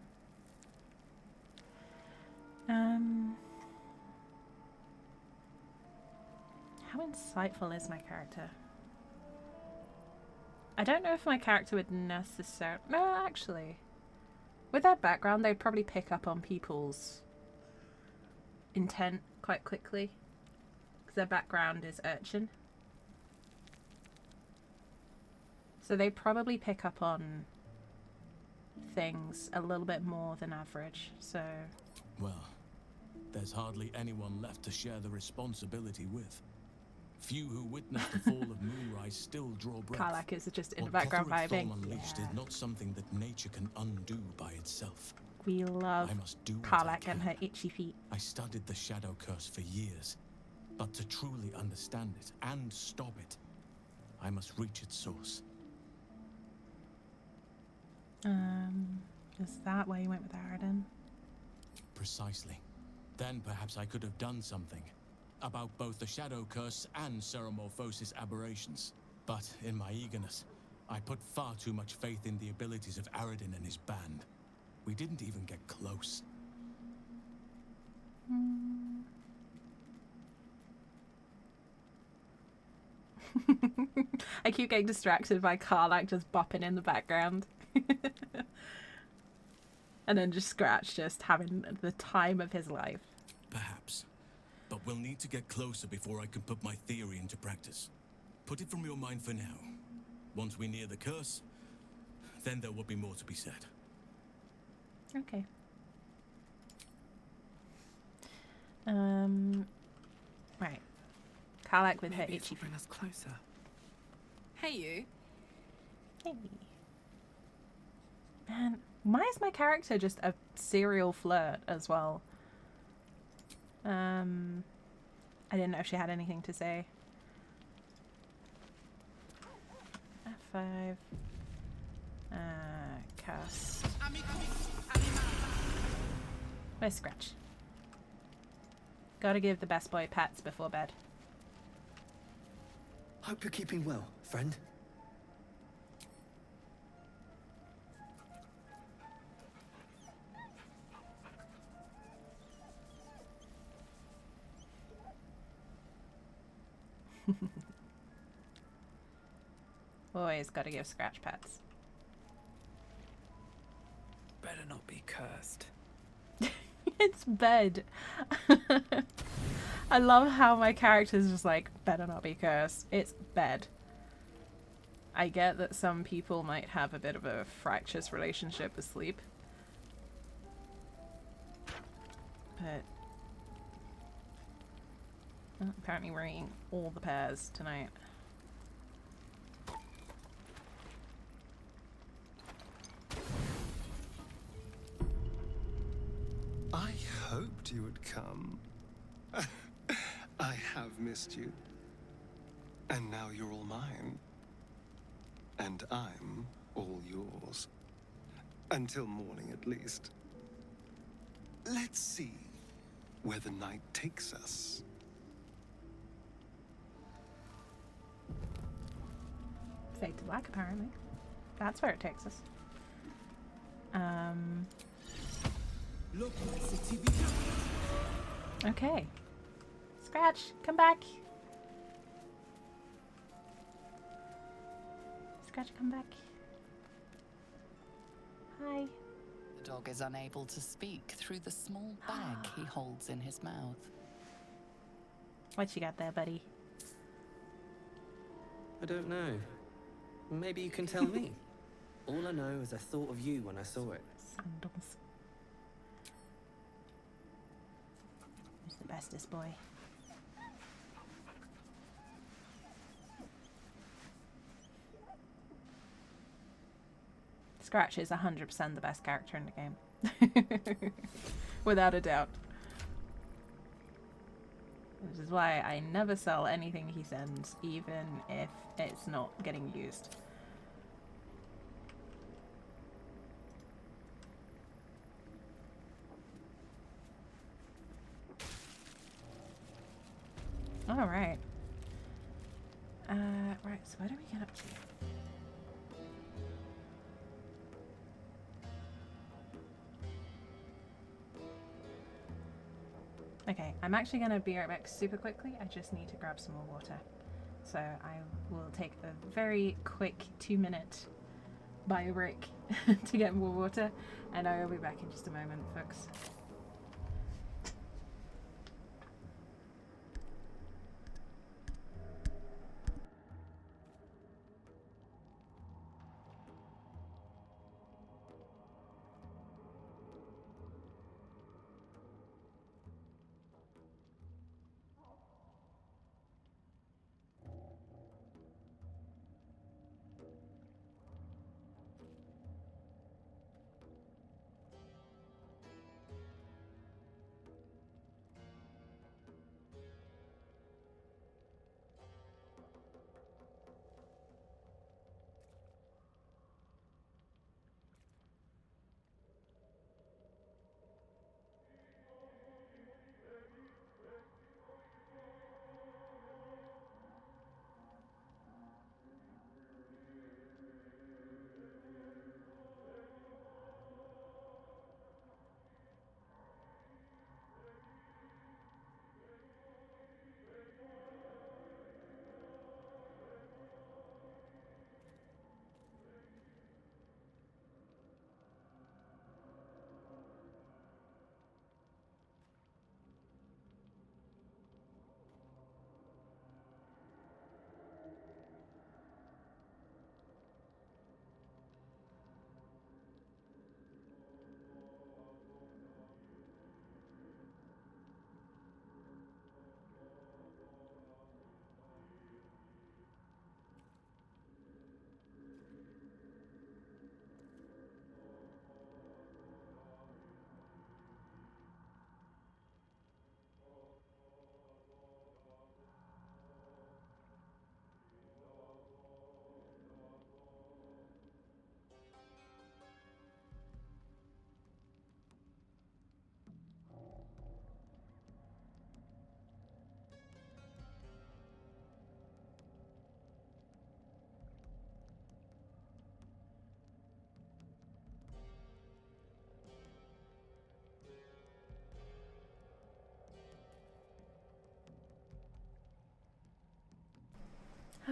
A: How insightful is my character? I don't know if my character would necessarily... No, actually. With their background, they'd probably pick up on people's intent quite quickly. Because their background is urchin. So they probably pick up on things a little bit more than average, so...
K: Well, there's hardly anyone left to share the responsibility with. Few who witnessed the fall of Moonrise still draw breath.
A: Karlach is just in the
K: What
A: background
K: Ketheric
A: vibing.
K: Thorm unleashed is not something that nature can undo by itself.
A: We love
K: I must do what I
A: Karlach
K: can.
A: and her itchy feet.
K: I studied the Shadow Curse for years, but to truly understand it and stop it, I must reach its source.
A: Is that why you went with Aradin?
K: Precisely. Then perhaps I could have done something about both the Shadow Curse and Ceramorphosis aberrations. But in my eagerness, I put far too much faith in the abilities of Aradin and his band. We didn't even get close.
A: I keep getting distracted by Karlach just bopping in the background. And then just Scratch just having the time of his life.
K: Perhaps. But we'll need to get closer before I can put my theory into practice. Put it from your mind for now. Once we near the curse, then there will be more to be said.
A: Okay. Right. Karlach with her
H: Maybe
A: itchy
H: it'll bring us closer.
G: Hey, you.
A: Hey. Man, why is my character just a serial flirt as well? I didn't know if she had anything to say. F5. Cast. Where's Scratch? Gotta give the best boy pats before bed.
P: Hope you're keeping well, friend.
A: Always gotta give Scratch pets.
H: Better not be cursed.
A: It's bed. I love how my character's just like, better not be cursed. It's bed. I get that some people might have a bit of a fractious relationship with sleep. But well, apparently we're eating all the pears tonight.
I: I hoped you would come. I have missed you. And now you're all mine. And I'm all yours. Until morning, at least. Let's see where the night takes us.
A: Fade to black, apparently. That's where it takes us. Okay. Scratch, come back. Scratch, come back. Hi.
E: The dog is unable to speak through the small bag he holds in his mouth.
A: What you got there, buddy?
Q: I don't know. Maybe you can tell me. All I know is I thought of you when I saw it.
A: Sandals. Who's the bestest boy? Scratch is 100% the best character in the game. Without a doubt. Which is why I never sell anything he sends, even if it's not getting used. Alright. Right, so what do we get up to? Okay, I'm actually going to be right back super quickly. I just need to grab some more water. So I will take a very quick 2-minute bio break to get more water, and I will be back in just a moment, folks.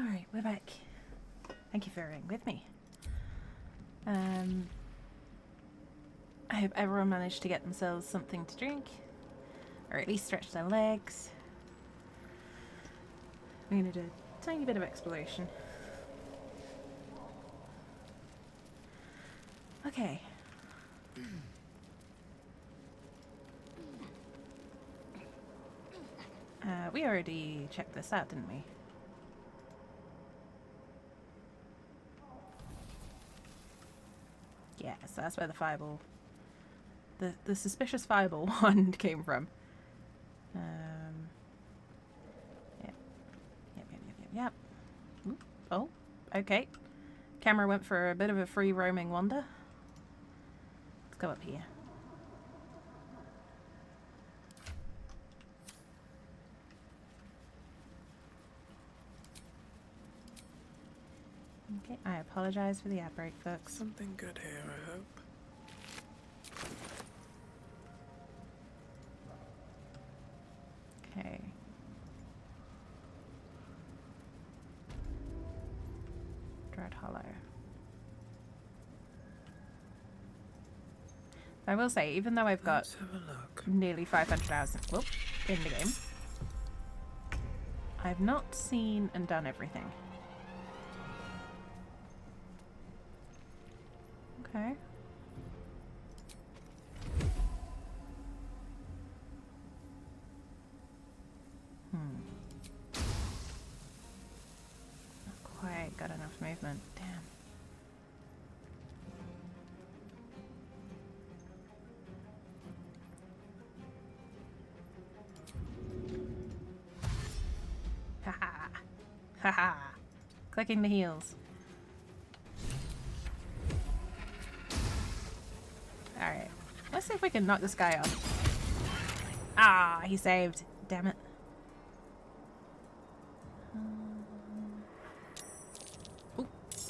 A: Alright, we're back. Thank you for being with me. I hope everyone managed to get themselves something to drink, or at least stretch their legs. We're going to do a tiny bit of exploration. Okay. We already checked this out, didn't we? Yeah, so that's where the fireball, the suspicious fireball wand came from. Yep. Ooh, oh, okay. Camera went for a bit of a free roaming wander. Let's go up here. Okay, I apologize for the outbreak, folks.
R: Something good here, I hope.
A: Okay. Dread Hollow. I will say, even though I've got nearly 500 hours in the game, I've not seen and done everything. Okay. Not quite got enough movement. Damn. Haha. Haha. Clicking the heels. Alright. Let's see if we can knock this guy off. Ah, he saved. Damn it. Oh,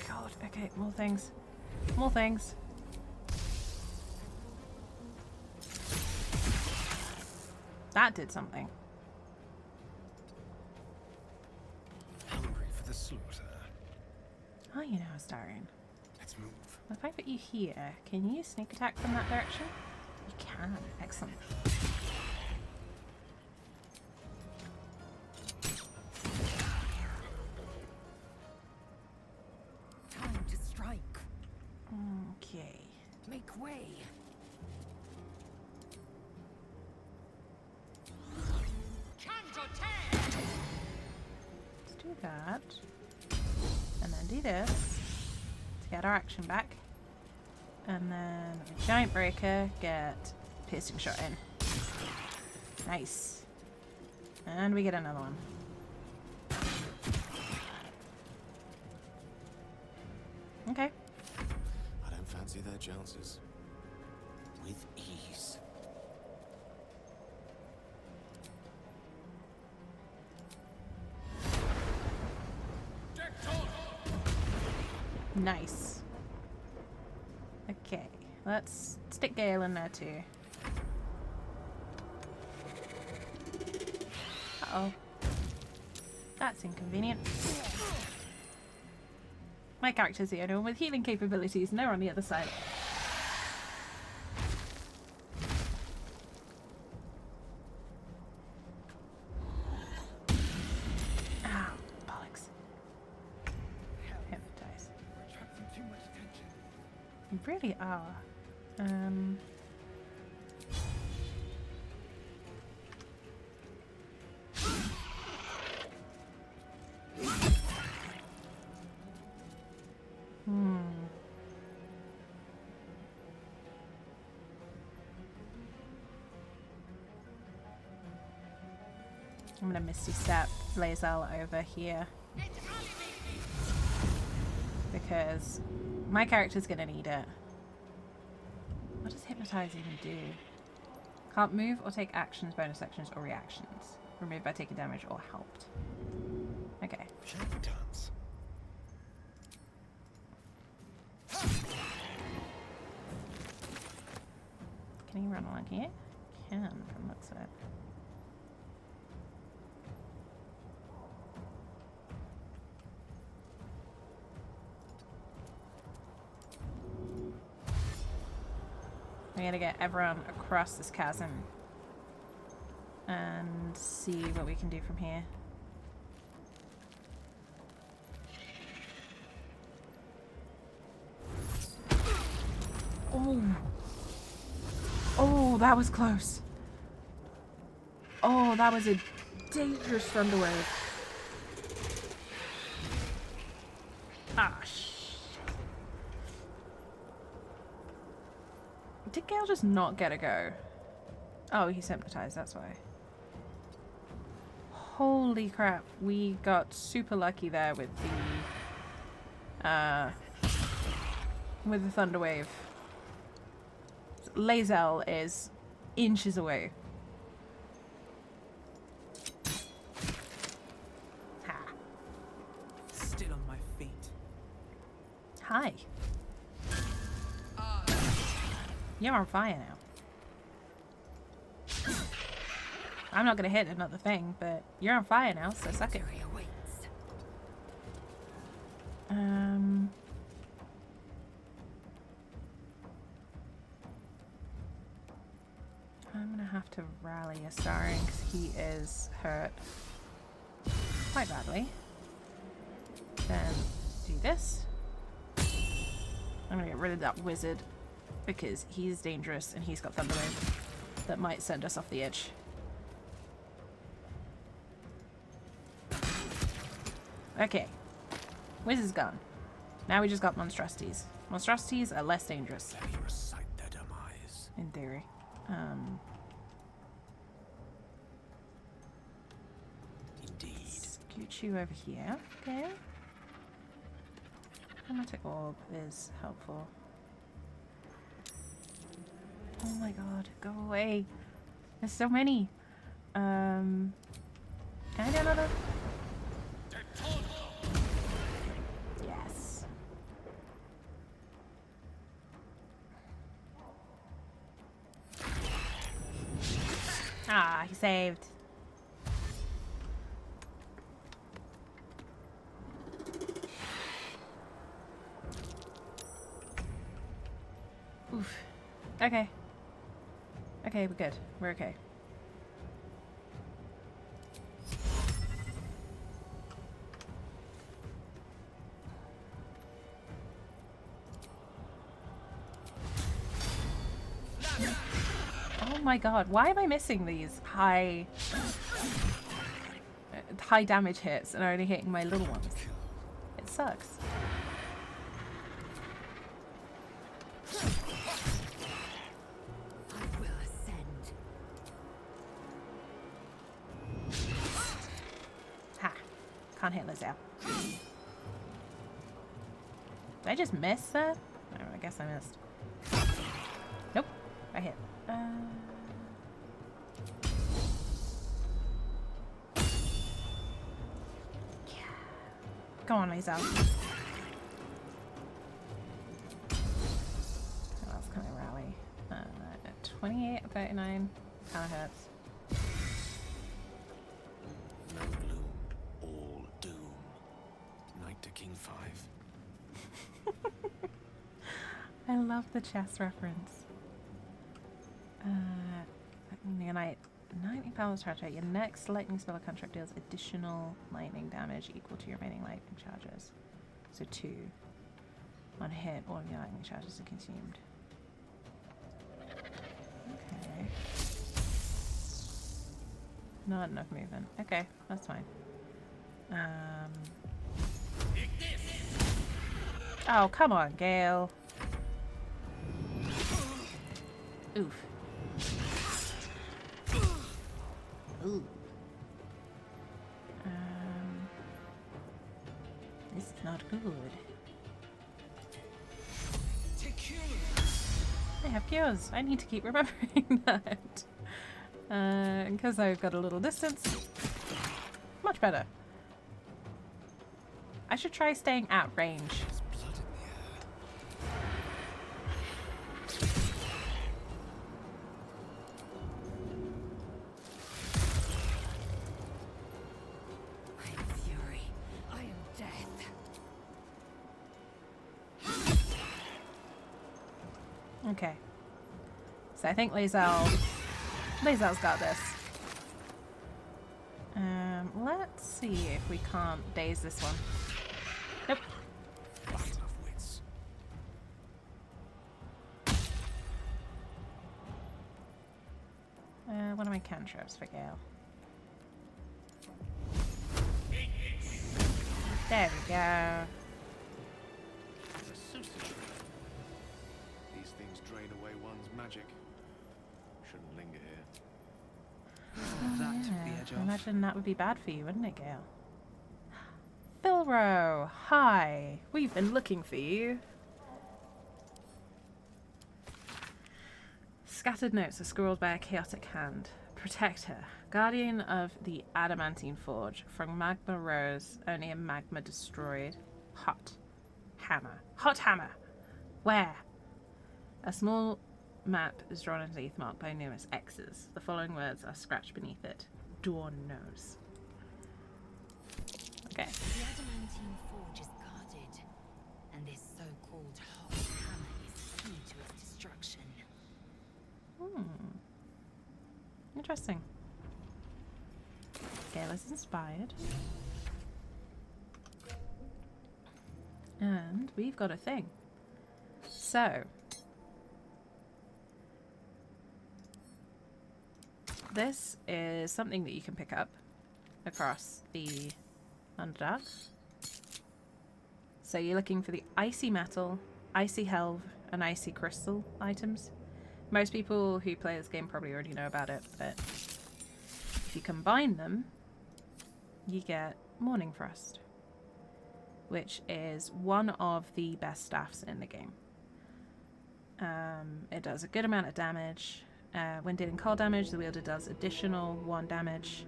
A: God. Okay, more things. More things. That did something.
I: Hungry for the slaughter.
A: Oh, you know, Astarion.
I: Let's move.
A: If I put you here, can you sneak attack from that direction? You can. Excellent.
L: Time to strike.
A: Okay.
L: Make way.
A: Let's do that. And then do this to get our action back. And then with Giant Breaker, get Piercing Shot in. Nice. And we get another one. Okay.
S: I don't fancy their chances. With ease.
A: Nice. Okay, let's stick Gale in there too. Uh-oh. That's inconvenient. My character's the only one with healing capabilities and they're on the other side. Ow, bollocks. Hypnotize. You really are. I'm gonna Misty Step lae'zel over here because my character's gonna need it. What does Hypnotize even do? Can't move or take actions, bonus actions, or reactions. Removed by taking damage or helped. Okay.
I: Dance.
A: Can he run along here? Can, from that side. We gotta get everyone across this chasm and see what we can do from here. Oh. Oh, that was close. Oh, that was a dangerous thunder wave. Ah, did Gale just not get a go? Oh, he's hypnotized, that's why. Holy crap, we got super lucky there with the thunder wave. lae'zel is inches away. Ha.
H: Still on my feet.
A: Hi. You're on fire now. I'm not gonna hit another thing, but you're on fire now, so suck it. I'm gonna have to rally Astarin because he is hurt quite badly. Then do this. I'm gonna get rid of that wizard because he's dangerous and he's got thunder wave that might send us off the edge. Okay, wizard's gone. Now we just got monstrosities. Monstrosities are less dangerous.
S: Let me recite their demise.
A: In theory.
S: Indeed.
A: Scoot you over here. Okay. Chromatic orb is helpful. Oh my god, go away. There's so many. Can I do another? Yes. Ah, he saved. Oof. Okay. Okay, we're good. We're okay. Oh my god, why am I missing these high damage hits and only hitting my little ones? It sucks. Ha! Can't hit lae'zel. Did I just miss that? Oh, I guess I missed. Nope, I hit. Go on, lae'zel. What else can I rally? 28, 39. Kinda hurts.
S: No gloom, all doom. Knight to King 5.
A: I love the chess reference. Neonite, 90 pounds charge rate. Your next lightning spell or contract deals additional lightning damage equal to your remaining lightning charges. So 2. On hit, all of your lightning charges are consumed. Okay. Not enough movement. Okay, that's fine. Oh, come on, Gale. Oof. Ooh. This is not good. I have cures. I need to keep remembering that. Because I've got a little distance. Much better. I should try staying at range. Okay. So I think lae'zel's got this. Let's see if we can't daze this one. Nope. What are my cantrips for Gale? There we go.
C: These things drain away one's magic. Shouldn't linger here.
H: That took the edge
A: I
H: off.
A: imagine that would be bad for you, wouldn't it, Gale? Philro, hi. We've been looking for you. Scattered notes are scrawled by a chaotic hand. Protect her. Guardian of the Adamantine Forge. From magma rose, only a magma destroyed. Hot hammer. Hot hammer! Where? A small map is drawn underneath, marked by numerous X's. The following words are scratched beneath it. Dawn knows. Okay.
L: The Adamantine Forge is guarded, and this so-called hot hammer is key to its destruction.
A: Interesting. Gale is inspired. And we've got a thing. So. This is something that you can pick up across the Underdark. So you're looking for the icy metal, icy helve, and icy crystal items. Most people who play this game probably already know about it, but if you combine them, you get Morning Frost, which is one of the best staffs in the game. It does a good amount of damage. When dealing cold damage, the wielder does additional 1 damage.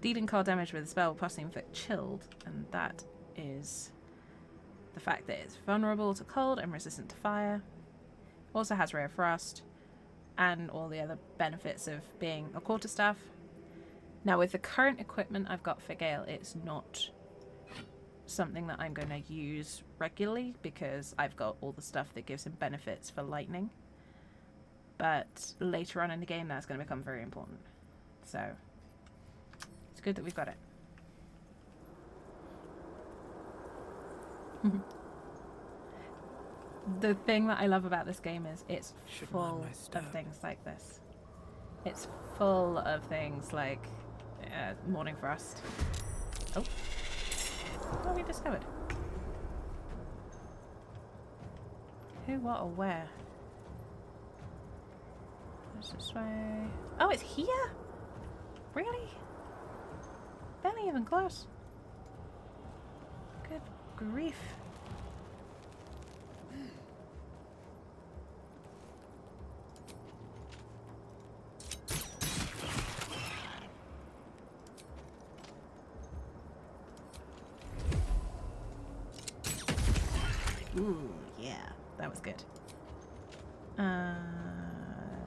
A: Dealing cold damage with a spell will possibly inflict chilled, and that is the fact that it's vulnerable to cold and resistant to fire. Also has Ray of Frost, and all the other benefits of being a quarterstaff. Now, with the current equipment I've got for Gale, it's not something that I'm going to use regularly because I've got all the stuff that gives him benefits for lightning. But later on in the game, that's going to become very important. So, it's good that we've got it. The thing that I love about this game is it's full of things like this. It's full of things like Morning Frost. Oh. What have we discovered? Who, what, or where? Let's this way. Oh, it's here? Really? Barely even close. Good grief. Ooh, yeah, that was good.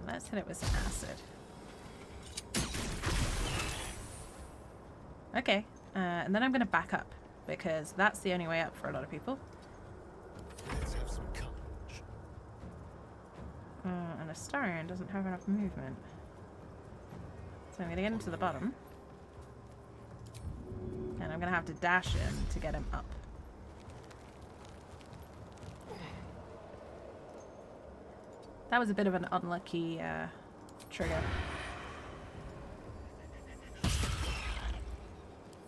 A: Let's hit it with some acid. Okay, and then I'm going to back up because that's the only way up for a lot of people.
C: Let's have some courage.
A: And a stone doesn't have enough movement. So I'm going to get him to the bottom. And I'm going to have to dash him to get him up. That was a bit of an unlucky trigger.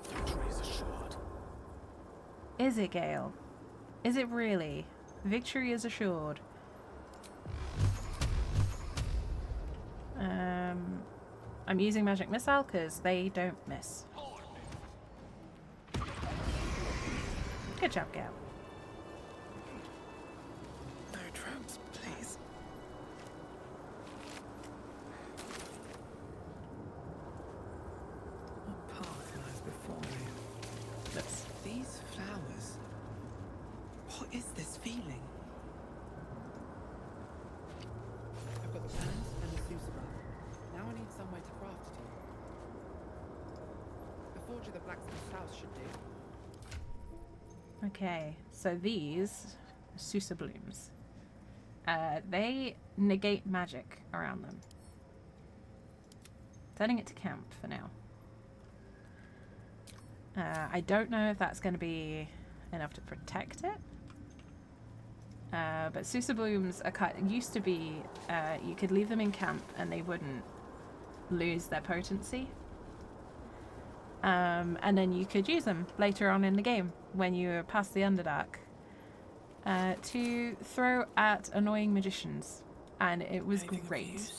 C: Victory is assured.
A: Is it, Gale? Is it really? Victory is assured. I'm using magic missile because they don't miss. Good job, Gale.
C: No traps, please.
H: What path lies before you?
A: Oops.
H: These flowers. What is this feeling? I've got the plans and the crucible. Now I need somewhere to craft it all. The forge of the blacksmith's house should do.
A: Okay, so these are Susa blooms. they negate magic around them. Sending it to camp for now. I don't know if that's going to be enough to protect it. But Susa blooms used to be, you could leave them in camp and they wouldn't lose their potency. And then you could use them later on in the game when you were past the Underdark to throw at annoying magicians. And it was great.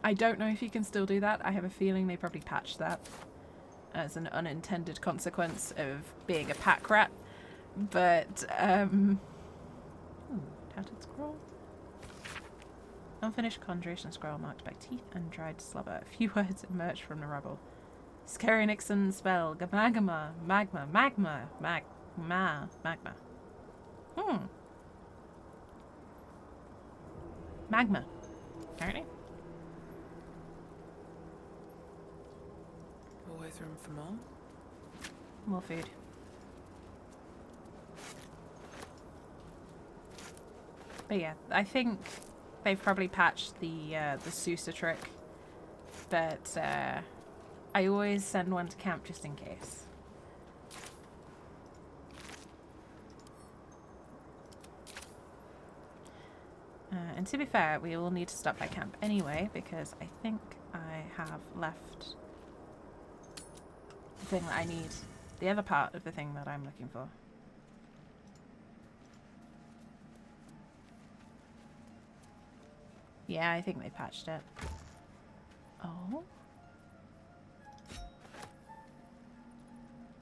A: I don't know if you can still do that. I have a feeling they probably patched that as an unintended consequence of being a pack rat. But, tattered scroll. Unfinished conjuration scroll marked by teeth and dried slobber. A few words emerged from the rubble. Scary Nixon spell. Magma. Magma. Magma. Apparently.
H: Always room for more?
A: More food. But yeah, I think they've probably patched the Susa trick, but I always send one to camp just in case. And to be fair, we will need to stop by camp anyway, because I think I have left the thing that I need, the other part of the thing that I'm looking for. Yeah, I think they patched it. Oh.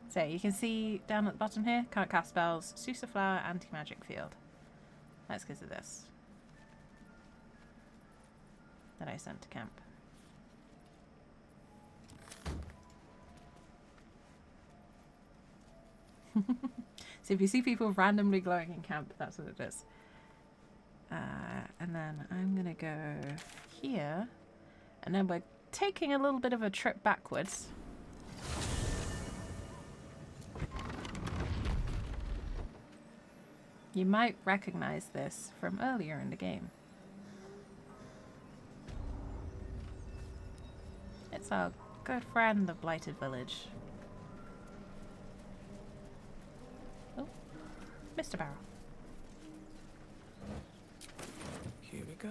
A: So you can see down at the bottom here, can't cast spells, Susa Flower, anti-magic field. That's because of this. That I sent to camp. So if you see people randomly glowing in camp, that's what it is. And then I'm gonna go here, and then we're taking a little bit of a trip backwards. You might recognize this from earlier in the game. It's our good friend, the Blighted Village. Oh, Mr. Barrel.
H: Here we go.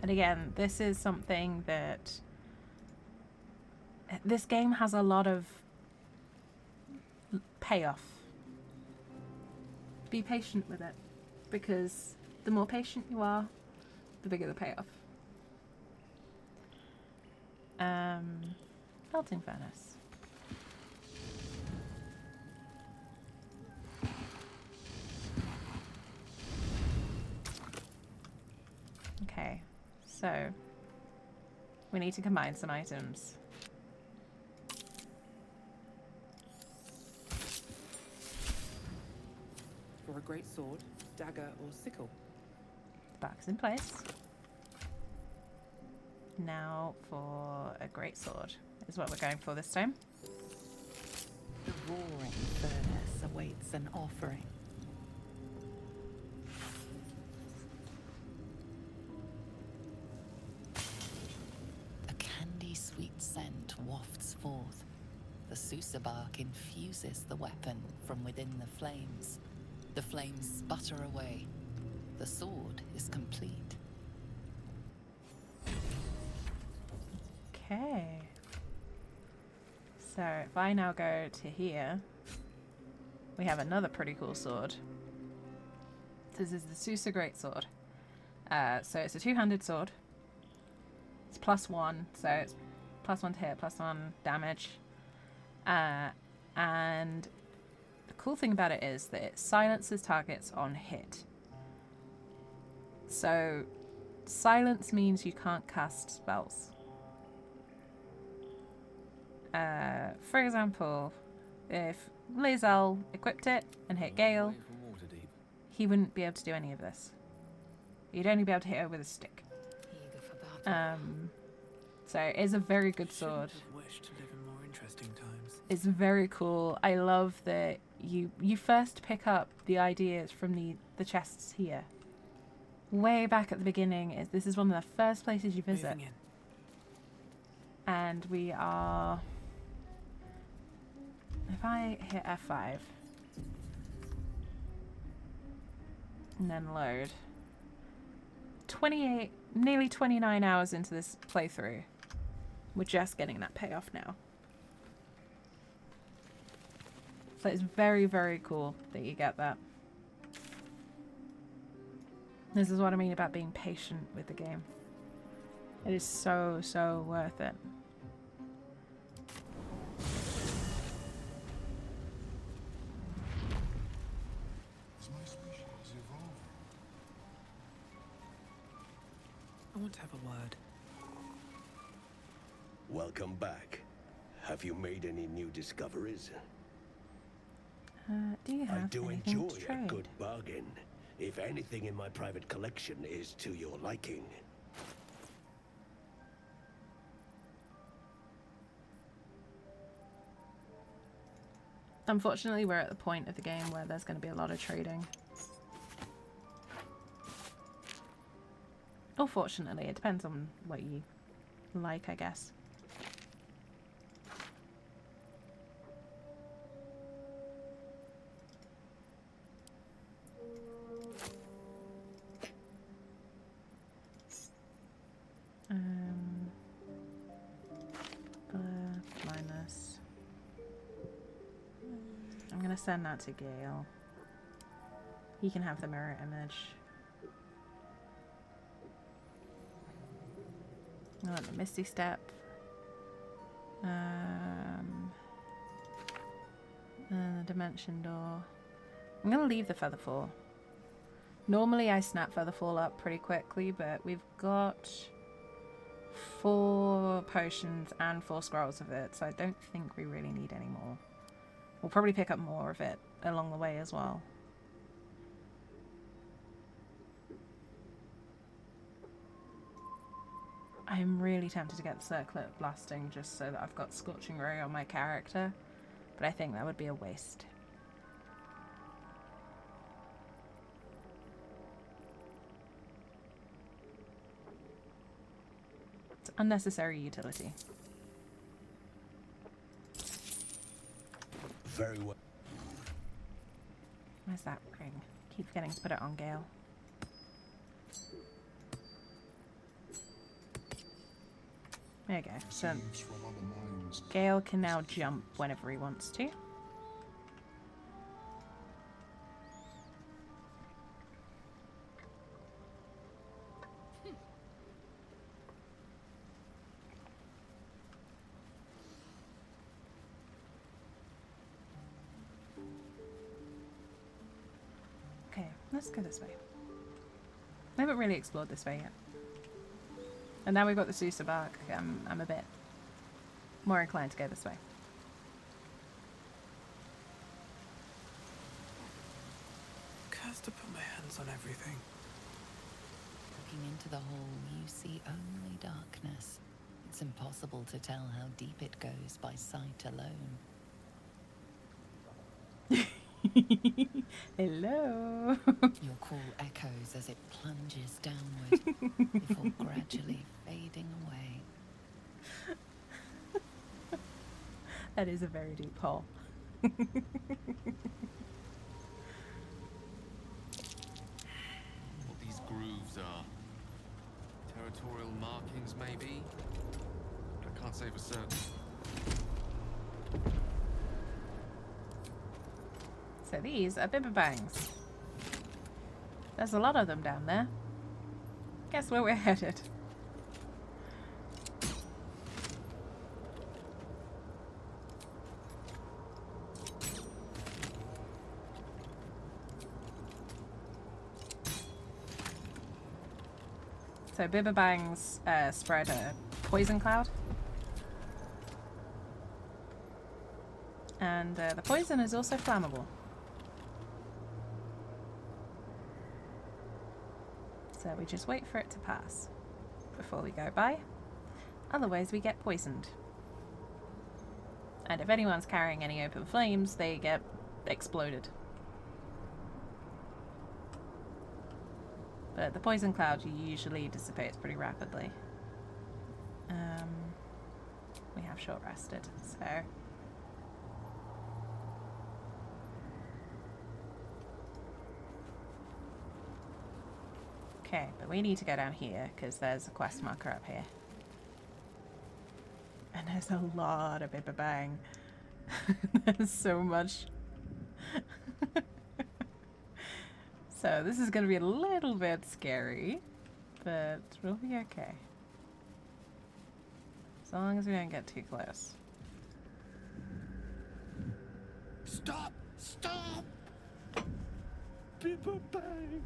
A: And again, this is something that this game has a lot of payoff. Be patient with it, because the more patient you are, the bigger the payoff. Melting furnace. Okay, so we need to combine some items.
H: For a great sword, dagger, or sickle.
A: The back's in place. Now for a great sword is what we're going for this time.
E: The roaring furnace awaits an offering. A candy-sweet scent wafts forth. The Susa bark infuses the weapon from within the flames. The flames sputter away. The sword is complete.
A: Okay. So if I now go to here, we have another pretty cool sword. This is the Susa Greatsword. So it's a two-handed sword. It's +1, so it's +1 to hit, +1 damage. And the cool thing about it is that it silences targets on hit. So silence means you can't cast spells. For example, if lae'zel equipped it and hit Gale, he wouldn't be able to do any of this. He'd only be able to hit her with a stick. So it is a very good sword.
H: Shouldn't have wished to live in more interesting times.
A: is very cool. I love that you first pick up the ideas from the chests here. Way back at the beginning, this is one of the first places you visit. And we are... If I hit F5 and then load, 28, nearly 29 hours into this playthrough. We're just getting that payoff now. So it's very, very cool that you get that. This is what I mean about being patient with the game. It is so, so worth it.
N: As my species evolve,
H: I want to have a word.
D: Welcome back. Have you made any new discoveries?
A: Do you have
D: I do
A: anything
D: enjoy
A: to
D: a
A: trade?
D: good bargain, if anything in my private collection is to your liking.
A: Unfortunately, we're at the point of the game where there's going to be a lot of trading. Or fortunately, it depends on what you like, I guess. Minus. I'm gonna send that to Gale. He can have the mirror image. I want the Misty Step. And the Dimension Door. I'm gonna leave the Featherfall. Normally I snap Featherfall up pretty quickly, but we've got 4 potions and 4 scrolls of it, so I don't think we really need any more. We'll probably pick up more of it along the way as well. I'm really tempted to get the Circlet Blasting just so that I've got Scorching Ray on my character, but I think that would be a waste. It's unnecessary utility.
D: Very well.
A: Where's that ring? Keep forgetting to put it on Gale. There you go. So Gale can now jump whenever he wants to. Okay, let's go this way. I haven't really explored this way yet. And now we've got the Sousa bark, I'm a bit more inclined to go this way.
H: Cursed to put my hands on everything.
E: Looking into the hole, you see only darkness. It's impossible to tell how deep it goes by sight alone.
A: Hello.
E: Your call echoes as it plunges downward before gradually fading away.
A: That is a very deep hole.
K: What these grooves are. Territorial markings, maybe? I can't say for certain.
A: So these are Bibberbangs. There's a lot of them down there. Guess where we're headed? So Bibberbangs spread a poison cloud. And the poison is also flammable. So we just wait for it to pass before we go by. Otherwise we get poisoned. And if anyone's carrying any open flames, they get exploded. But the poison cloud usually dissipates pretty rapidly. We have short rested, so... Okay, but we need to go down here, because there's a quest marker up here. And there's a lot of Bibba Bang. There's so much. So this is going to be a little bit scary, but we'll be okay. As long as we don't get too close.
M: Stop! Stop! Bibba Bang!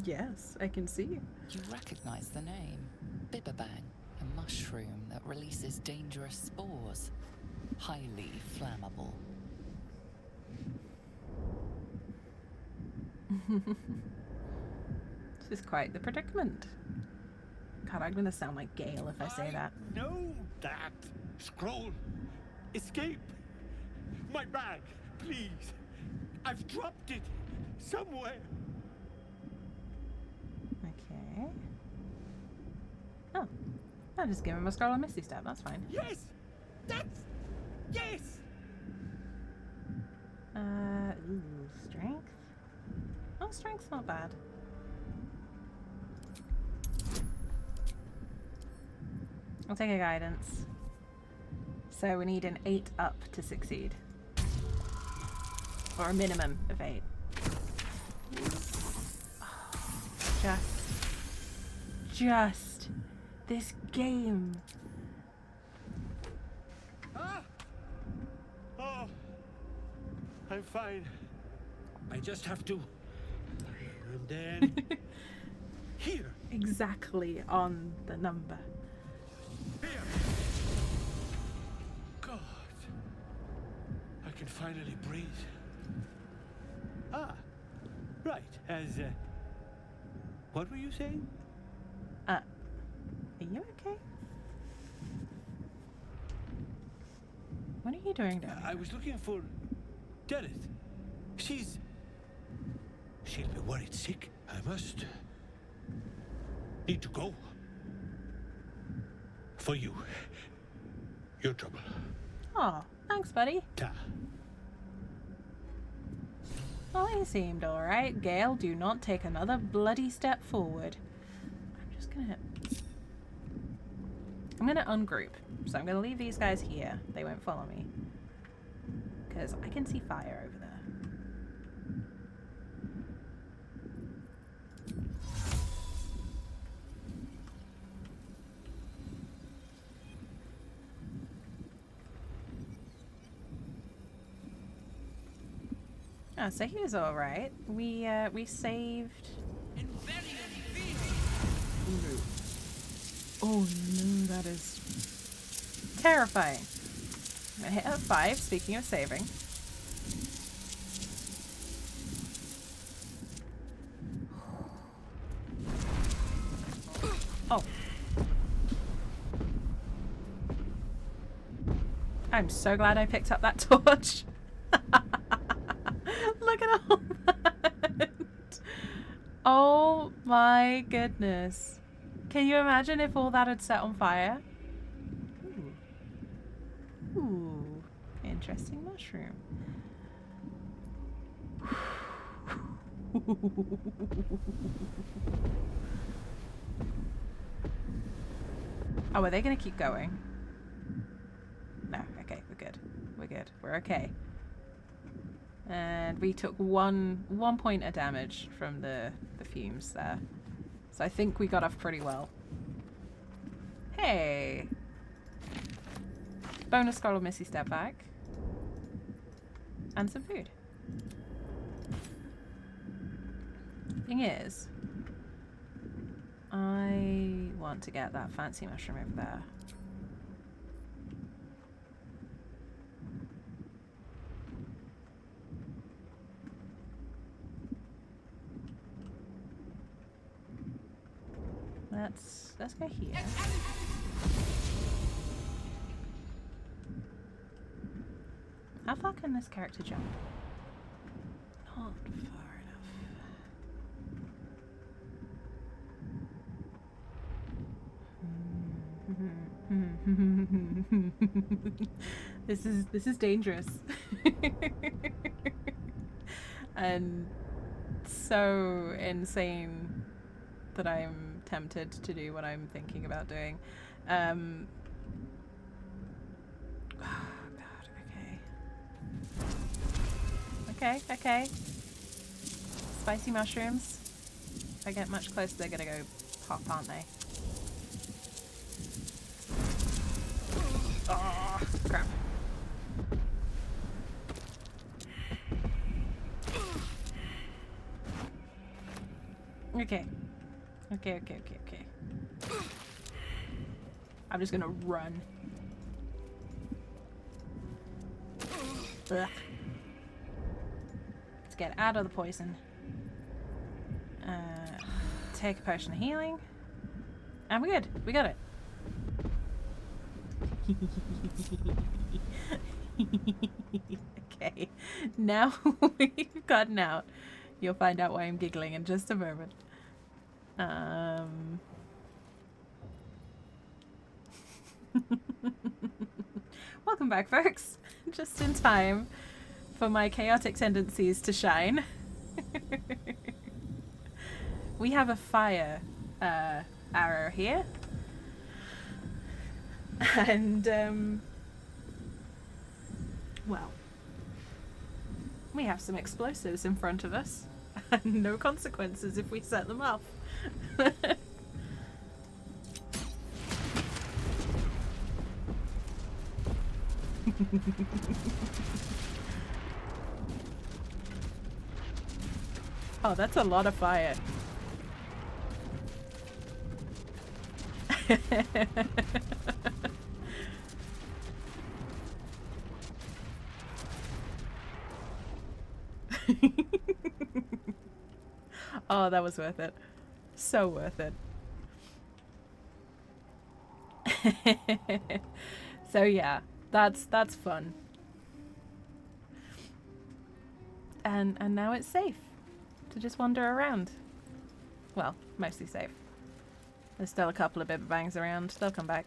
A: Yes, I can see you.
E: You recognize the name. Bibberbang, a mushroom that releases dangerous spores. Highly flammable.
A: This is quite the predicament. God, I'm gonna sound like Gale if I say that.
I: Know that. Scroll. Escape. My bag, please. I've dropped it somewhere.
A: Okay. Oh. I'll just give him a Scarlet Misty Step, that's fine.
I: Yes! That's... Yes!
A: Ooh, strength? Oh, strength's not bad. I'll take a guidance. So we need an 8 up to succeed. Or a minimum of 8. Oh, just this game.
I: Ah! Oh, I'm fine. I just have to... And then... Here.
A: Exactly on the number.
I: Here. God. I can finally breathe. Ah. Right. As, what were you saying?
A: Are you okay? What are you doing down here?
I: I was looking for... Deneth. She'll be worried sick. I must... need to go. For you. Your trouble.
A: Oh, thanks, buddy.
I: Ta.
A: Well, he seemed alright. Gale, do not take another bloody step forward. I'm gonna ungroup. So I'm gonna leave these guys here. They won't follow me. Because I can see fire over there. Oh, so he was alright. We saved... Oh no, that is terrifying. I'm gonna hit F5, speaking of saving. Oh. I'm so glad I picked up that torch. Look at all that. Oh my goodness. Can you imagine if all that had set on fire? Ooh. Ooh. Interesting mushroom. Oh, are they going to keep going? No, okay, we're good. We're good. We're okay. And we took one point of damage from the fumes there. So I think we got off pretty well. Hey! Bonus Scarlet Misty Step back. And some food. Thing is, I want to get that fancy mushroom over there. Let's go here. far can this character jump? Not far enough. This is dangerous. And so insane that I'm tempted to do what I'm thinking about doing. Oh god, okay. Okay. Spicy mushrooms. If I get much closer, they're gonna go pop, aren't they? Oh, crap. Okay. Okay. I'm just gonna run. Ugh. Let's get out of the poison. Take a potion of healing. And we're good. We got it. Okay. Now we've gotten out. You'll find out why I'm giggling in just a moment. Welcome back, folks. Just in time for my chaotic tendencies to shine. We have a fire arrow here. And, well, we have some explosives in front of us. And no consequences if we set them off. Oh, that's a lot of fire. Oh, that was worth it. So worth it. So yeah, that's fun. And now it's safe to just wander around. Well, mostly safe. There's still a couple of bibberbangs around. They'll come back.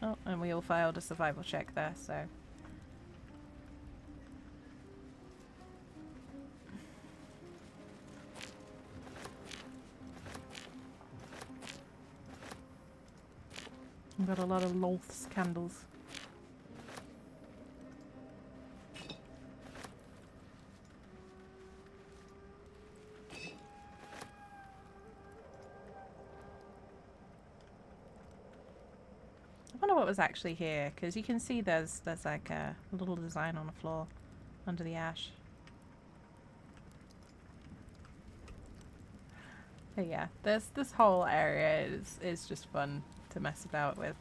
A: Oh, and we all failed a survival check there, so. I've got a lot of Loth's candles. I wonder what was actually here, because you can see there's like a little design on the floor under the ash. But yeah, this whole area is just fun to mess about with.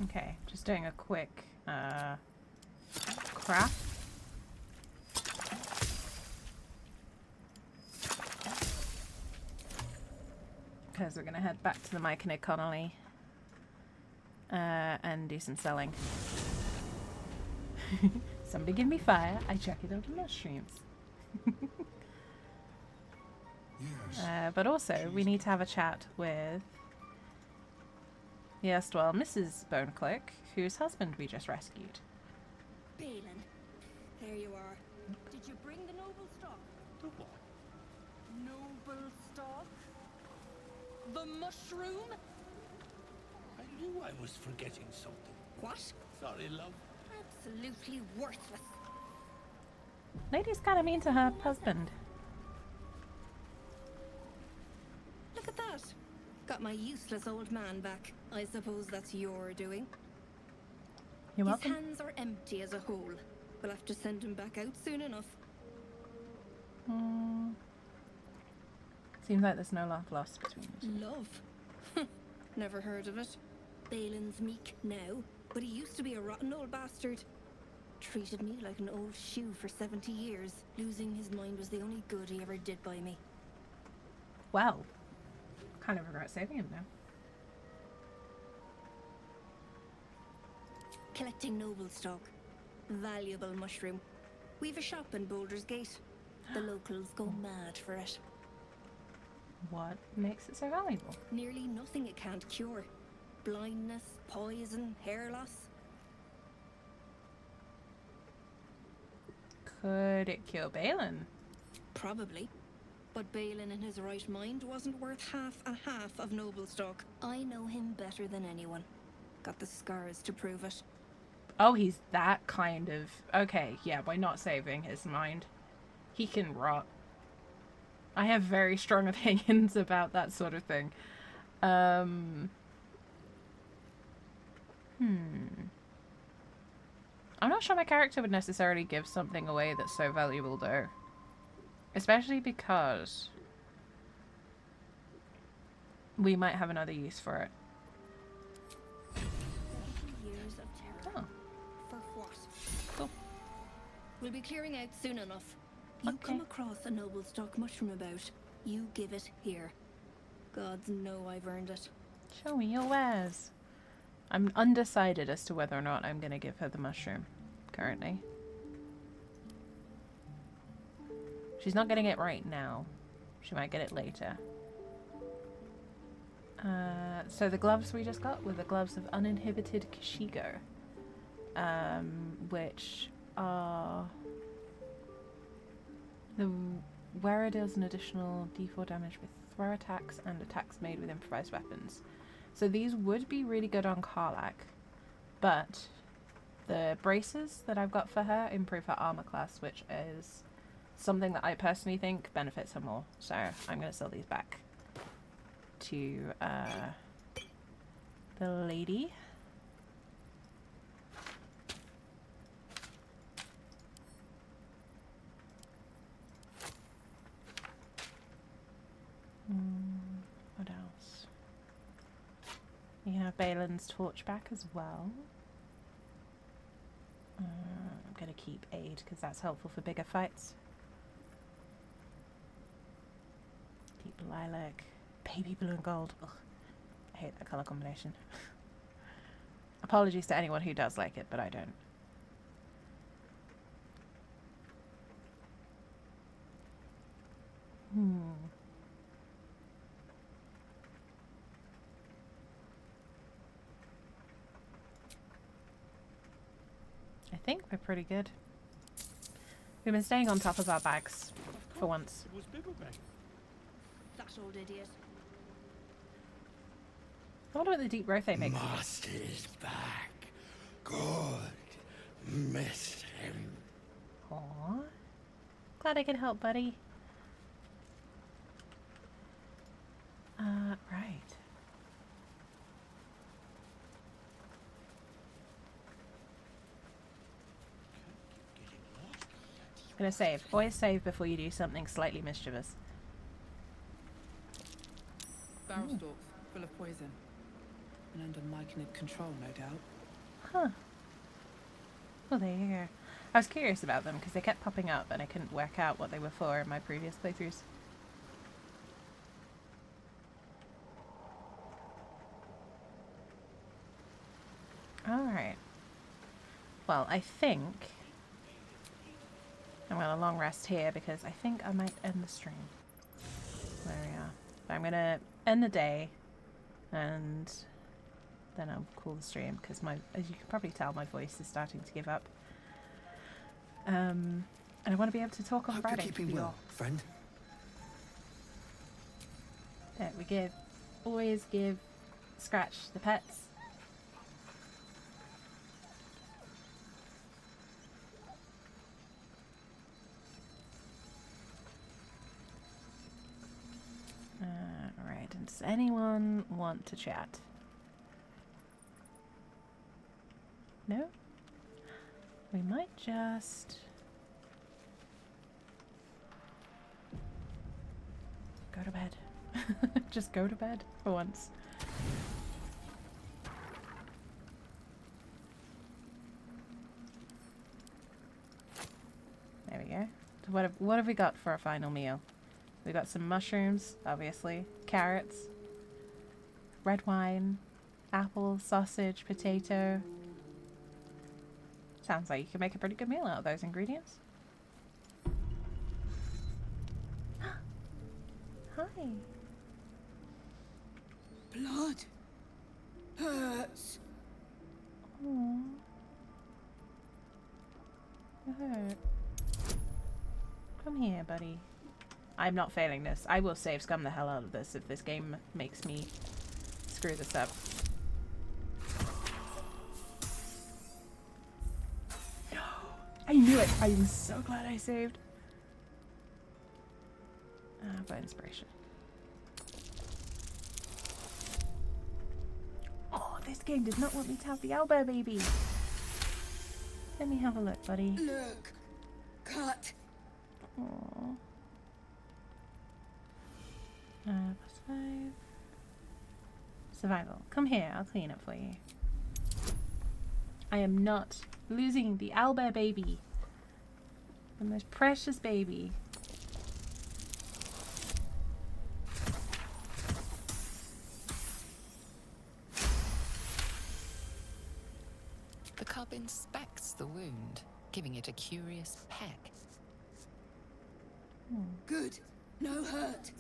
A: Okay, just doing a quick craft. Because we're going to head back to the Myconid Colony and do some selling. Somebody give me fire, I chuck it over mushrooms. Yes. But also, we need to have a chat with the erstwhile Mrs. Bonecloak, whose husband we just rescued.
B: Balin, there you are. Did you bring the noble stock?
S: The what?
B: Noble stock? The mushroom?
S: I knew I was forgetting something.
B: What?
S: Sorry, love.
B: Absolutely worthless.
A: Lady's kind of mean to her husband.
B: Look at that. Got my useless old man back. I suppose that's your doing.
A: You're welcome.
B: His hands are empty as a whole. We'll have to send him back out soon enough.
A: Seems like there's no love lost between you.
B: Love? Never heard of it. Balin's meek now, but he used to be a rotten old bastard. Treated me like an old shoe for 70 years. Losing his mind was the only good he ever did by me.
A: Well, kind of regret saving him now.
B: Collecting noble stock. Valuable mushroom. We've a shop in Boulder's Gate. The locals go mad for it.
A: What makes it so valuable?
B: Nearly nothing it can't cure. Blindness, poison, hair loss.
A: Could it cure Balin?
B: Probably. But Balin in his right mind wasn't worth half and half of noble stock. I know him better than anyone. Got the scars to prove it.
A: Oh, he's that kind of... Okay, yeah, by not saving his mind. He can rot. I have very strong opinions about that sort of thing. I'm not sure my character would necessarily give something away that's so valuable, though. Especially because we might have another use for it.
B: Years of terror.
A: Oh.
B: For what?
A: Cool.
B: We'll be clearing out soon enough. You come across a noble stock mushroom about, you give it here. Gods know I've earned it.
A: Show me your wares. I'm undecided as to whether or not I'm going to give her the mushroom currently. She's not getting it right now. She might get it later. So the gloves we just got were the gloves of uninhibited Kashigo, which are... The wearer deals an additional d4 damage with throw attacks and attacks made with improvised weapons. So these would be really good on Karlach, but the braces that I've got for her improve her armor class, which is something that I personally think benefits her more. So I'm going to sell these back to the lady. What else? We have Balin's torch back as well. I'm going to keep aid because that's helpful for bigger fights. Deep lilac, baby blue and gold. Ugh, I hate that colour combination. Apologies to anyone who does like it, but I don't. I think we're pretty good. We've been staying on top of our bags for once.
S: It was Bibblebang.
B: That old idiot.
A: I wonder what the deep growth they make.
D: Master's back. Good. Missed him.
A: Aww. Glad I could help, buddy. Right. Gonna save. Always save before you do something slightly mischievous.
H: Barrel stalks, full of poison. And under Myconid control, no doubt.
A: Huh. Well, there you go. I was curious about them because they kept popping up and I couldn't work out what they were for in my previous playthroughs. Alright. Well, I think I'm going to long rest here because I think I might end the stream. There we are. But I'm going to end the day and then I'll call the stream because as you can probably tell, my voice is starting to give up. And I want to be able to talk on Friday.
P: Hope you're keeping well, friend.
A: There we give. Always give Scratch the pets. Alright, and does anyone want to chat? No? We might just... Go to bed. Just go to bed for once. There we go. So what have we got for our final meal? We got some mushrooms, obviously, carrots, red wine, apple, sausage, potato. Sounds like you can make a pretty good meal out of those ingredients. Hi.
R: Blood hurts.
A: Aww. You hurt. Come here, buddy. I'm not failing this. I will save scum the hell out of this if this game makes me screw this up. No! I knew it! I'm so glad I saved. By inspiration. Oh, this game did not want me to have the owlbear baby. Let me have a look, buddy.
R: Look. Cut.
A: Aww. +5. Survival. Come here, I'll clean it for you. I am not losing the owlbear baby. The most precious baby.
E: The cub inspects the wound, giving it a curious peck.
R: Good. No hurt.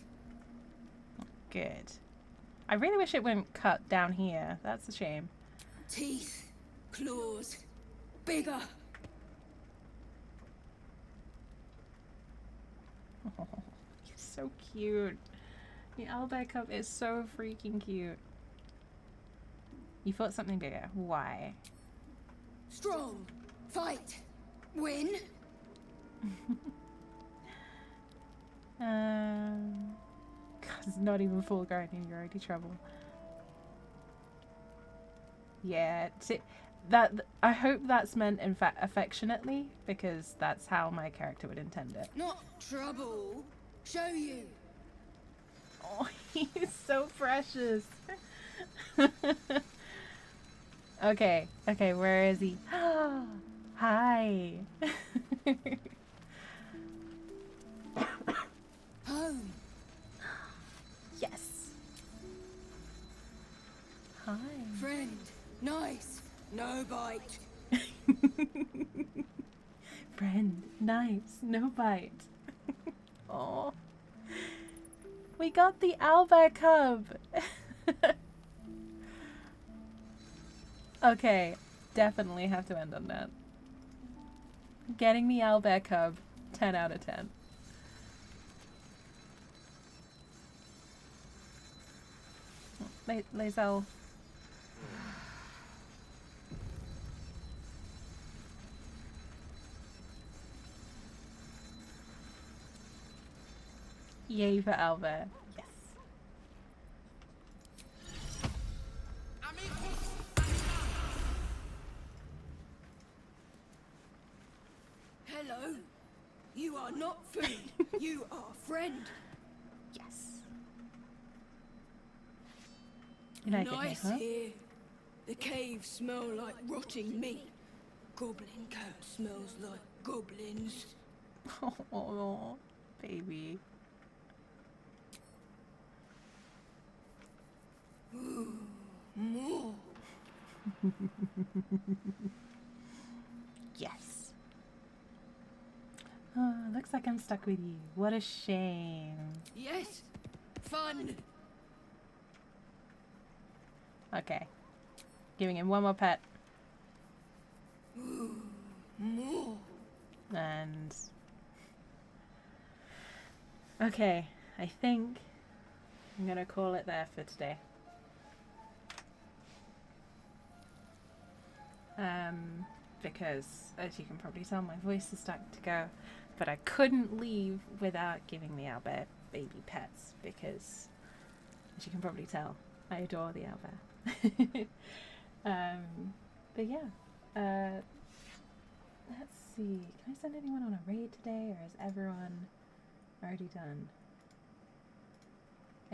A: Good. I really wish it wouldn't cut down here. That's a shame.
R: Teeth. Claws. Bigger.
A: Oh, you're so cute. The owlbear cub is so freaking cute. You thought something bigger. Why?
R: Strong. Fight. Win.
A: It's not even full grown and you're already trouble. Yeah, I hope that's meant in fact affectionately, because that's how my character would intend it.
R: Not trouble. Show you.
A: Oh, he's so precious. Okay, where is he? Hi.
R: Home.
A: Yes. Hi.
R: Friend. Nice. No bite.
A: Friend. Nice. No bite. Oh. We got the owlbear cub. Okay. Definitely have to end on that. Getting the owlbear cub. 10 out of 10. lae'zel. Yay for owlbear. Yes.
R: Hello. You are not food. You are friend.
A: Yes. You like
R: Nice
A: it, huh?
R: here. The caves smell like rotting meat. Goblin coat smells like goblins.
A: Oh, baby.
R: Ooh, more.
A: Yes. Oh, looks like I'm stuck with you. What a shame.
R: Yes. Fun.
A: Okay. Giving him one more pet.
R: Ooh, more.
A: And... okay, I think I'm gonna call it there for today. Because, as you can probably tell, my voice is starting to go. But I couldn't leave without giving the owlbear baby pets, because, as you can probably tell, I adore the owlbear. But yeah, let's see. Can I send anyone on a raid today, or is everyone already done?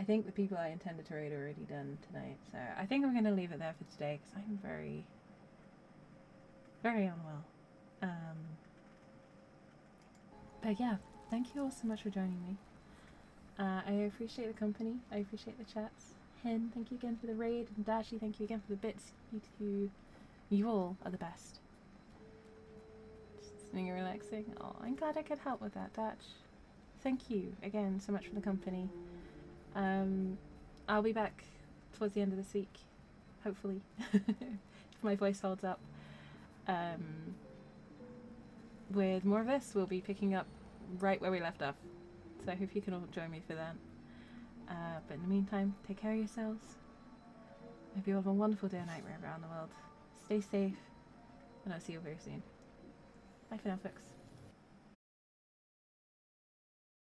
A: I think the people I intended to raid are already done tonight, so I think I'm going to leave it there for today because I'm very, very unwell. But yeah, thank you all so much for joining me. I appreciate the company. I appreciate the chats. Hen, thank you again for the raid. And Dashi, thank you again for the bits. You all are the best. Just sitting and relaxing. Oh, I'm glad I could help with that, Dash. Thank you again so much for the company. I'll be back towards the end of this week, hopefully, if my voice holds up. With more of this, we'll be picking up right where we left off. So I hope you can all join me for that. But in the meantime, take care of yourselves. I hope you have a wonderful day or night wherever around the world. Stay safe, and I'll see you very soon. Bye for now, folks.